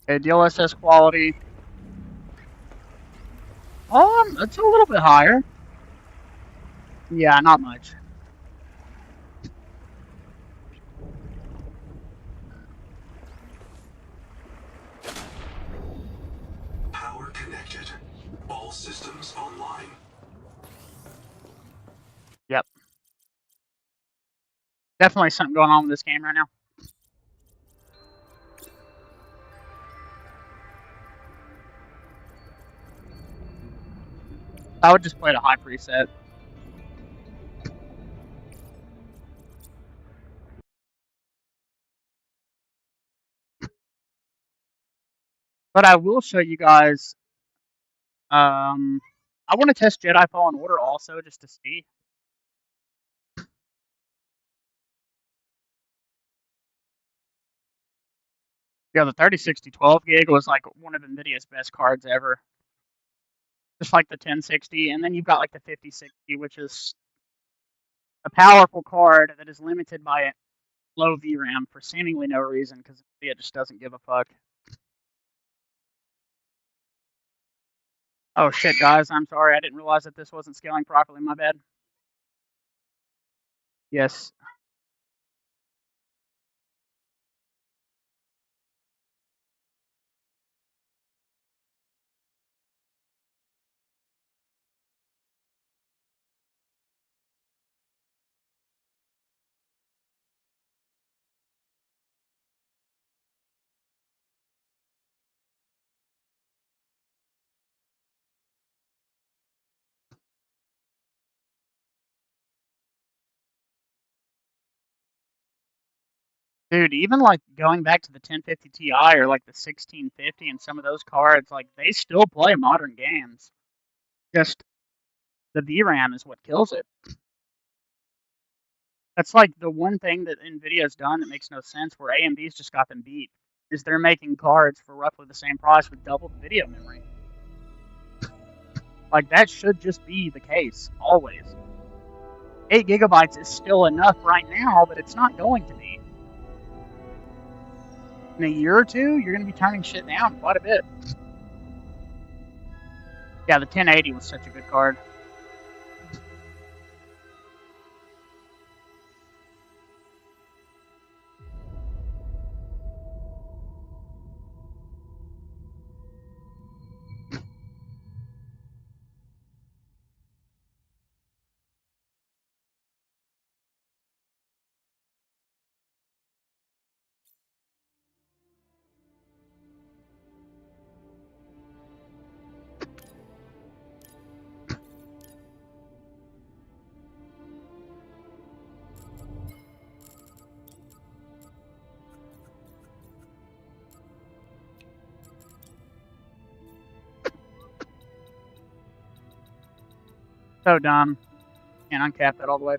Speaker 1: Okay, DLSS quality. It's a little bit higher. Yeah, not much.
Speaker 7: Power connected. All systems online.
Speaker 1: Yep. Definitely something going on with this game right now. I would just play the high preset. But I will show you guys. I want to test Jedi Fallen Order also, just to see. Yeah, the 3060 12 gig was like one of NVIDIA's best cards ever. Just like the 1060, and then you've got like the 5060, which is a powerful card that is limited by low VRAM for seemingly no reason, because NVIDIA just doesn't give a fuck. Oh shit, guys, I'm sorry, I didn't realize that this wasn't scaling properly, my bad. Yes. Dude, even like going back to the 1050 Ti or like the 1650 and some of those cards, like they still play modern games. Just the VRAM is what kills it. That's like the one thing that NVIDIA's done that makes no sense, where AMD's just got them beat, is they're making cards for roughly the same price with double the video memory. Like, that should just be the case, always. 8 gigabytes is still enough right now, but it's not going to be. In a year or two, you're going to be turning shit down quite a bit. Yeah, the 1080 was such a good card. So dumb. Can't uncap that all the way.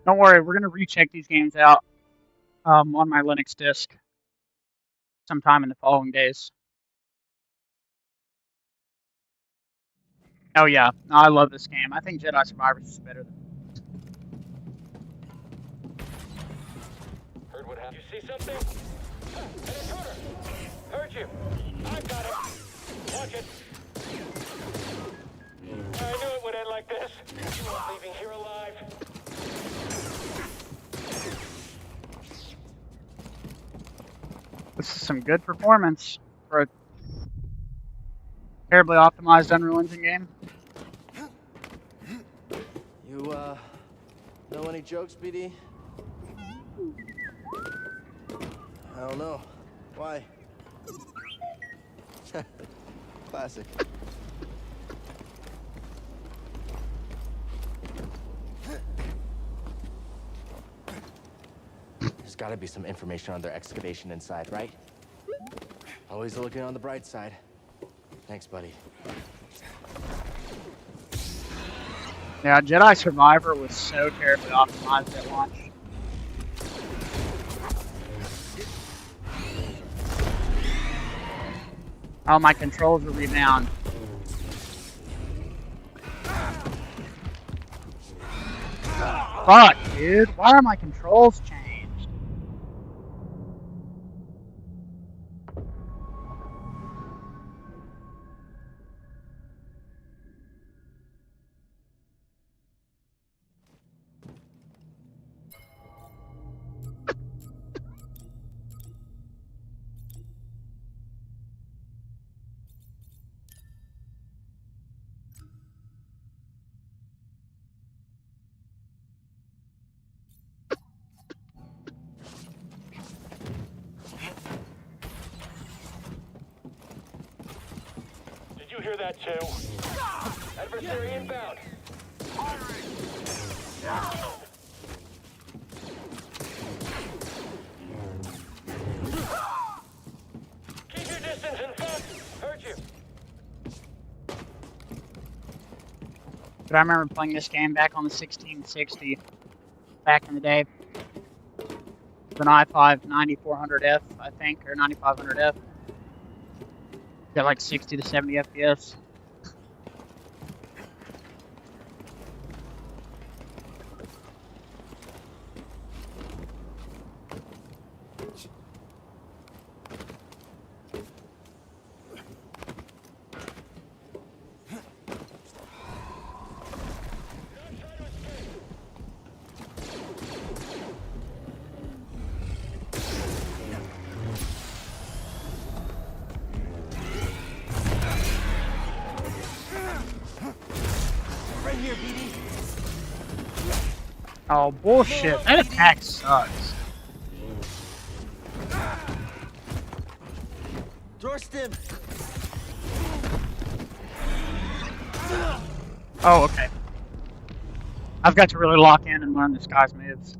Speaker 1: Don't worry, we're going to recheck these games out on my Linux disk sometime in the following days. Oh yeah, no, I love this game. I think Jedi Survivors is better than...
Speaker 9: Heard what happened? You see something? An intruder! Heard you! I've got it! Watch it! I knew it would end like this. You aren't leaving here alive.
Speaker 1: This is some good performance for a terribly optimized Unreal Engine game.
Speaker 10: You, know any jokes, BD? I don't know. Why? Classic. There's gotta be some information on their excavation inside, right? Always looking on the bright side. Thanks, buddy.
Speaker 1: Yeah, Jedi Survivor was so terribly optimized at launch. Oh, my controls will rebound. Fuck, dude. Why are my controls changed?
Speaker 9: you hear that too? Adversary inbound. Keep your distance and fun. Heard you.
Speaker 1: But I remember playing this game back on the 1660 back in the day. With an i5 9400F, I think, or 9500F. Got like 60 to 70 FPS.
Speaker 10: Right here, BD.
Speaker 1: Oh, bullshit. That attack sucks.
Speaker 10: Dorstim.
Speaker 1: Oh, okay. I've got to really lock in and learn this guy's moves.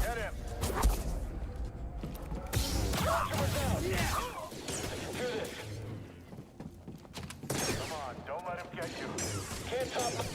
Speaker 9: Get him. Do this.
Speaker 5: Come on, don't let him get you.
Speaker 9: Can't top.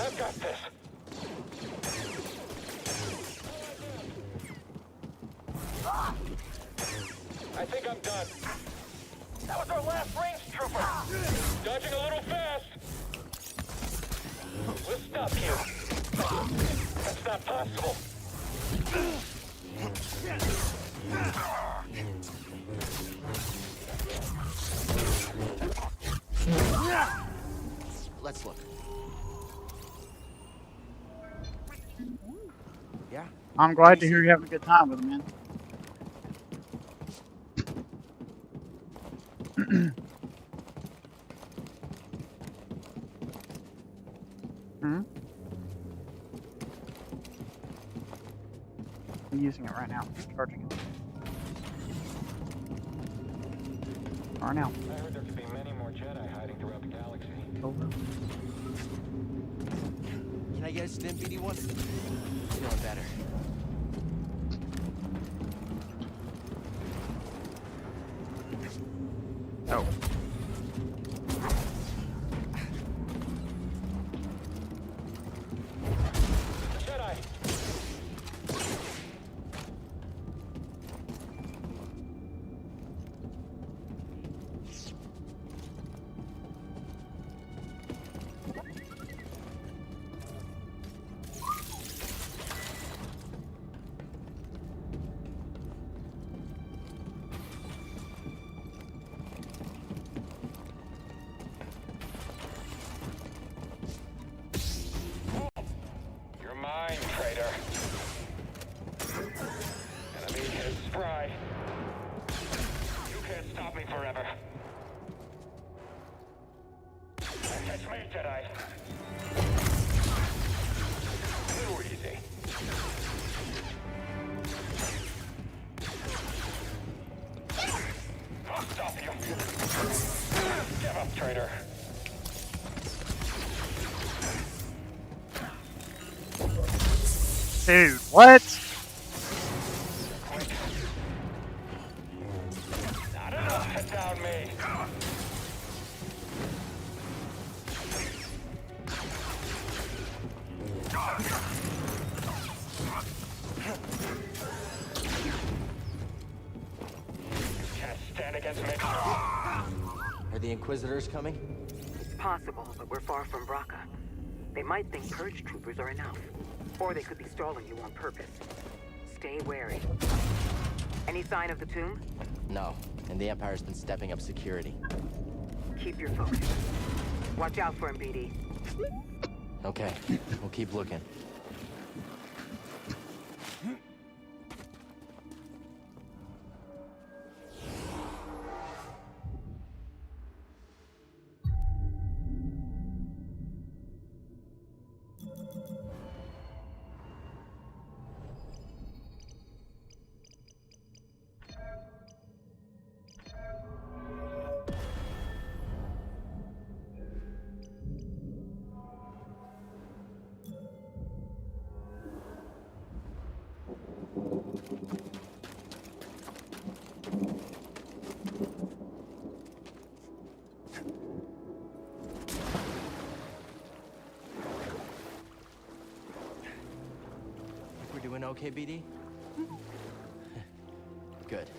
Speaker 9: I've got this. I think I'm done. That was our last range trooper. Dodging a little fast. We'll stop you. That's not possible.
Speaker 10: Let's look. Yeah?
Speaker 1: I'm glad to hear you're having a good time with him, man. Hmm? I'm using it right now. Charging it. Right now.
Speaker 9: I heard there could be many more Jedi hiding throughout the galaxy.
Speaker 1: Over.
Speaker 10: Can I get a stim, BD1? Feeling better.
Speaker 1: Oh.
Speaker 9: Jedi! You're mine, traitor. Enemy is spry. You can't stop me forever. Catch me, Jedi. Too easy. I'll stop you. traitor.
Speaker 1: Dude, what?
Speaker 9: Not enough to down me. Can't stand against me.
Speaker 10: Are the Inquisitors coming?
Speaker 11: It's possible, but we're far from Braca. They might think purge troopers are enough. Or they could be stalling you on purpose. Stay wary. Any sign of the tomb?
Speaker 10: No, and the Empire's been stepping up security.
Speaker 11: Keep your focus. Watch out for him, BD.
Speaker 10: Okay, we'll keep looking. We're doing okay, BD? Good.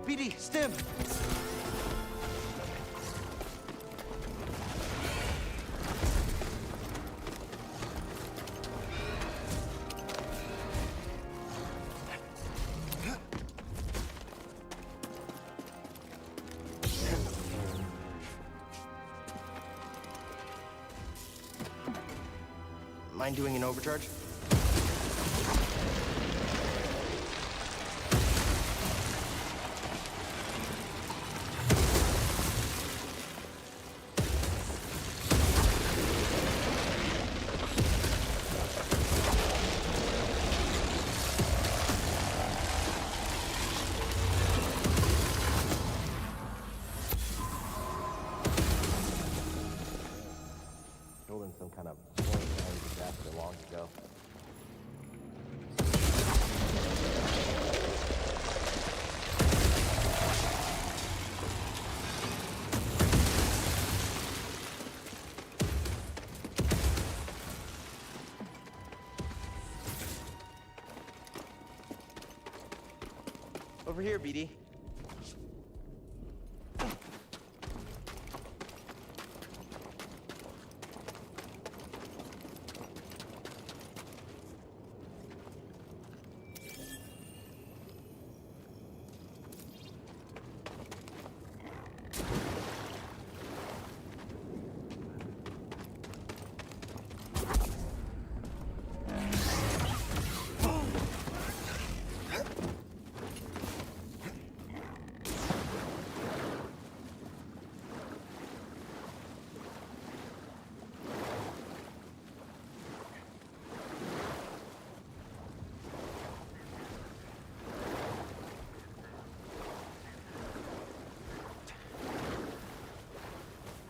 Speaker 10: BD, stim! Mind doing an overcharge? Building some kind of disaster long ago. Over here, BD.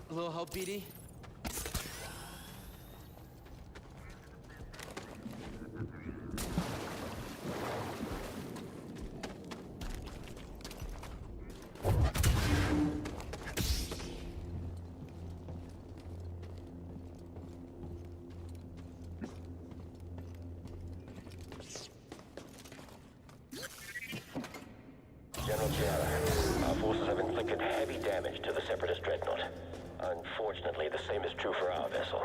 Speaker 10: A little help, BD?
Speaker 9: General Chiara, our forces have inflicted heavy damage to the Separatist dreadnought. Unfortunately, the same is true for our vessel.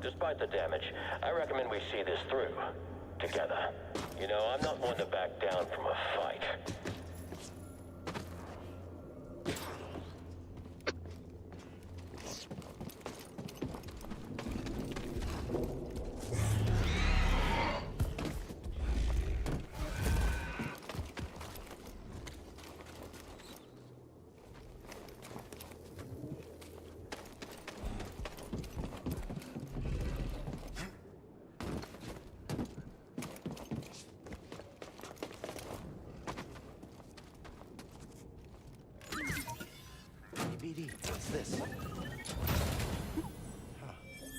Speaker 9: Despite the damage, I recommend we see this through. Together. You know, I'm not one to back down from a fight.
Speaker 10: BD, what's this? Huh,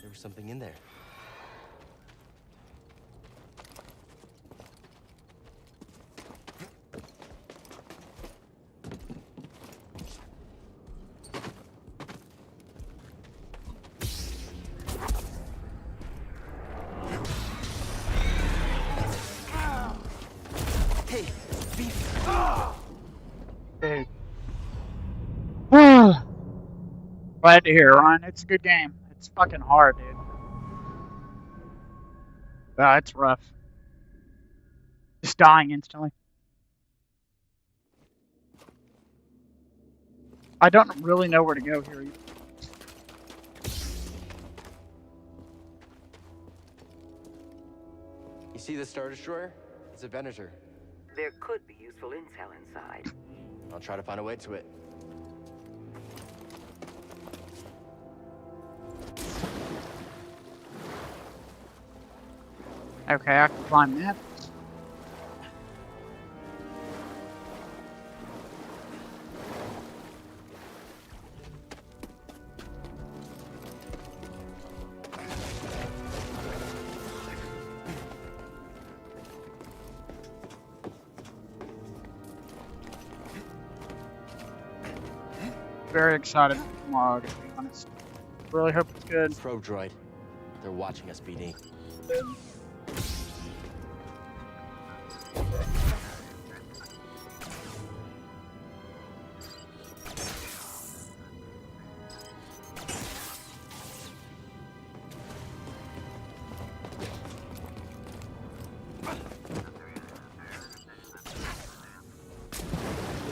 Speaker 10: there was something in there. Hey, beef.
Speaker 1: Dude. Glad to hear, Ryan. It's a good game. It's fucking hard, dude. It's rough. Just dying instantly. I don't really know where to go here.
Speaker 10: You see the Star Destroyer? It's a Venator.
Speaker 11: There could be useful intel inside.
Speaker 10: I'll try to find a way to it.
Speaker 1: Okay, I can climb that. Very excited for tomorrow, to be honest. Really hope it's good.
Speaker 10: Probe droid. They're watching us, BD.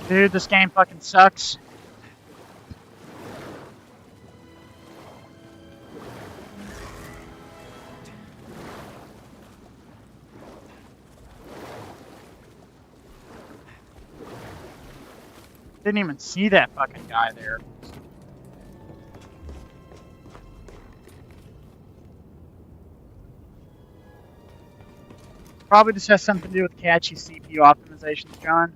Speaker 1: Dude, this game fucking sucks. Didn't even see that fucking guy there. Probably just has something to do with catchy CPU optimizations, John.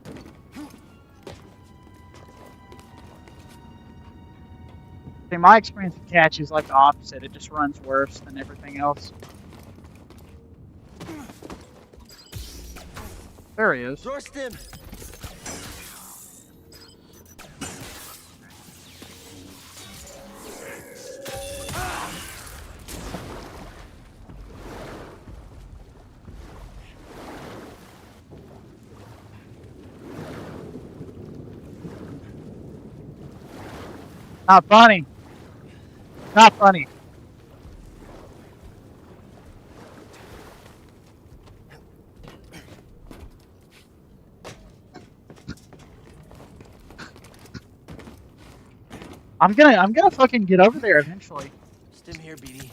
Speaker 1: See, my experience with catchy is like the opposite. It just runs worse than everything else. There he is.
Speaker 10: Thorsten!
Speaker 1: Not funny. Not funny. I'm gonna fucking get over there eventually.
Speaker 10: Stim here, BD.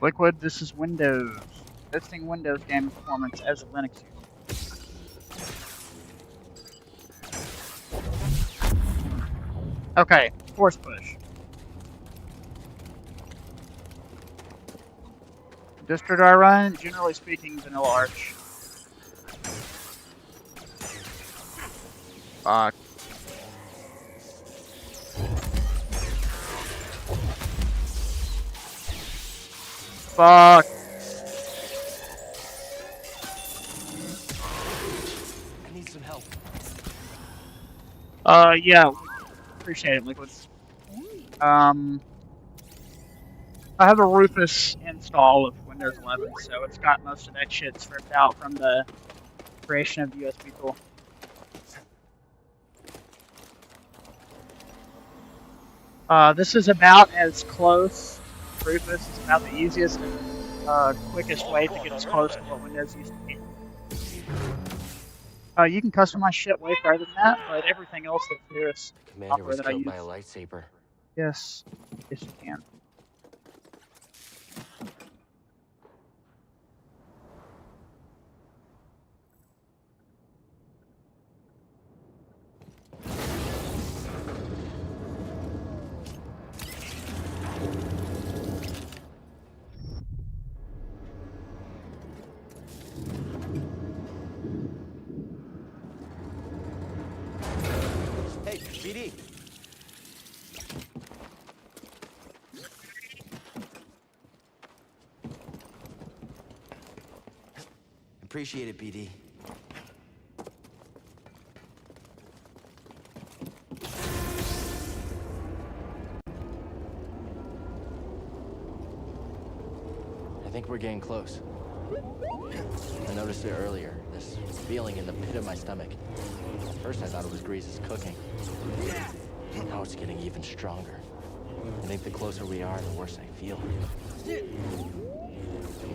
Speaker 1: Liquid, this is Windows. Testing Windows game performance as a Linux user. Okay, force push. Distro I run, generally speaking, vanilla Arch. Fuck. Fuck.
Speaker 10: I need some help.
Speaker 1: Yeah. Appreciate it, Liquid. I have a Rufus install of Windows 11, so it's got most of that shit stripped out from the creation of the USB tool. This is about as close. Rufus is about the easiest and quickest way to get as close to what Windows used to be. You can customize shit way further than that, but everything else that's here is
Speaker 10: Commander
Speaker 1: software
Speaker 10: was
Speaker 1: that I
Speaker 10: killed
Speaker 1: use.
Speaker 10: by a lightsaber.
Speaker 1: Yes, yes you can.
Speaker 10: BD. Appreciate it, BD. I think we're getting close. I noticed it earlier, this feeling in the pit of my stomach. At first I thought it was Grease's cooking. Now it's getting even stronger. I think the closer we are, the worse I feel. It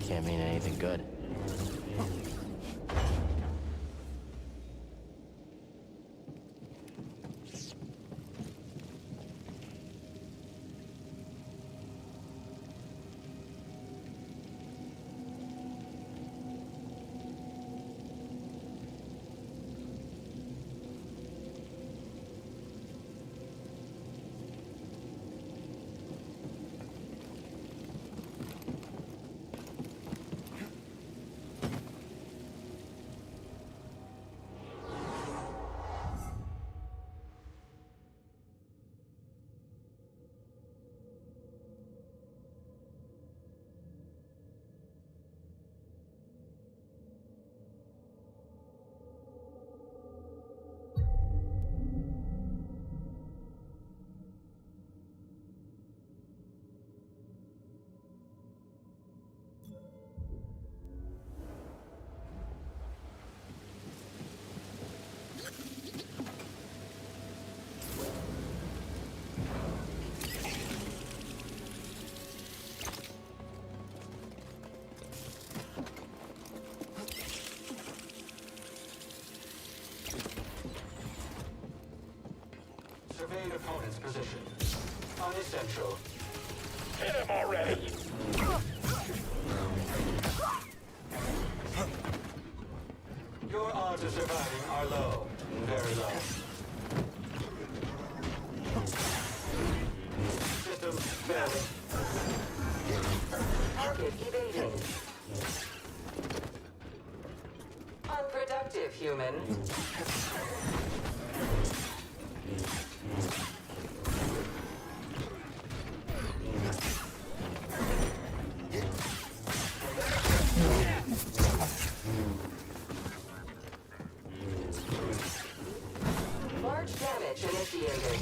Speaker 10: can't mean anything good.
Speaker 7: Surveyed opponent's position. Unessential.
Speaker 5: Hit him already!
Speaker 7: Your odds of surviving are low. Very low. System failing.
Speaker 11: Target evaded. Unproductive, human. Large damage initiated.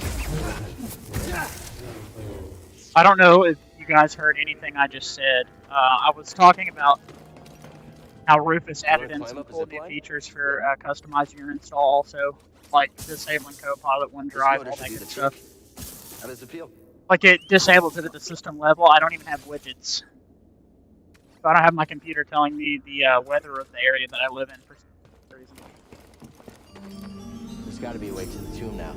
Speaker 1: I don't know if you guys heard anything I just said. I was talking about how Rufus added in some cool new features for customizing your install also, like disabling Copilot, OneDrive, all that good stuff.
Speaker 10: How does it feel?
Speaker 1: Like it disables it at the system level. I don't even have widgets. So I don't have my computer telling me the weather of the area that I live in for some reason.
Speaker 10: There's got to be a way to the tomb now.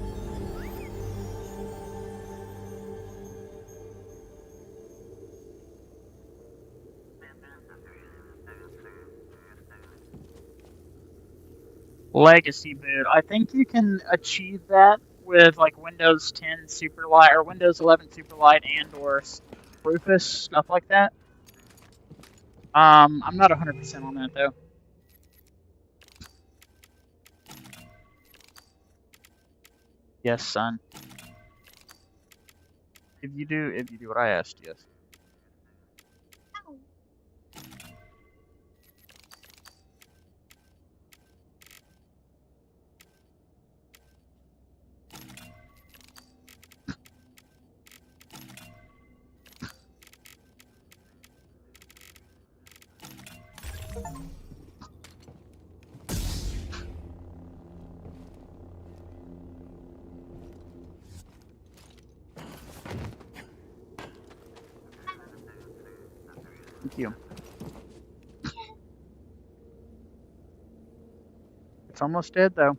Speaker 1: Legacy boot. I think you can achieve that with like Windows 10 Superlight or Windows 11 Superlight and or Rufus, stuff like that. I'm not 100% on that though. Yes, son. If you do what I asked, yes. Thank you. It's almost dead though.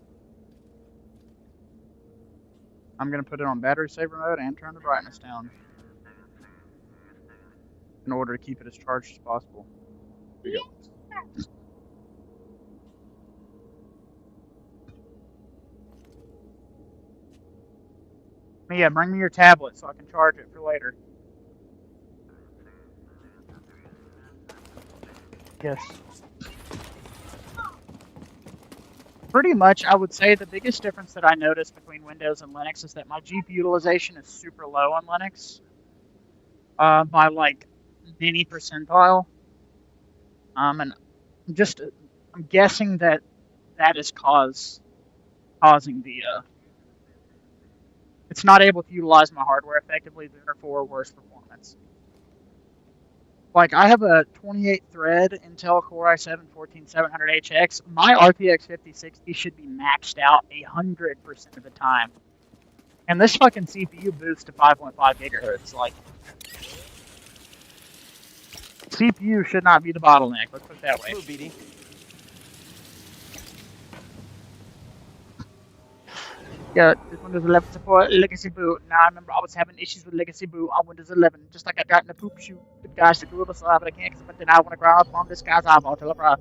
Speaker 1: I'm gonna put it on battery saver mode and turn the brightness down in order to keep it as charged as possible. There you go. Yeah, bring me your tablet so I can charge it for later. Yes. Pretty much, I would say the biggest difference that I noticed between Windows and Linux is that my GPU utilization is super low on Linux, by like many percentile. And I'm guessing that is causing the it's not able to utilize my hardware effectively, therefore worse performance. Like, I have a 28-thread Intel Core i7-14700HX. My RTX 5060 should be maxed out 100% of the time. And this fucking CPU boosts to 5.5 gigahertz. Like, CPU should not be the bottleneck, let's put it that way.
Speaker 10: Move, BD.
Speaker 1: Yeah, this Windows 11 support Legacy boot. Now I remember I was having issues with Legacy boot on Windows 11, just like I got in the poop shoot. But guys, to do it, but I can't, but then I want to grow up on this guy's eyeball till I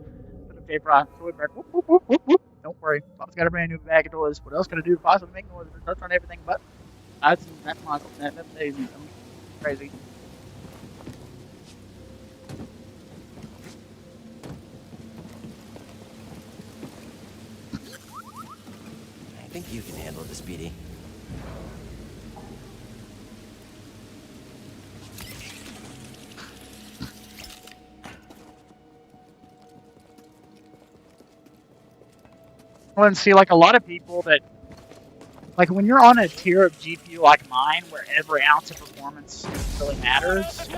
Speaker 1: don't worry, Papa's got a brand new bag of toys. What else can I do to possibly make noise? It touch on everything, but that's Michael. That's amazing. Crazy.
Speaker 10: I think you can handle this, BD.
Speaker 1: Well, and see, like, a lot of people that, like, when you're on a tier of GPU like mine, where every ounce of performance really matters,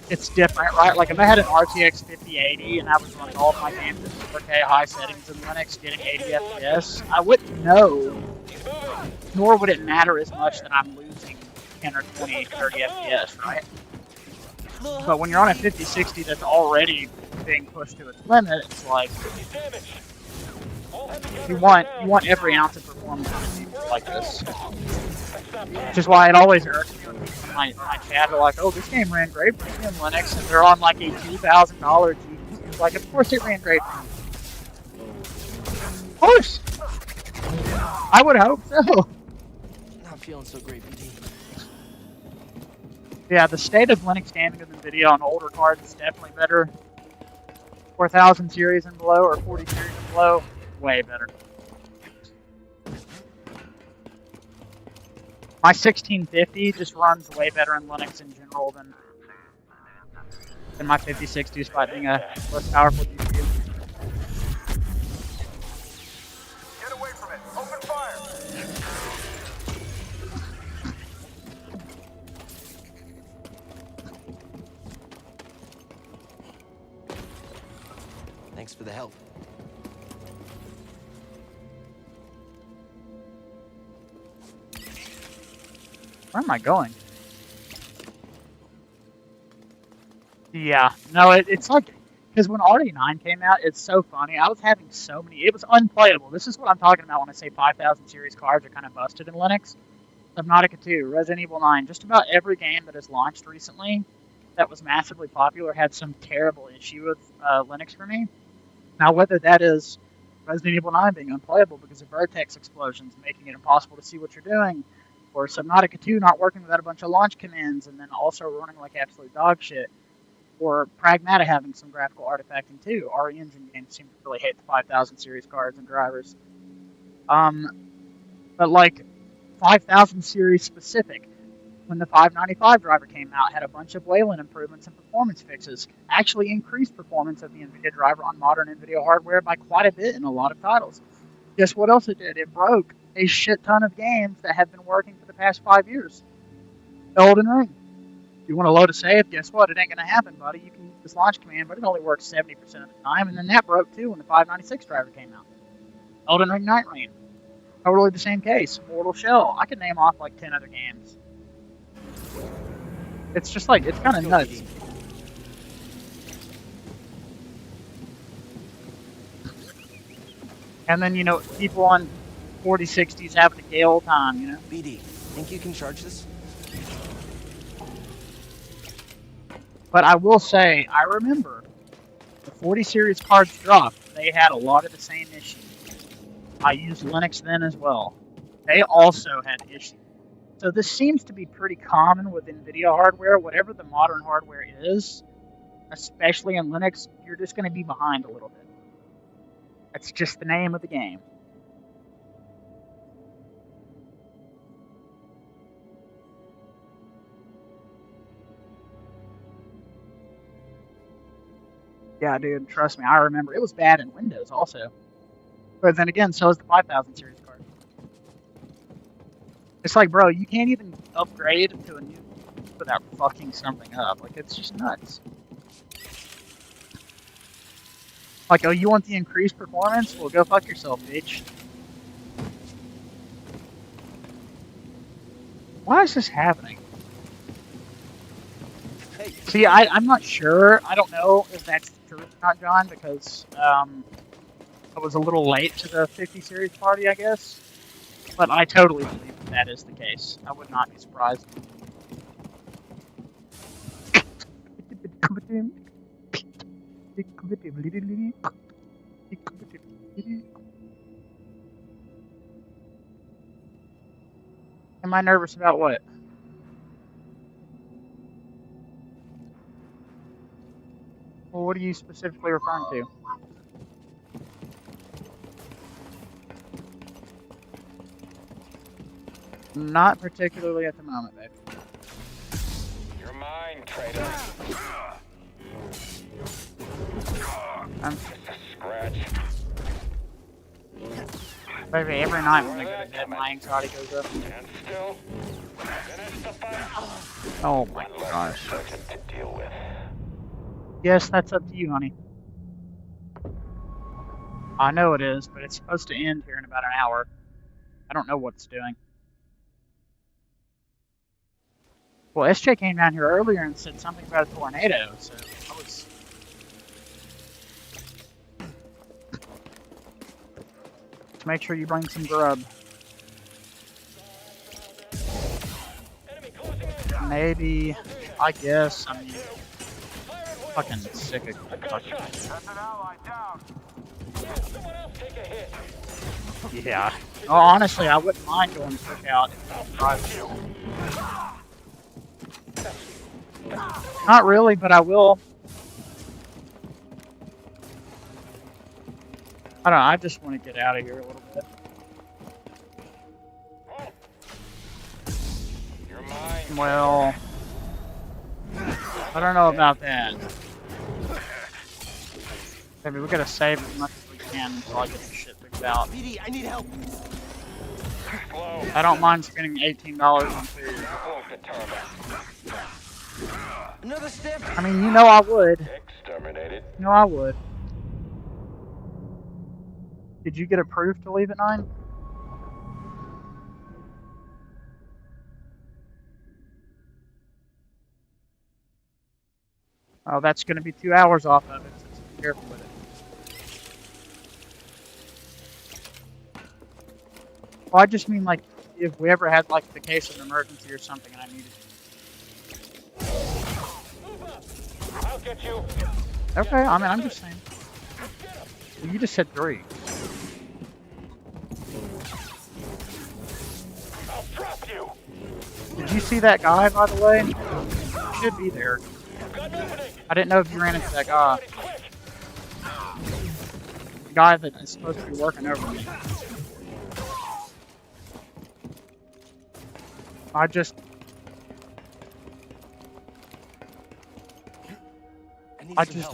Speaker 1: it's different, right? Like, if I had an RTX 5080 and I was running all of my games at 4K high settings in Linux, getting 80 FPS, I wouldn't know, nor would it matter as much that I'm losing 10 or 20, 30 FPS, right? But when you're on a 5060 that's already being pushed to its limit, it's like, you want every ounce of performance in games like this. Which is why it always irks me when people in my chat are like, oh, this game ran great for me in Linux, and they're on like a $2,000 GPU. Like, of course it ran great for me. Of course! I would hope so.
Speaker 10: Not feeling so great, BD.
Speaker 1: Yeah, the state of Linux gaming of NVIDIA on older cards is definitely better. 4000 series and below, or 40 series and below, way better. My 1650 just runs way better in Linux in general than my 5060, despite being a less powerful GPU.
Speaker 5: Get away from it. Open fire.
Speaker 10: Thanks for the help.
Speaker 1: Where am I going? Yeah, no, it's like, because when RE9 came out, it's so funny. I was having so many, it was unplayable. This is what I'm talking about when I say 5000 series cards are kind of busted in Linux. Subnautica 2, Resident Evil 9, just about every game that has launched recently that was massively popular had some terrible issue with Linux for me. Now, whether that is Resident Evil 9 being unplayable because of vertex explosions, making it impossible to see what you're doing, or Subnautica 2 not working without a bunch of launch commands and then also running like absolute dog shit, or Pragmata having some graphical artifacting too. RE Engine games seem to really hate the 5000 series cards and drivers. But like 5000 series specific, when the 595 driver came out, had a bunch of Wayland improvements and performance fixes, actually increased performance of the NVIDIA driver on modern NVIDIA hardware by quite a bit in a lot of titles. Guess what else it did? It broke a shit ton of games that have been working for the past 5 years. Elden Ring. You want to load a save? Guess what? It ain't going to happen, buddy. You can use this launch command, but it only works 70% of the time, and then that broke too when the 596 driver came out. Elden Ring Night Rain. Totally the same case. Mortal Shell. I could name off like 10 other games. It's just like, it's kind of nuts. And then, you know, people on 4060s having a gale time, you know?
Speaker 10: BD, think you can charge this?
Speaker 1: But I will say, I remember the 40 series cards dropped. They had a lot of the same issues. I used Linux then as well. They also had issues. So this seems to be pretty common with NVIDIA hardware. Whatever the modern hardware is, especially in Linux, you're just going to be behind a little bit. That's just the name of the game. Yeah, dude, trust me, I remember. It was bad in Windows also. But then again, so is the 5000 series card. It's like, bro, you can't even upgrade to a new without fucking something up. Like, it's just nuts. Like, oh, you want the increased performance? Well, go fuck yourself, bitch. Why is this happening? See, I'm not sure. I don't know if that's true or not, John, because I was a little late to the 50 series party, I guess. But I totally believe that is the case. I would not be surprised. Am I nervous about what? Well, what are you specifically referring to? Not particularly at the moment, babe.
Speaker 9: You're mine, traitor.
Speaker 1: I'm
Speaker 9: Just a scratch.
Speaker 1: baby, every night when I go to bed, my anxiety goes up.
Speaker 9: Stand still. Finish the fight.
Speaker 1: Oh my
Speaker 9: One less
Speaker 1: gosh.
Speaker 9: insurgent to deal with.
Speaker 1: Yes, that's up to you, honey. I know it is, but it's supposed to end here in about an hour. I don't know what it's doing. Well, SJ came down here earlier and said something about a tornado, so I was... Just make sure you bring some grub. Maybe, I guess, I mean... Fucking sick of fucking... Yeah. Oh, honestly, I wouldn't mind going to Cookout if I was driving. Not really, but I will. I don't know, I just want to get out of here a little bit. Well, I don't know about that. Maybe we gotta save as much as we can until I get this shit figured out.
Speaker 3: BD, I need help.
Speaker 1: I don't mind spending $18 on food.
Speaker 3: Another step.
Speaker 1: I mean, you know I would.
Speaker 9: Exterminated.
Speaker 1: You know I would. Did you get approved to leave at 9? Oh, that's going to be 2 hours off of it, so be careful with it. Well, I just mean, like, if we ever had, like, the case of an emergency or something and I needed...
Speaker 9: I'll get you.
Speaker 1: Okay, I mean, I'm just saying. Well, you just said 3.
Speaker 9: I'll drop you.
Speaker 1: Did you see that guy, by the way? He should be there. I didn't know if you ran into that guy. The guy that is supposed to be working over me. I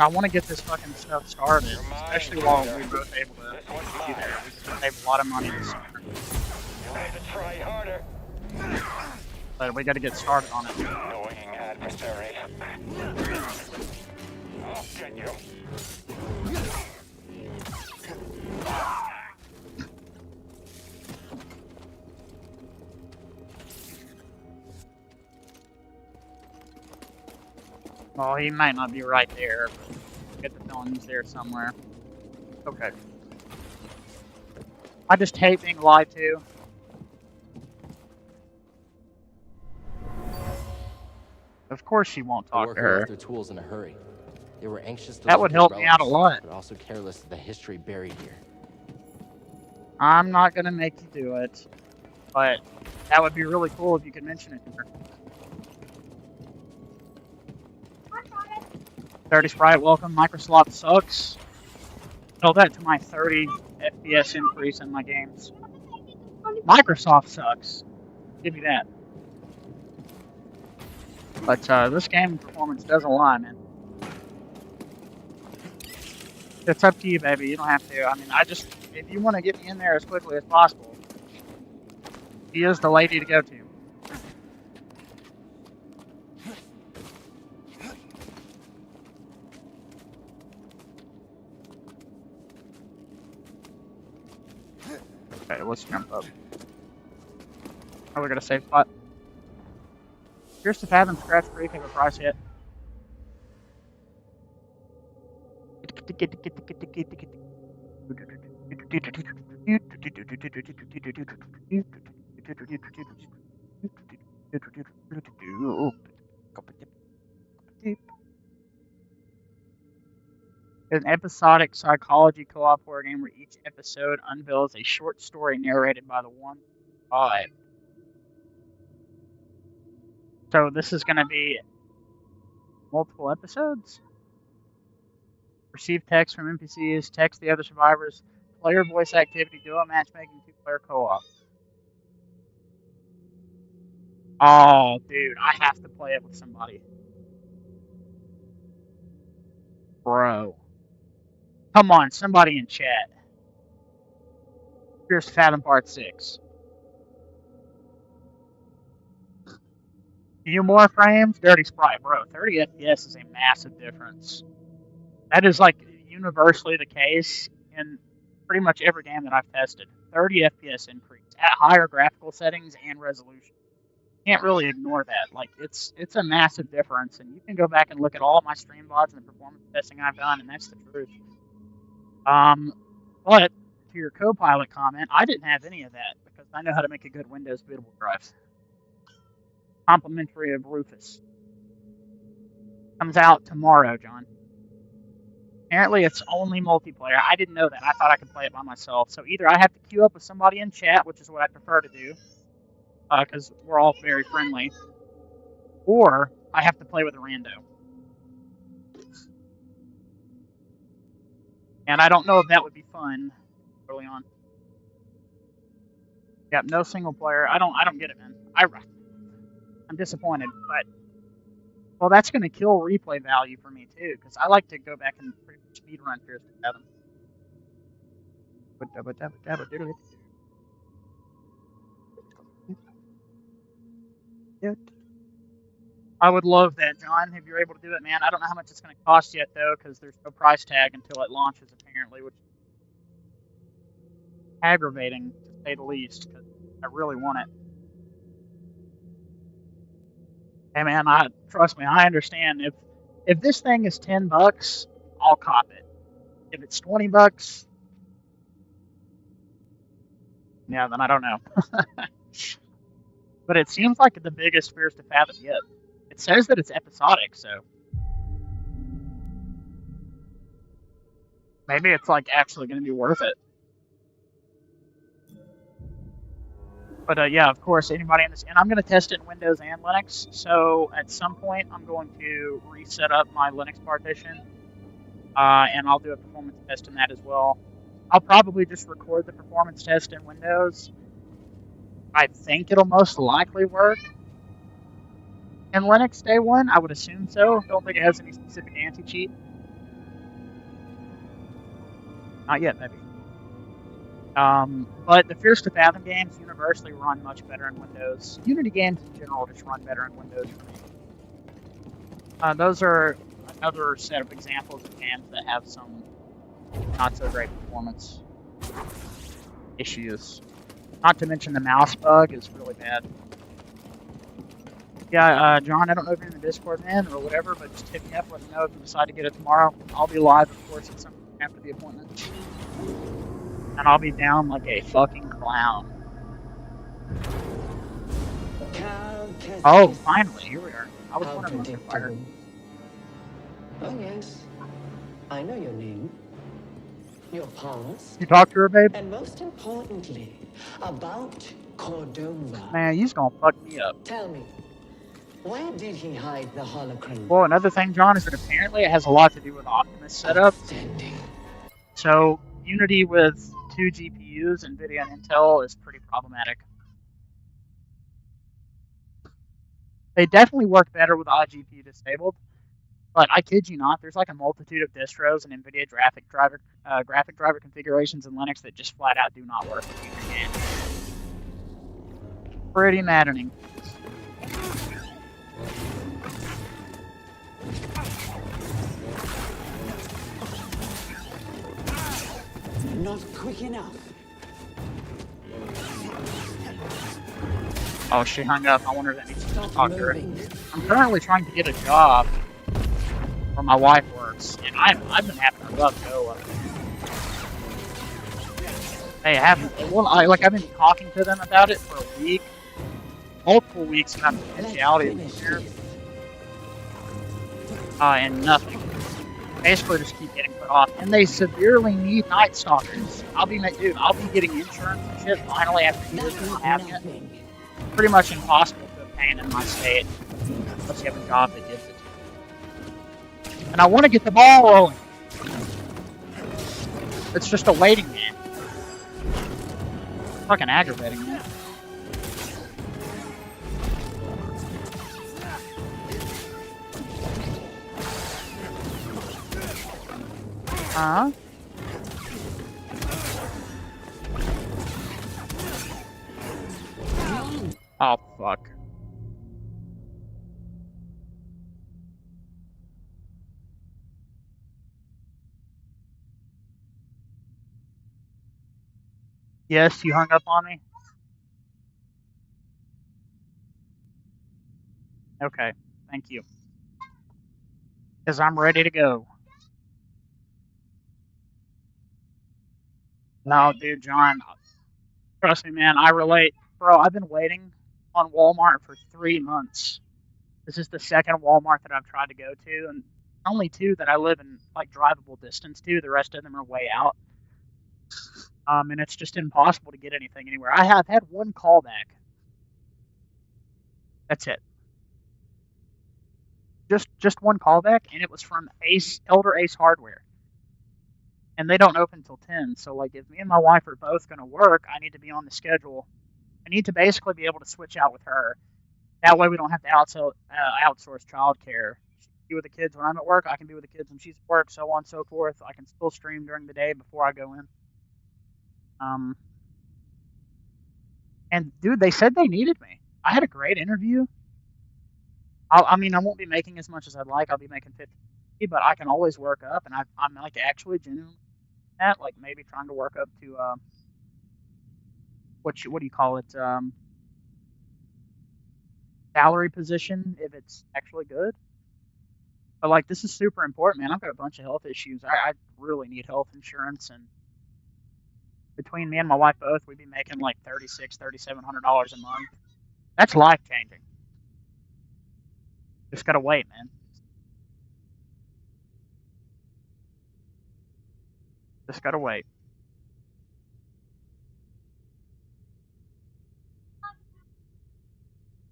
Speaker 1: want to get this fucking stuff started, especially while we're both able to be there. We can save a lot of money this summer.
Speaker 9: You'll have to try harder.
Speaker 1: But we got to get started on it.
Speaker 9: Annoying adversary. I'll get you.
Speaker 1: Well, he might not be right there, but I get the feeling he's there somewhere. Okay. I just hate being lied to. Of course she won't talk to her.
Speaker 10: Their tools in a hurry. They were anxious to
Speaker 1: That would help me out a lot.
Speaker 10: But also careless of the history buried here.
Speaker 1: I'm not gonna make you do it, but that would be really cool if you could mention it to her. 30 Sprite, welcome. Microsoft sucks. Tell that to my 30 FPS increase in my games. Microsoft sucks. Give me that. But this game performance doesn't lie, man. It's up to you, baby. You don't have to. I mean, if you want to get me in there as quickly as possible, she is the lady to go to. Okay, let's jump up. Oh, we got a safe spot. Here's to Fathom Scratch Creek. Have a price yet? An episodic psychology co-op horror game where each episode unveils a short story narrated by the one vibe. So this is going to be multiple episodes? Receive text from NPCs, text the other survivors, player voice activity, duo matchmaking, 2-player co-op. Oh, dude, I have to play it with somebody. Bro. Come on, somebody in chat. Here's Fathom Part 6. Few more frames, dirty sprite. Bro, 30 FPS is a massive difference. That is like universally the case in pretty much every game that I've tested. 30 FPS increase at higher graphical settings and resolution. Can't really ignore that. Like it's a massive difference, and you can go back and look at all my stream VODs and the performance testing I've done, and that's the truth. But to your Copilot comment, I didn't have any of that because I know how to make a good Windows bootable drive. Complimentary of Rufus. Comes out tomorrow, John. Apparently it's only multiplayer. I didn't know that. I thought I could play it by myself. So either I have to queue up with somebody in chat, which is what I prefer to do, because we're all very friendly, or I have to play with a rando. And I don't know if that would be fun early on. Yep, no single player. I don't get it, man. I'm disappointed, but well, that's going to kill replay value for me too, because I like to go back and pretty much speedrun Fears to Fathom. I would love that, John, if you're able to do it, man. I don't know how much it's going to cost yet, though, because there's no price tag until it launches, apparently, which is aggravating, to say the least, because I really want it. Hey, man, trust me, I understand. If this thing is $10, I'll cop it. If it's $20, yeah, then I don't know. But it seems like the biggest Fears to Fathom yet. It says that it's episodic, so maybe it's like actually going to be worth it. But yeah, of course, anybody in this, and I'm going to test it in Windows and Linux. So at some point, I'm going to reset up my Linux partition, and I'll do a performance test in that as well. I'll probably just record the performance test in Windows. I think it'll most likely work in Linux day one. I would assume so. Don't think it has any specific anti-cheat. Not yet, maybe. But the Fears to Fathom games universally run much better in Windows. Unity games in general just run better in Windows for me. Those are another set of examples of games that have some not so great performance issues. Not to mention the mouse bug is really bad. Yeah, John, I don't know if you're in the Discord, man, or whatever, but just hit me up, let me know if you decide to get it tomorrow. I'll be live, of course, at some after the appointment. And I'll be down like a fucking clown. Oh, finally, here we are. I was wondering if you fired.
Speaker 12: Oh, yes. I know your name. Your past.
Speaker 1: You talk to her, babe?
Speaker 12: And most importantly, about Cordova.
Speaker 1: Man, you's gonna fuck me up.
Speaker 12: Tell me, where did he hide the holocron?
Speaker 1: Well, another thing, John, is that apparently it has a lot to do with Optimus setup. So, Unity with 2 GPUs, NVIDIA and Intel, is pretty problematic. They definitely work better with iGPU disabled, But I kid you not, there's like a multitude of distros and NVIDIA graphic driver configurations in Linux that just flat out do not work with your game. Pretty maddening.
Speaker 12: Not quick enough.
Speaker 1: Oh, she hung up. I wonder if that needs to talk to her. I'm currently trying to get a job where my wife works, and I've been having a rough go of it. They haven't. Well, I've been talking to them about it for a week, multiple weeks about the potentiality of here, and nothing. Basically, just keep getting put off, and they severely need Night Stalkers. I'll be getting insurance and shit finally after years of not having it. Pretty much impossible to obtain in my state unless you have a job that gives it to you. And I want to get the ball rolling. It's just a waiting game. Fucking aggravating, man. Huh? Oh, fuck. Yes, you hung up on me? Okay, thank you. Because I'm ready to go. No, dude, John, trust me, man, I relate. Bro, I've been waiting on Walmart for 3 months. This is the second Walmart that I've tried to go to, and only 2 that I live in, like, drivable distance to. The rest of them are way out. And it's just impossible to get anything anywhere. I have had 1 callback. That's it. Just 1 callback, and it was from Elder Ace Hardware. And they don't open till 10, so like if me and my wife are both going to work, I need to be on the schedule. I need to basically be able to switch out with her. That way we don't have to outsource childcare. She can be with the kids when I'm at work, I can be with the kids when she's at work, so on and so forth. I can still stream during the day before I go in. And dude, they said they needed me. I had a great interview. I mean, I won't be making as much as I'd like. I'll be making $50, but I can always work up, and I'm like actually genuinely at like maybe trying to work up to what do you call it? Salary position if it's actually good. But like this is super important, man. I've got a bunch of health issues. I really need health insurance, and between me and my wife both, we'd be making like $3,700 a month. That's life changing. Just gotta wait, man. Just gotta wait.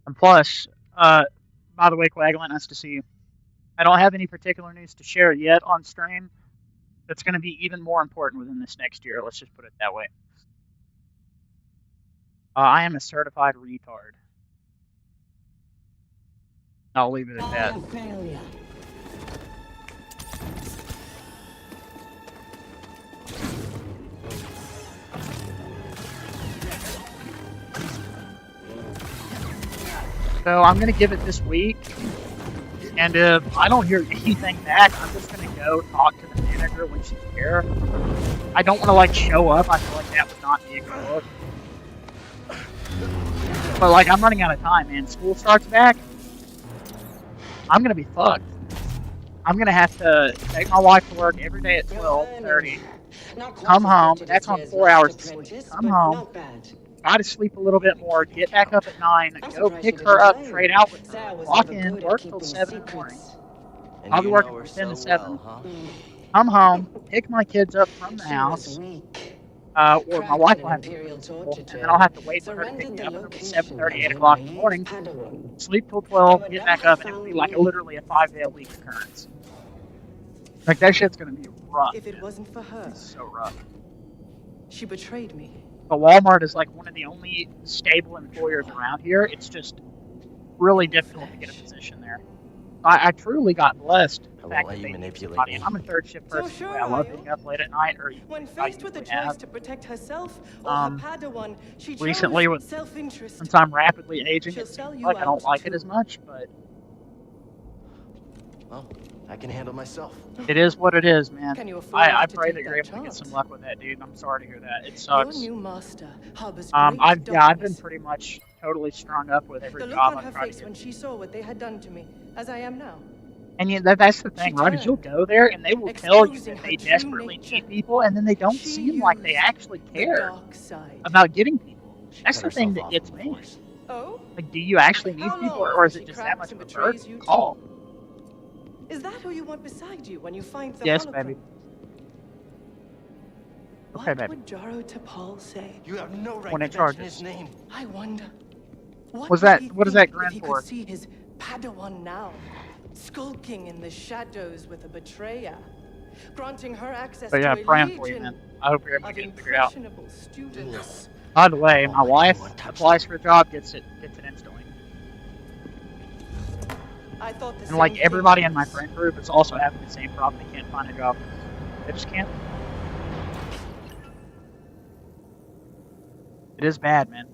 Speaker 1: And plus, by the way, Quagglant, nice to see you. I don't have any particular news to share yet on stream. That's going to be even more important within this next year. Let's just put it that way. I am a certified retard. I'll leave it at that. So I'm going to give it this week. And if I don't hear anything back, I'm just going to go talk to the manager when she's here. I don't want to, like, show up. I feel like that would not be a good look. But, like, I'm running out of time, man. School starts back. I'm going to be fucked. I'm going to have to take my wife to work every day at 12:30. Come home. That's on 4 hours of sleep. Come home. Try to sleep a little bit more, get back up at 9, go pick her up, trade out with her, walk in, work till 7 in the morning. I'll be working from 10 to 7. Come home, pick my kids up from the house, or my wife will have to go to school, and then I'll have to wait for her to pick me up until 7:30, 8 o'clock in the morning, sleep till 12, get back up, and it'll be like literally a 5-day-a-week occurrence. Like, that shit's gonna be rough.
Speaker 13: If it wasn't for her,
Speaker 1: it's so rough.
Speaker 13: She betrayed me.
Speaker 1: But Walmart is like one of the only stable employers around here. It's just really difficult to get a position there. I truly got blessed. The
Speaker 10: I
Speaker 1: fact
Speaker 10: won't let
Speaker 1: that
Speaker 10: you
Speaker 1: they need
Speaker 10: manipulate
Speaker 1: somebody.
Speaker 10: me.
Speaker 1: And I'm a third shift
Speaker 13: So
Speaker 1: person.
Speaker 13: sure
Speaker 1: I love
Speaker 13: are
Speaker 1: being
Speaker 13: you?
Speaker 1: up late at night, or
Speaker 13: When
Speaker 1: I
Speaker 13: faced with a
Speaker 1: usually
Speaker 13: choice
Speaker 1: have.
Speaker 13: to protect herself or her Padawan, she chose
Speaker 1: Recently, with
Speaker 13: self-interest.
Speaker 1: since I'm rapidly aging,
Speaker 13: She'll
Speaker 1: it
Speaker 13: sell
Speaker 1: seems
Speaker 13: you
Speaker 1: like I don't
Speaker 13: out
Speaker 1: like it
Speaker 13: too.
Speaker 1: as much, but
Speaker 10: Well, I can handle myself.
Speaker 1: it is what it is, man.
Speaker 13: Can you afford
Speaker 1: I
Speaker 13: to
Speaker 1: pray
Speaker 13: take
Speaker 1: that you're
Speaker 13: that
Speaker 1: able to get
Speaker 13: chance?
Speaker 1: some luck with that, dude. I'm sorry to hear that. It
Speaker 13: Your
Speaker 1: sucks.
Speaker 13: new master harbors
Speaker 1: I've
Speaker 13: great
Speaker 1: I've been
Speaker 13: darkness.
Speaker 1: pretty much totally strung up with every
Speaker 13: The look
Speaker 1: job
Speaker 13: on
Speaker 1: I've
Speaker 13: her
Speaker 1: tried
Speaker 13: face
Speaker 1: to
Speaker 13: when
Speaker 1: get.
Speaker 13: she saw what they had done to me, as I am now.
Speaker 1: And that's the thing, right? Is you'll go there and they will tell you
Speaker 13: Exposing
Speaker 1: that
Speaker 13: her
Speaker 1: they
Speaker 13: true
Speaker 1: desperately
Speaker 13: nature.
Speaker 1: need people, and then they don't
Speaker 13: She
Speaker 1: seem like they
Speaker 13: used
Speaker 1: actually
Speaker 13: the
Speaker 1: care
Speaker 13: dark side.
Speaker 1: about getting people.
Speaker 10: She
Speaker 1: That's
Speaker 10: cut
Speaker 1: the thing
Speaker 10: herself
Speaker 1: that
Speaker 10: off
Speaker 1: gets
Speaker 10: from the
Speaker 1: me.
Speaker 10: force.
Speaker 13: Oh?
Speaker 1: Like, do you actually need
Speaker 13: How
Speaker 1: people,
Speaker 13: long
Speaker 1: or is
Speaker 13: before
Speaker 1: it
Speaker 13: she
Speaker 1: just that
Speaker 13: cracks
Speaker 1: much of
Speaker 13: and
Speaker 1: a
Speaker 13: betrays
Speaker 1: burden
Speaker 13: you
Speaker 1: to
Speaker 13: too?
Speaker 1: call?
Speaker 13: Is that who you want beside you when you find the
Speaker 1: Yes,
Speaker 13: holocron?
Speaker 1: baby. Okay,
Speaker 13: What
Speaker 1: baby.
Speaker 13: would Jaro Tapal say?
Speaker 10: You have no right
Speaker 1: When
Speaker 10: to
Speaker 1: it
Speaker 10: mention his
Speaker 1: charges.
Speaker 10: name.
Speaker 13: I wonder. What
Speaker 1: What's
Speaker 13: would
Speaker 1: that?
Speaker 13: he
Speaker 1: What does that
Speaker 13: think
Speaker 1: grin
Speaker 13: if he
Speaker 1: for?
Speaker 13: could see his Padawan now, skulking in the shadows with a betrayer, granting her access
Speaker 1: But yeah,
Speaker 13: to a
Speaker 1: praying for you,
Speaker 13: legion
Speaker 1: man. I hope you're able to
Speaker 13: of
Speaker 1: get it figured out.
Speaker 13: impressionable students.
Speaker 1: By the way, my
Speaker 10: Won't let
Speaker 1: wife
Speaker 10: anyone touch
Speaker 1: applies for a job, gets it instantly.
Speaker 13: I thought the
Speaker 1: And
Speaker 13: same
Speaker 1: like
Speaker 13: thing,
Speaker 1: everybody in my
Speaker 13: Alice.
Speaker 1: friend group is also having the same problem. They can't find a job. They just can't. It is bad, man.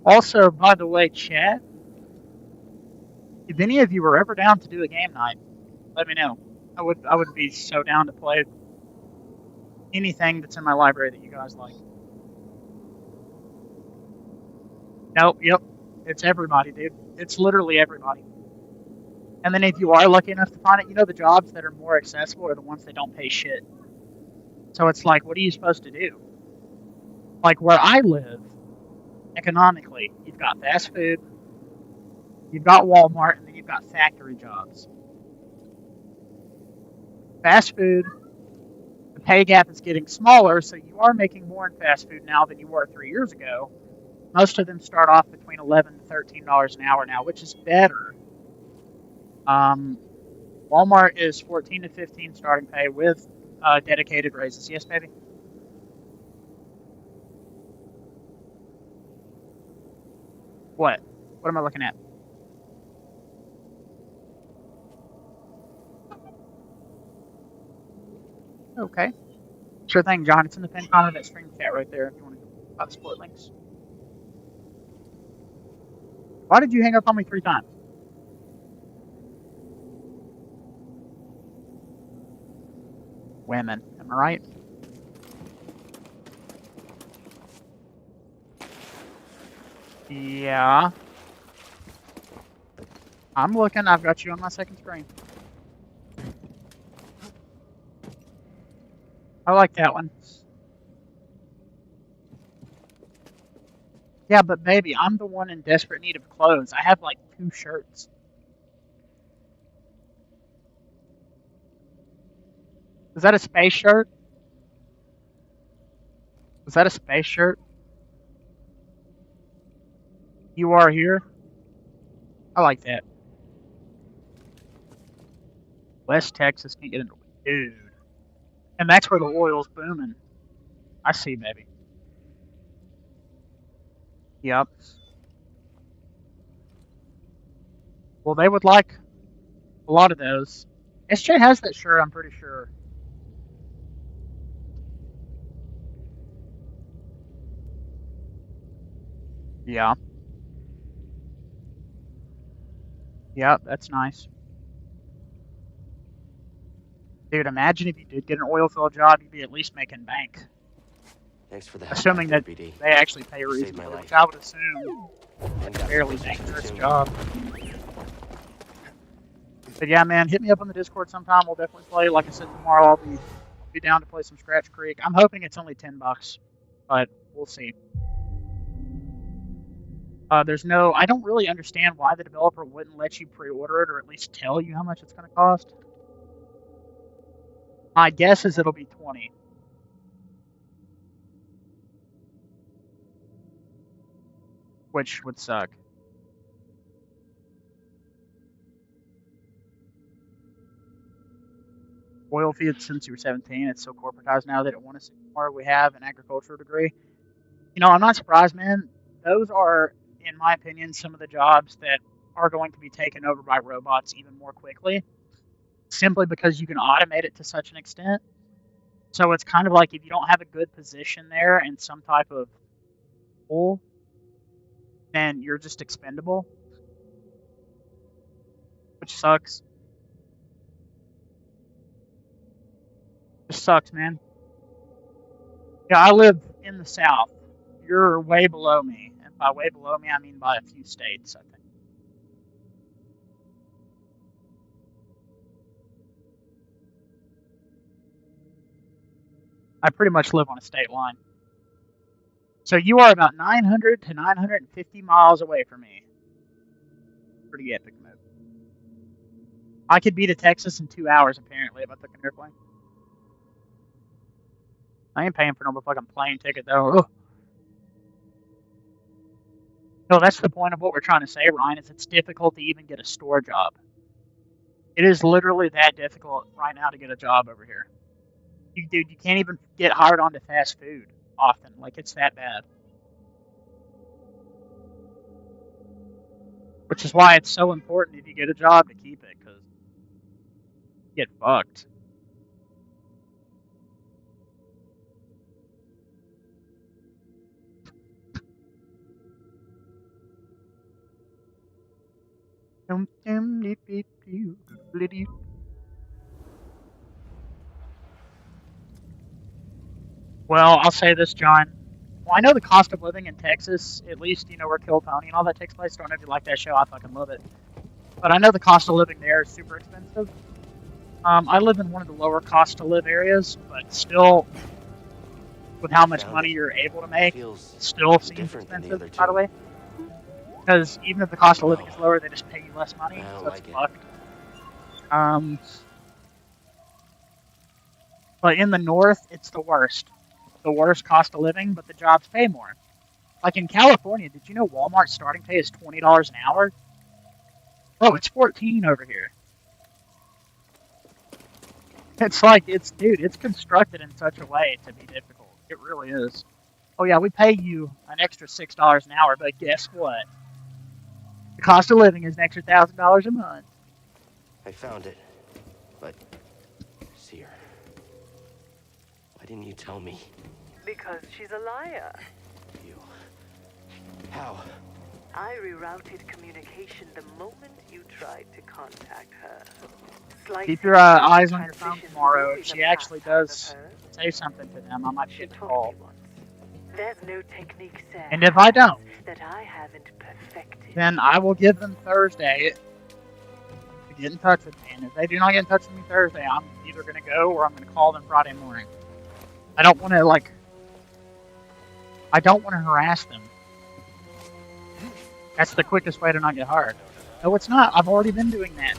Speaker 1: Also, by the way, chat, if any of you were ever down to do a game night, let me know. I would be so down to play anything that's in my library that you guys like. Nope, yep. It's everybody, dude. It's literally everybody. And then if you are lucky enough to find it, you know the jobs that are more accessible are the ones that don't pay shit. So it's like, what are you supposed to do? Like where I live, economically, you've got fast food, you've got Walmart, and then you've got factory jobs. Fast food, the pay gap is getting smaller, so you are making more in fast food now than you were 3 years ago. Most of them start off between $11 to $13 an hour now, which is better. Walmart is $14 to $15 starting pay with dedicated raises. Yes, baby? What? What am I looking at? Okay. Sure thing, John. It's in the pinned comment of that stream chat right there if you want to buy the support links. Why did you hang up on me 3 times? Women, am I right? Yeah. I'm looking. I've got you on my second screen. I like that one. Yeah, but baby, I'm the one in desperate need of clothes. I have like 2 shirts. Is that a space shirt? Was that a space shirt? You are here? I like that. West Texas can't get into it. Dude. And that's where the oil's booming. I see, baby. Yep. Well, they would like a lot of those. SJ has that shirt, I'm pretty sure. Yeah. Yep, that's nice. Dude, imagine if you did get an oil field job, you'd be at least making bank.
Speaker 10: Thanks for the help,
Speaker 1: Assuming that
Speaker 10: BD.
Speaker 1: they actually pay
Speaker 10: You saved my
Speaker 1: reasonably,
Speaker 10: life.
Speaker 1: which I would assume
Speaker 10: And
Speaker 1: a fairly
Speaker 10: definitely
Speaker 1: dangerous
Speaker 10: soon.
Speaker 1: job. But yeah, man, hit me up on the Discord sometime. We'll definitely play. Like I said, tomorrow I'll be down to play some Scratch Creek. I'm hoping it's only $10, but we'll see. There's no. I don't really understand why the developer wouldn't let you pre-order it, or at least tell you how much it's going to cost. My guess is it'll be $20. which would suck. Oil fields since you were 17. It's so corporatized now they don't want us anymore. We have an agricultural degree. You know, I'm not surprised, man. Those are, in my opinion, some of the jobs that are going to be taken over by robots even more quickly, simply because you can automate it to such an extent. So it's kind of like if you don't have a good position there and some type of pull, then you're just expendable, which sucks. Just sucks, man. Yeah, I live in the South. You're way below me. And by way below me, I mean by a few states, I think. I pretty much live on a state line. So you are about 900 to 950 miles away from me. Pretty epic move. I could be to Texas in 2 hours, apparently, if I took an airplane. I ain't paying for no fucking plane ticket, though. Ugh. No, that's the point of what we're trying to say, Ryan, is it's difficult to even get a store job. It is literally that difficult right now to get a job over here. Dude, you can't even get hired onto fast food often. Like, it's that bad. Which is why it's so important if you get a job to keep it, because you get fucked. Well, I'll say this, John. Well, I know the cost of living in Texas, at least, you know, where Kill Tony and all that takes place. Don't know if you like that show. I fucking love it. But I know the cost of living there is super expensive. I live in one of the lower cost to live areas, but still, with how much money you're able to make, it still seems expensive, by the way. Because even if the cost of living is lower, they just pay you less money, so that's fucked. But in the north, it's the worst. The worst cost of living, but the jobs pay more. Like in California, did you know Walmart's starting pay is $20 an hour? Oh, it's $14 over here. It's like, dude, it's constructed in such a way to be difficult. It really is. Oh yeah, we pay you an extra $6 an hour, but guess what? The cost of living is an extra $1,000 a month.
Speaker 10: I found it, but Cere, why didn't you tell me?
Speaker 11: Because she's a liar.
Speaker 10: You. How?
Speaker 11: I rerouted communication the moment you tried to contact her.
Speaker 1: Keep your eyes on your phone tomorrow. If she actually does say something to them, I might get a call.
Speaker 11: There's no technique, Sam,
Speaker 1: and if I don't,
Speaker 11: that I haven't perfected.
Speaker 1: Then I will give them Thursday to get in touch with me. And if they do not get in touch with me Thursday, I'm either going to go or I'm going to call them Friday morning. I don't want to, I don't want to harass them. That's the quickest way to not get hired. No, it's not. I've already been doing that.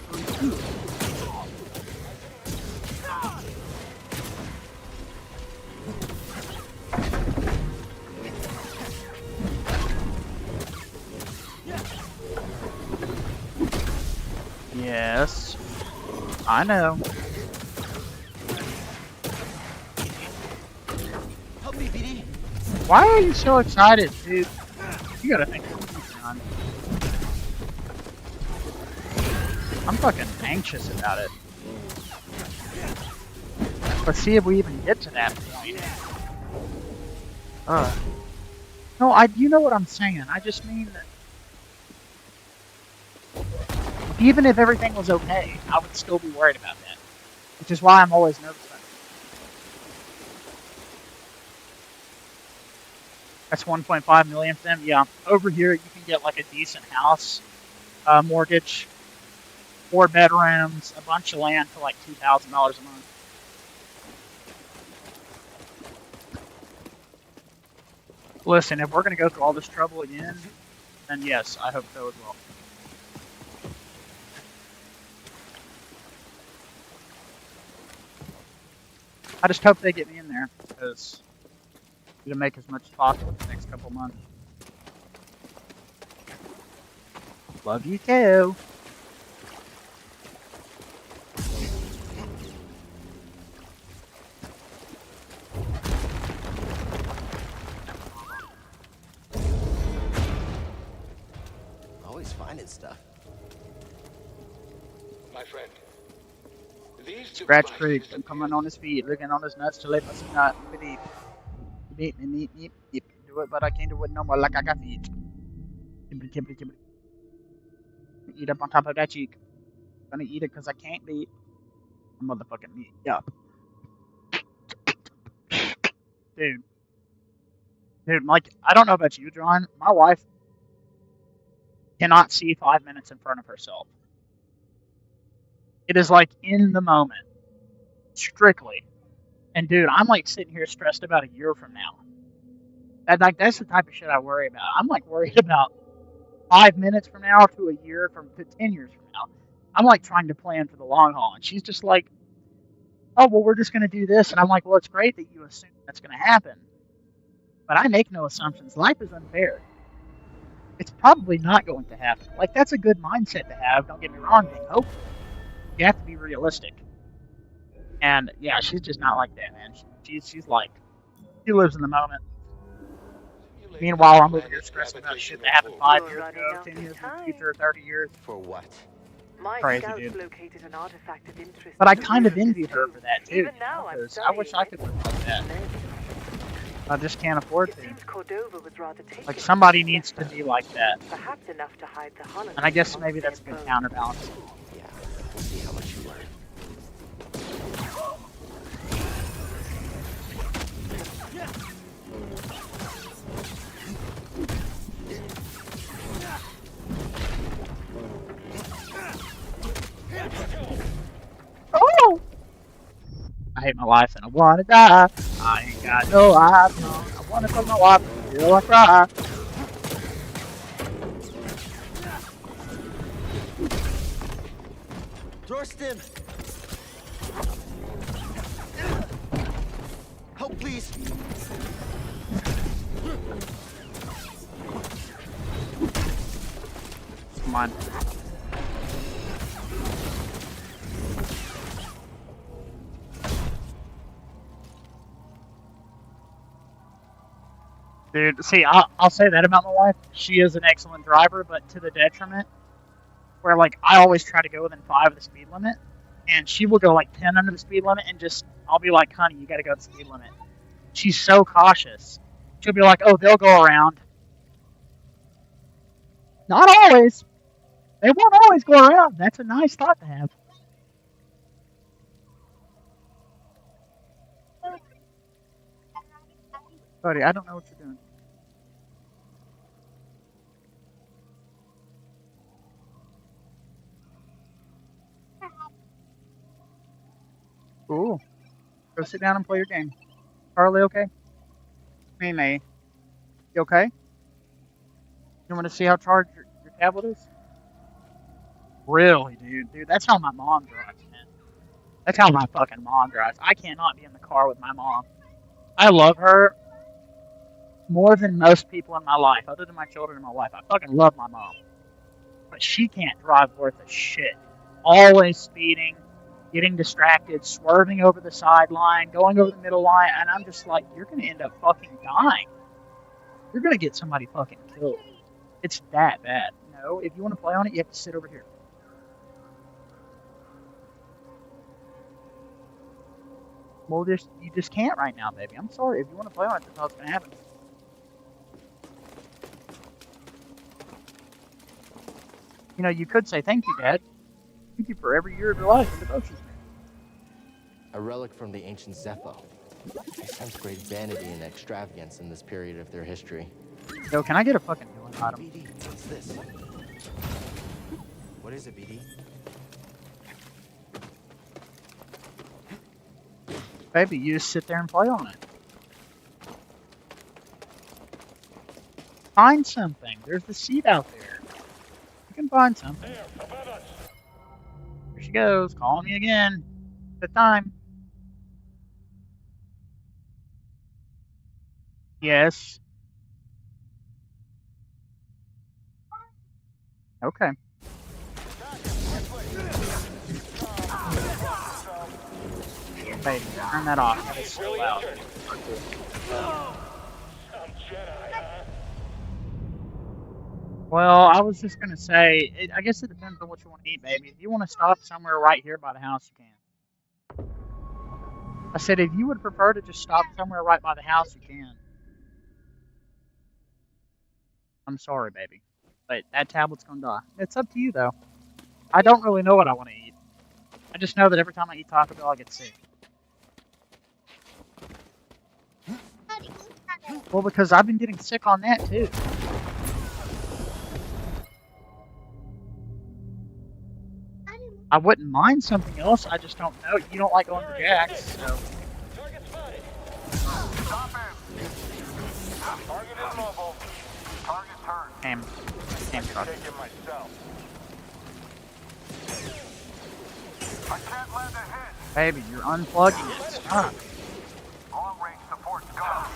Speaker 1: Yes, I know.
Speaker 10: Help me, BD.
Speaker 1: Why are you so excited, dude? You gotta think of this, John. I'm fucking anxious about it. Let's see if we even get to that point. No, you know what I'm saying. I just mean that even if everything was okay, I would still be worried about that. Which is why I'm always nervous about it. That's $1.5 million for them. Yeah, over here you can get like a decent house, mortgage, 4 bedrooms, a bunch of land for like $2,000 a month. Listen, if we're gonna go through all this trouble again, then yes, I hope so as well. I just hope they get me in there, because I'm going to make as much as possible for the next couple months. Love you too.
Speaker 10: Always finding stuff.
Speaker 7: My friend, these
Speaker 1: Scratch
Speaker 7: devices
Speaker 1: Creek. I'm coming on his feet, looking on his nuts till they must not beep. Beep, beep, beep, beep. Do it, but I can't do it no more like I got feet. Kibbity, kibbity, kibbity. Eat up on top of that cheek. Gonna eat it because I can't beat. Motherfucking meat. Yup. Dude. Dude, like, I don't know about you, John. My wife cannot see 5 minutes in front of herself. It is like in the moment. Strictly. And dude, I'm like sitting here stressed about a year from now. And like that's the type of shit I worry about. I'm like worried about 5 minutes from now to a year to 10 years from now. I'm like trying to plan for the long haul. And she's just like, oh, well, we're just going to do this. And I'm like, well, it's great that you assume that's going to happen. But I make no assumptions. Life is unfair. It's probably not going to happen. Like, that's a good mindset to have. Don't get me wrong, being hopeful. You have to be realistic. And, yeah, she's just not like that, man. She's like, she lives in the moment. Meanwhile, I'm over here stressed about shit that happened 5 years ago, 10 years in the future, 30 years.
Speaker 10: For what?
Speaker 1: Crazy, dude.
Speaker 11: Located an artifact of interest.
Speaker 1: But I kind of envied her for that, too.
Speaker 11: Even now, I'm
Speaker 1: I wish I could live like that. I just can't afford to.
Speaker 11: Cordova was rather
Speaker 1: Like, somebody needs to be like that.
Speaker 11: Perhaps enough to hide the hologram.
Speaker 1: And I guess maybe that's a good counterbalance.
Speaker 10: Yeah, we'll see how much you learn.
Speaker 1: Oh! I hate my life and I wanna die. I ain't got no option. I wanna fuck my wife until I cry.
Speaker 10: Thorsten! Help, please!
Speaker 1: Come on. Dude, see, I'll say that about my wife. She is an excellent driver, but to the detriment. Where, like, I always try to go within 5 of the speed limit. And she will go, like, 10 under the speed limit and just, I'll be like, honey, you gotta go to the speed limit. She's so cautious. She'll be like, oh, they'll go around. Not always. They won't always go around. That's a nice thought to have. Buddy, I don't know what you're doing. Cool. Go sit down and play your game. Charlie, okay? May. You okay? You want to see how charged your tablet is? Really, dude? Dude, that's how my mom drives, man. That's how my fucking mom drives. I cannot be in the car with my mom. I love her more than most people in my life, other than my children and my wife. I fucking love my mom. But she can't drive worth a shit. Always speeding, getting distracted, swerving over the sideline, going over the middle line, and I'm just like, you're going to end up fucking dying. You're going to get somebody fucking killed. It's that bad. No, if you want to play on it, you have to sit over here. Well, you just can't right now, baby. I'm sorry. If you want to play on it, that's how it's going to happen. You know, you could say, thank you, Dad. Thank you for every year of your life and devotion.
Speaker 10: A relic from the ancient Zepho. I sense great vanity and extravagance in this period of their history.
Speaker 1: Yo, can I get a fucking villain item?
Speaker 10: BD, what's this? What is it, BD?
Speaker 1: Baby, you just sit there and play on it. Find something. There's the seed out there. You can find something. There she goes, calling me again. The time. Yes. Okay. Hey, turn that off. That is so loud. Well, I was just gonna say, I guess it depends on what you want to eat, baby. If you want to stop somewhere right here by the house, you can. I said, if you would prefer to just stop somewhere right by the house, you can. I'm sorry, baby, but that tablet's gonna die. It's up to you, though. I don't really know what I want to eat. I just know that every time I eat Taco Bell, I get sick. Well, because I've been getting sick on that, too. I wouldn't mind something else, I just don't know. You don't like going for Jack's, so...
Speaker 5: Target is mobile. Target's hurt.
Speaker 1: Damn truck.
Speaker 5: Take it myself. I can't land a hit.
Speaker 1: Baby, you're unplugging it. Stop.
Speaker 5: Long-range support's gone.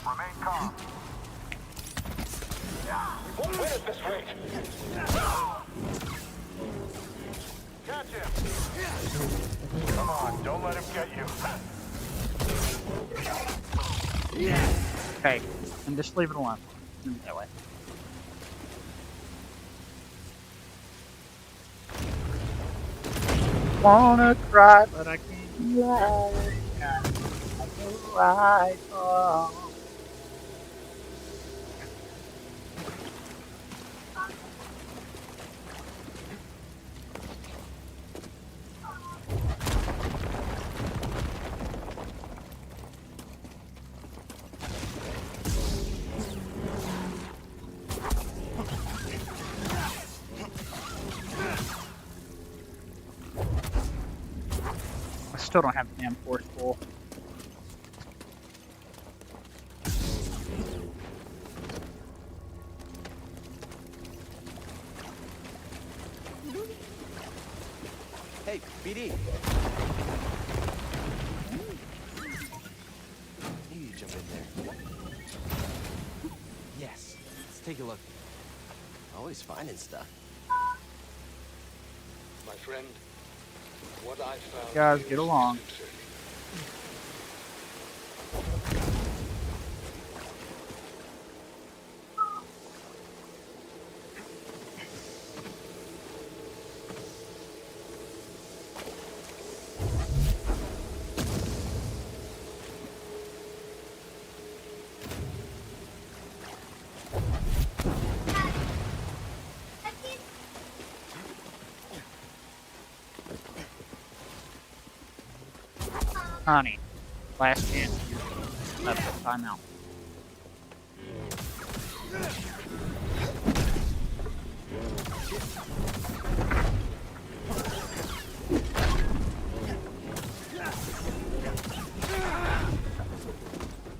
Speaker 5: Remain calm.
Speaker 9: What win at this rate?
Speaker 5: Catch him. Come on, don't let him get you.
Speaker 1: Okay, and just leave it alone. That way. Wanna cry, but I can't lie. I know I fall. I still don't have the damn force full.
Speaker 10: Hey, BD. You jump in there. Yes. Let's take a look. Always finding stuff.
Speaker 7: My friend, what I found
Speaker 1: Guys,
Speaker 7: here
Speaker 1: get
Speaker 7: is
Speaker 1: along.
Speaker 7: concerning.
Speaker 1: Honey, last chance. Left it. Time out.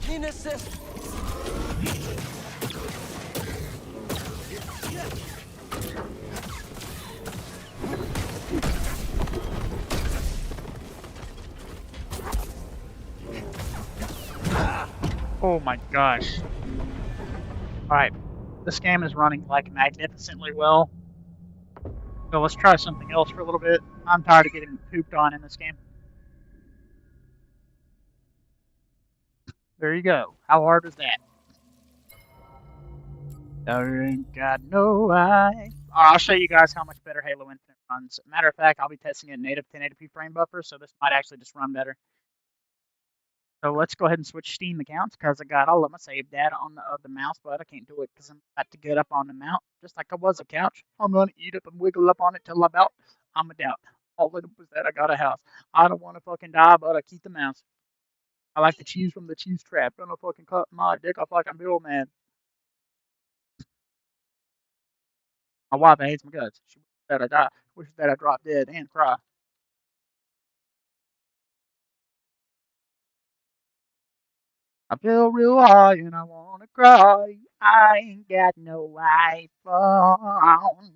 Speaker 10: Need assist.
Speaker 1: Oh my gosh. Alright, this game is running like magnificently well. So let's try something else for a little bit. I'm tired of getting pooped on in this game. There you go. How hard is that? I ain't got no eye. I'll show you guys how much better Halo Infinite runs. Matter of fact, I'll be testing it in native 1080p frame buffer, so this might actually just run better. So let's go ahead and switch Steam accounts because I got all of my save data on the mouse, but I can't do it because I'm about to get up on the mount, just like I was a couch. I'm gonna eat up and wiggle up on it till about I'm a doubt. All of it was that I got a house. I don't want to fucking die, but I keep the mouse. I like the cheese from the cheese trap. Don't fucking cut my dick off like I'm Bill, man. My wife hates my guts. She wishes that I die. Wishes that I drop dead and cry. I feel real high and I wanna cry. I ain't got no iPhone.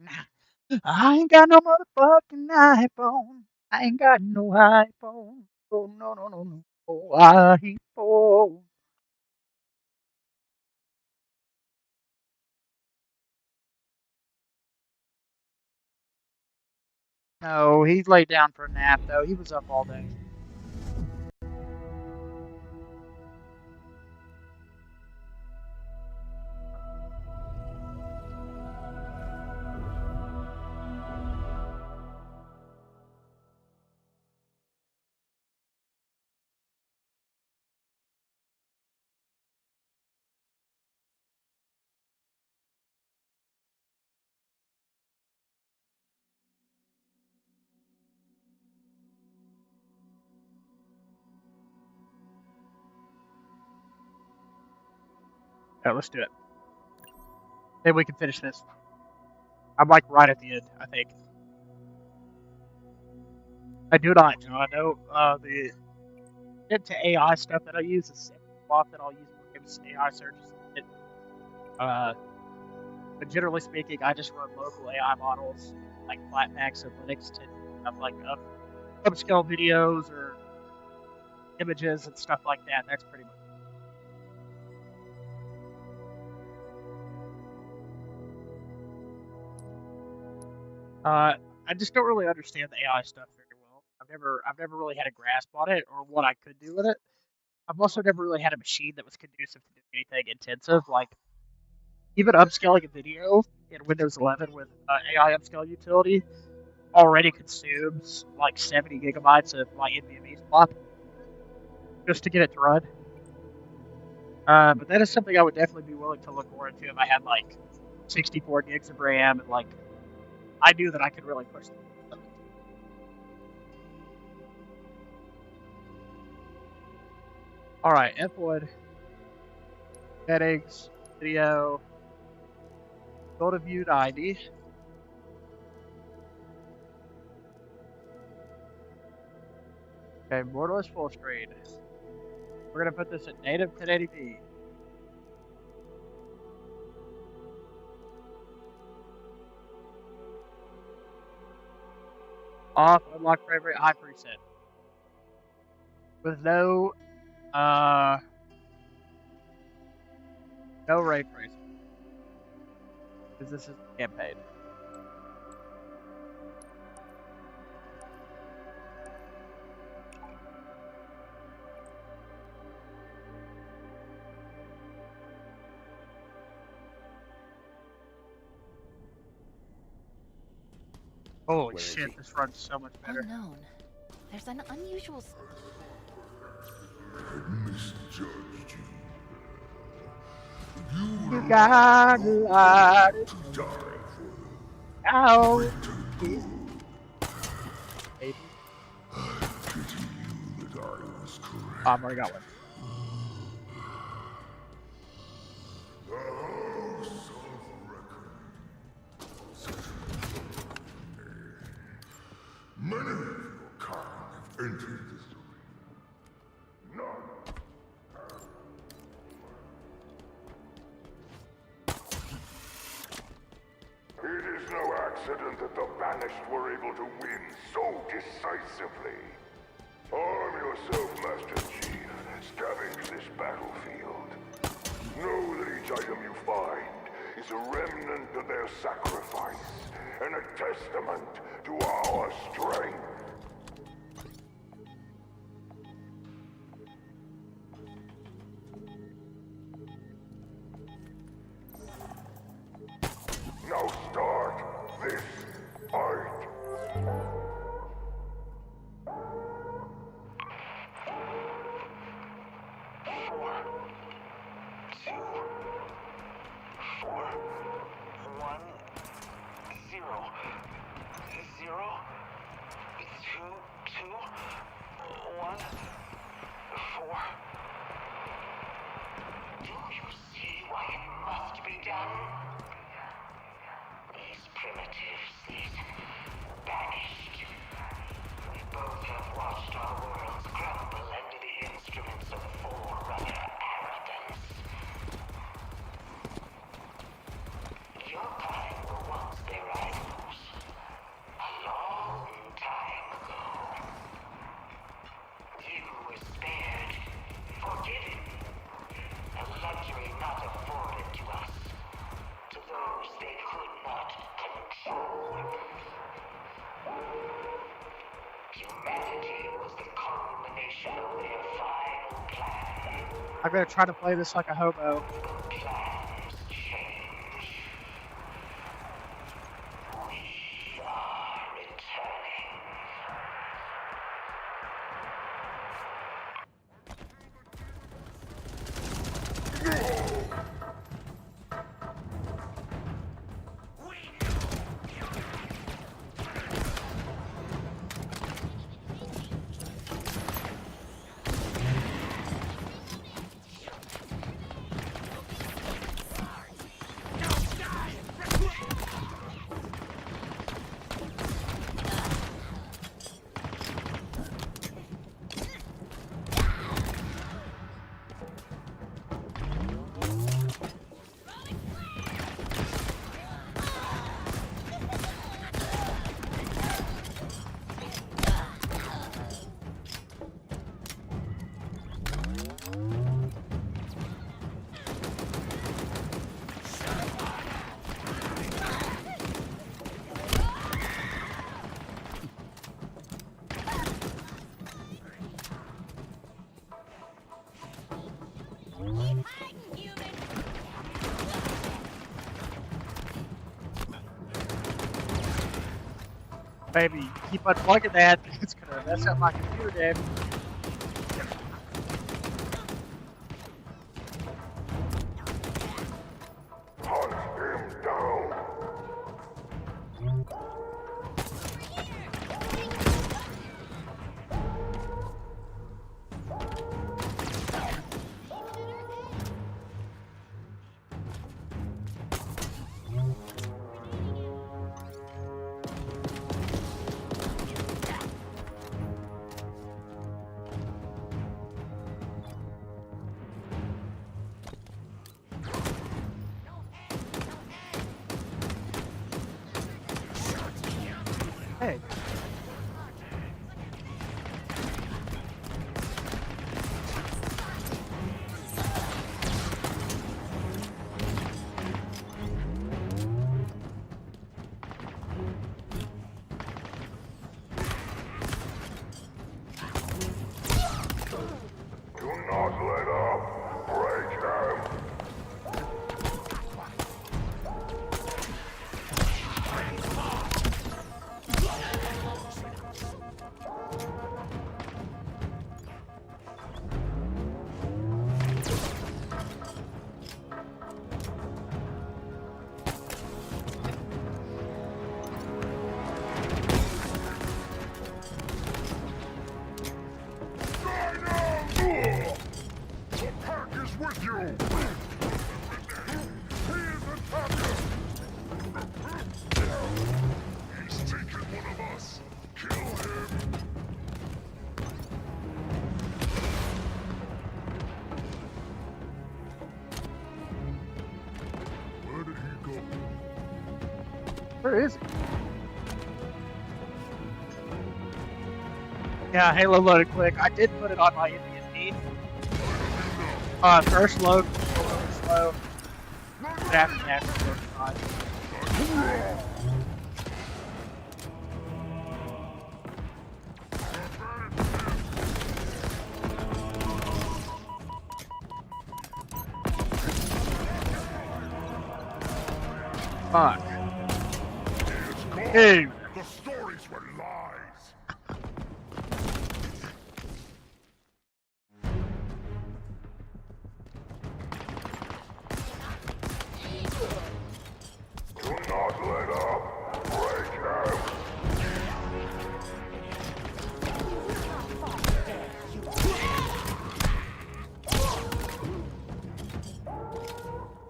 Speaker 1: I ain't got no motherfucking iPhone. I ain't got no iPhone. Oh no no no no. Oh iPhone. No, he laid down for a nap though. He was up all day. Alright, let's do it. Maybe we can finish this. I'm like right at the end, I think. I do not, I know the into AI stuff that I use is often I'll use Games AI searches. But generally speaking, I just run local AI models like Flatpaks and Linux to have like upscale videos or images and stuff like that. That's pretty much. I just don't really understand the AI stuff very well. I've never really had a grasp on it or what I could do with it. I've also never really had a machine that was conducive to doing anything intensive, like even upscaling a video in Windows 11 with AI upscale utility already consumes like 70 gigabytes of my NVMe slot just to get it to run. But that is something I would definitely be willing to look more into if I had like 64 gigs of RAM and like I knew that I could really push them. Alright, F1, settings, video, go to view 90. Okay, borderless full screen. We're gonna put this at native 1080p. Off, unlock frame rate, high preset. With no ray tracing. Because this is campaign. Holy shit, this runs so much better.
Speaker 4: Unknown. There's an unusual.
Speaker 5: I misjudged you.
Speaker 1: You got a lot
Speaker 5: to die for.
Speaker 1: Ow!
Speaker 5: Baby. I pity you that I was correct.
Speaker 1: I've already got one.
Speaker 5: The house of reckoning. Many of your kind have entered this arena. None have. It is no accident that the Banished were able to win so decisively. Arm yourself, Master Chief. Scavenge this battlefield. Know that each item you find is a remnant of their sacrifice and a testament to our strength. Now start this fight.
Speaker 8: Not a
Speaker 1: I'm gonna try to play this like a hobo. Baby, keep unplugging that. It's gonna mess up my computer, Dave.
Speaker 5: Hunt him down.
Speaker 1: Hey.
Speaker 5: Do not let up. Break him. The pack is with you! He is attacking! He's taken one of us! Kill him! Where did he go?
Speaker 1: Where is he? Yeah, Halo loaded quick. I did put it on my NVMe. First load was a little slow. But after that, it was fine. Fuck. Hey.
Speaker 5: The stories were lies! Do not let up! Break him!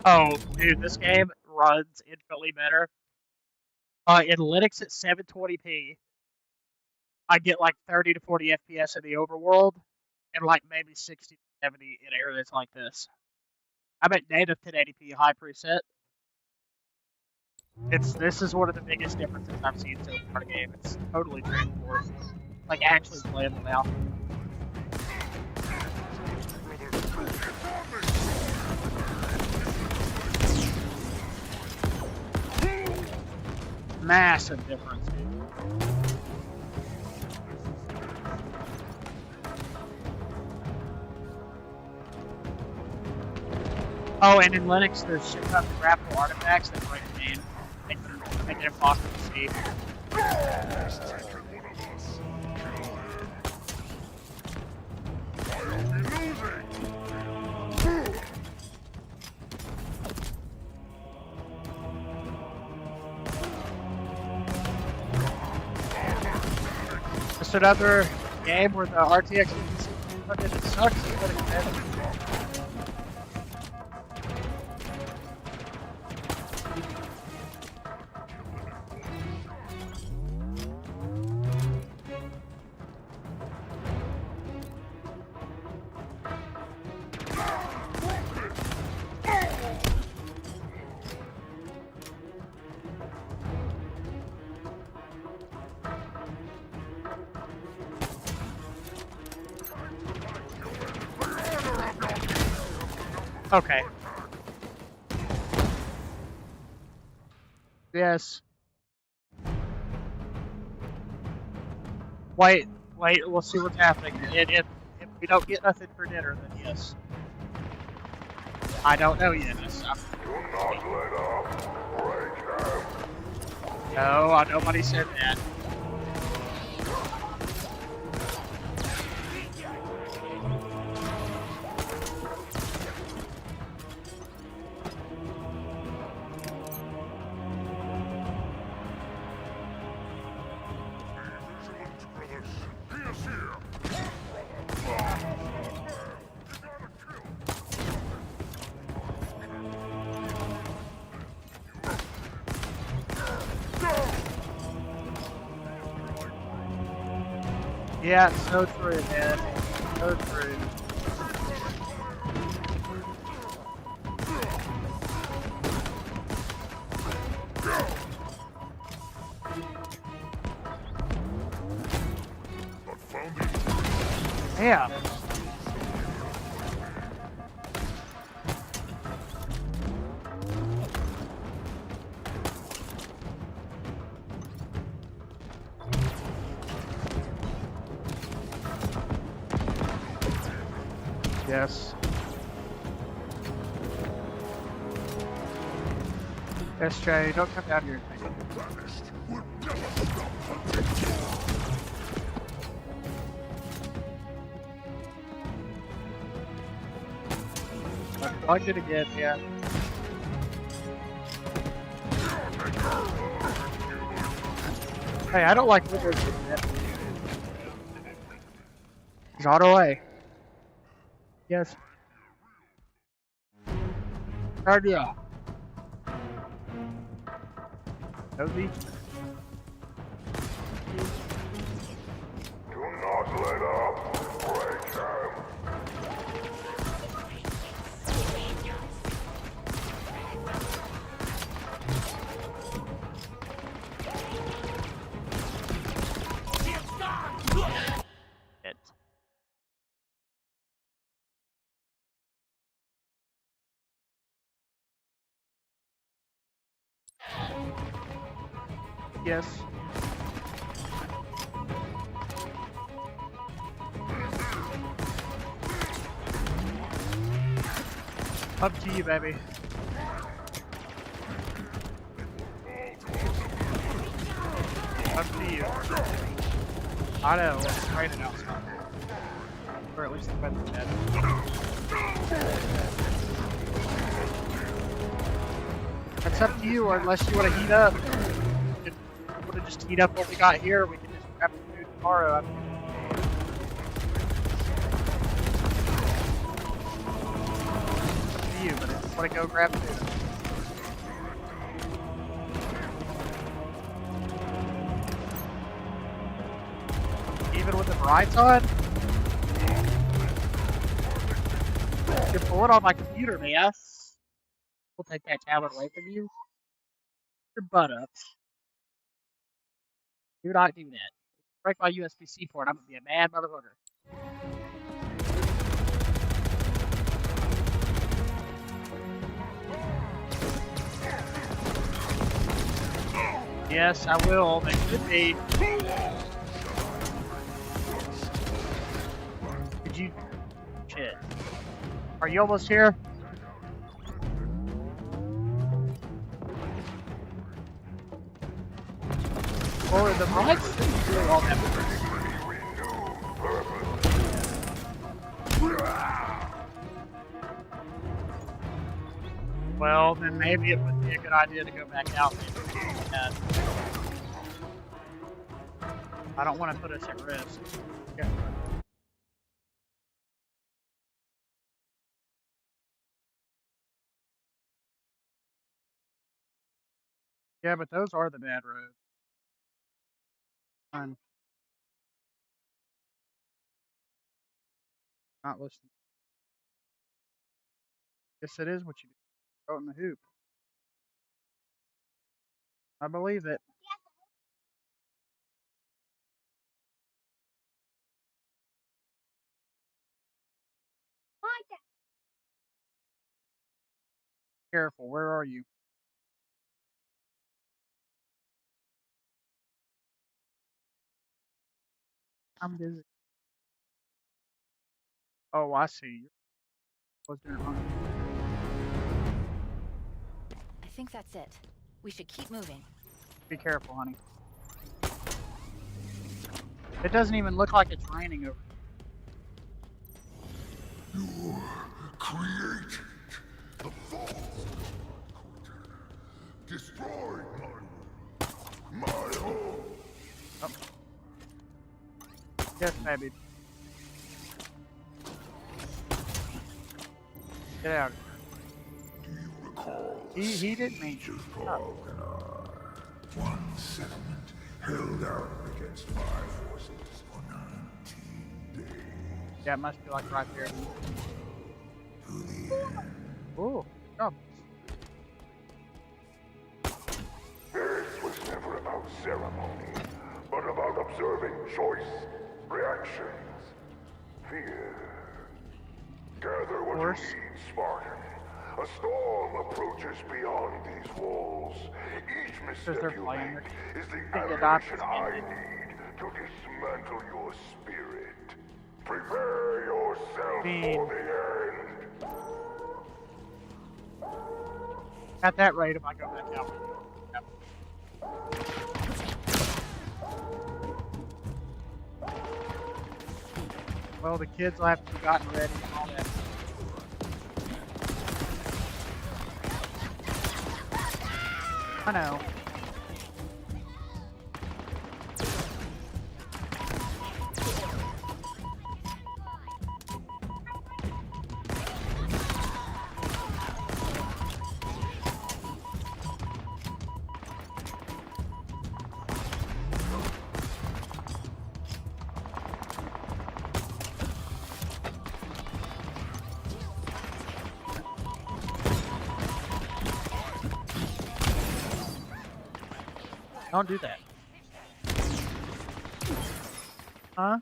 Speaker 1: Oh, dude, this game runs infinitely better. In Linux at 720p, I get like 30 to 40 FPS in the overworld, and like maybe 60 to 70 in areas like this. I'm at native 1080p high preset. This is one of the biggest differences I've seen so far in the game. It's totally transformed. Like actually playable now. Massive difference, dude. Oh, and in Linux, there's shit about the graphical artifacts that break the game. Make it impossible to see. Just another game where the RTX fucking sucks. But it's better. Okay. Yes. Wait, we'll see what's happening. If we don't get nothing for dinner, then yes. I don't know yet. No, nobody said that. Yeah, it's so true, man. So true. Yeah. Yes. Yes, Jay, don't come down here. I plugged it again, yeah. Hey, I don't like Windows doing that. It's auto A. Yes. Cardio. Toby.
Speaker 5: Do not let up, Raycam.
Speaker 1: It. Yes. Up to you, baby. Up to you. I know, let's trade it outside. Or at least the weather's dead. That's up to you, unless you want to heat up. If you want to just heat up what we got here, we can just grab the food tomorrow. Up to you, but if you want to go grab food. Even with the brights on? You're pulling on my computer, man. We'll take that tablet away from you. Your butt up. Do not do that. Break my USB-C port, I'm gonna be a mad motherfucker. Yes, I will. They could be. Did you? Shit. Are you almost here? Or the lights didn't really all that well, then maybe it would be a good idea to go back out. I don't want to put us at risk. Yeah. Yeah, but those are the bad roads. I'm not listening. Guess it is what you do. Go in the hoop. I believe it. Careful, where are you? I'm busy. Oh, I see. You was doing it wrong.
Speaker 14: I think that's it. We should keep moving.
Speaker 1: Be careful, honey. It doesn't even look like it's raining over.
Speaker 5: You created the false. Destroyed my home.
Speaker 1: Oh. Yes, baby. Get out.
Speaker 5: Do you recall?
Speaker 1: He didn't mean to.
Speaker 5: Paul and I. One settlement held out against my forces for 19 days.
Speaker 1: Yeah, it must be like right there.
Speaker 5: To the end.
Speaker 1: Oh, good job.
Speaker 5: This was never about ceremony, but about observing choice, reactions, fear. Gather what you need, Spartan. A storm approaches beyond these walls. Each misstep you make is the ammunition I need to dismantle your spirit. Prepare yourself for the end.
Speaker 1: At that rate, if I go back out. Well, the kids will have to be gotten ready and all that. I know. Don't do that. Huh?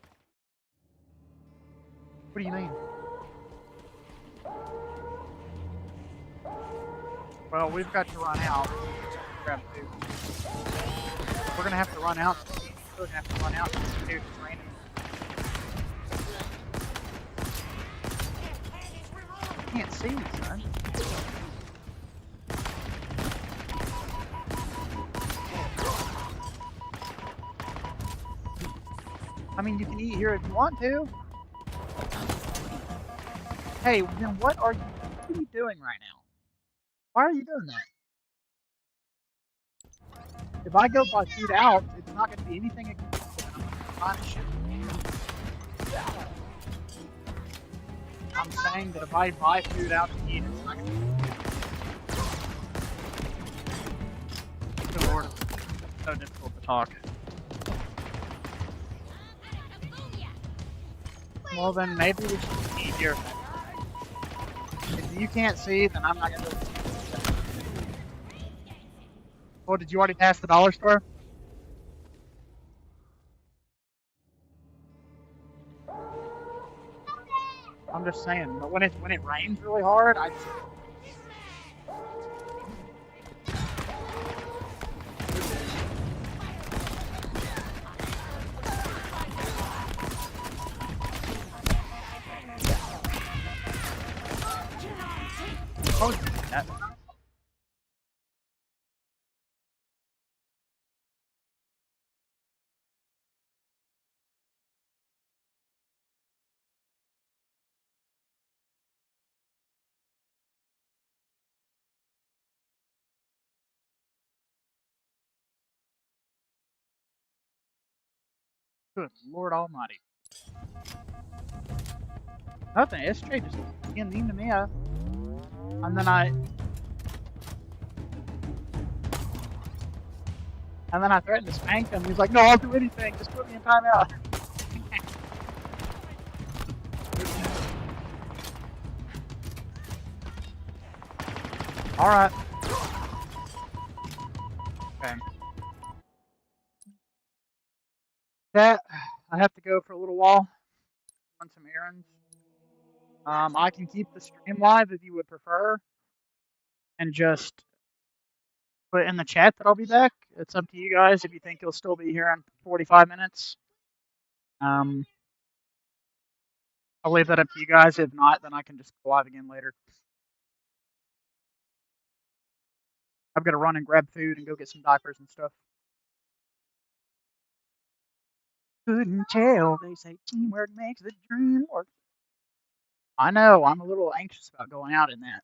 Speaker 1: What do you mean? Well, we've got to run out. Grab food. We're gonna have to run out. We're gonna have to run out. Dude, it's raining. I can't see, son. I mean, you can eat here if you want to. Hey, then what are you doing right now? Why are you doing that? If I go buy food out, it's not going to be anything expensive, and I'm going to find shit. I'm saying that if I buy food out to eat, it's not going to be. Good Lord, it's so difficult to talk. Well, then maybe we should eat here. If you can't see, then I'm not going to do it. Oh, did you already pass the dollar store? I'm just saying, but when it rains really hard, I just... Oh, that. Good Lord Almighty. Nothing. SJ just being mean to me. And then I threatened to spank him. He's like, "No, I'll do anything. Just put me in timeout." All right. Okay. That I have to go for a little while. Run some errands. I can keep the stream live if you would prefer, and just put in the chat that I'll be back. It's up to you guys if you think you'll still be here in 45 minutes. I'll leave that up to you guys. If not, then I can just go live again later. I've got to run and grab food and go get some diapers and stuff. Couldn't tell. They say teamwork makes the dream work. I know. I'm a little anxious about going out in that.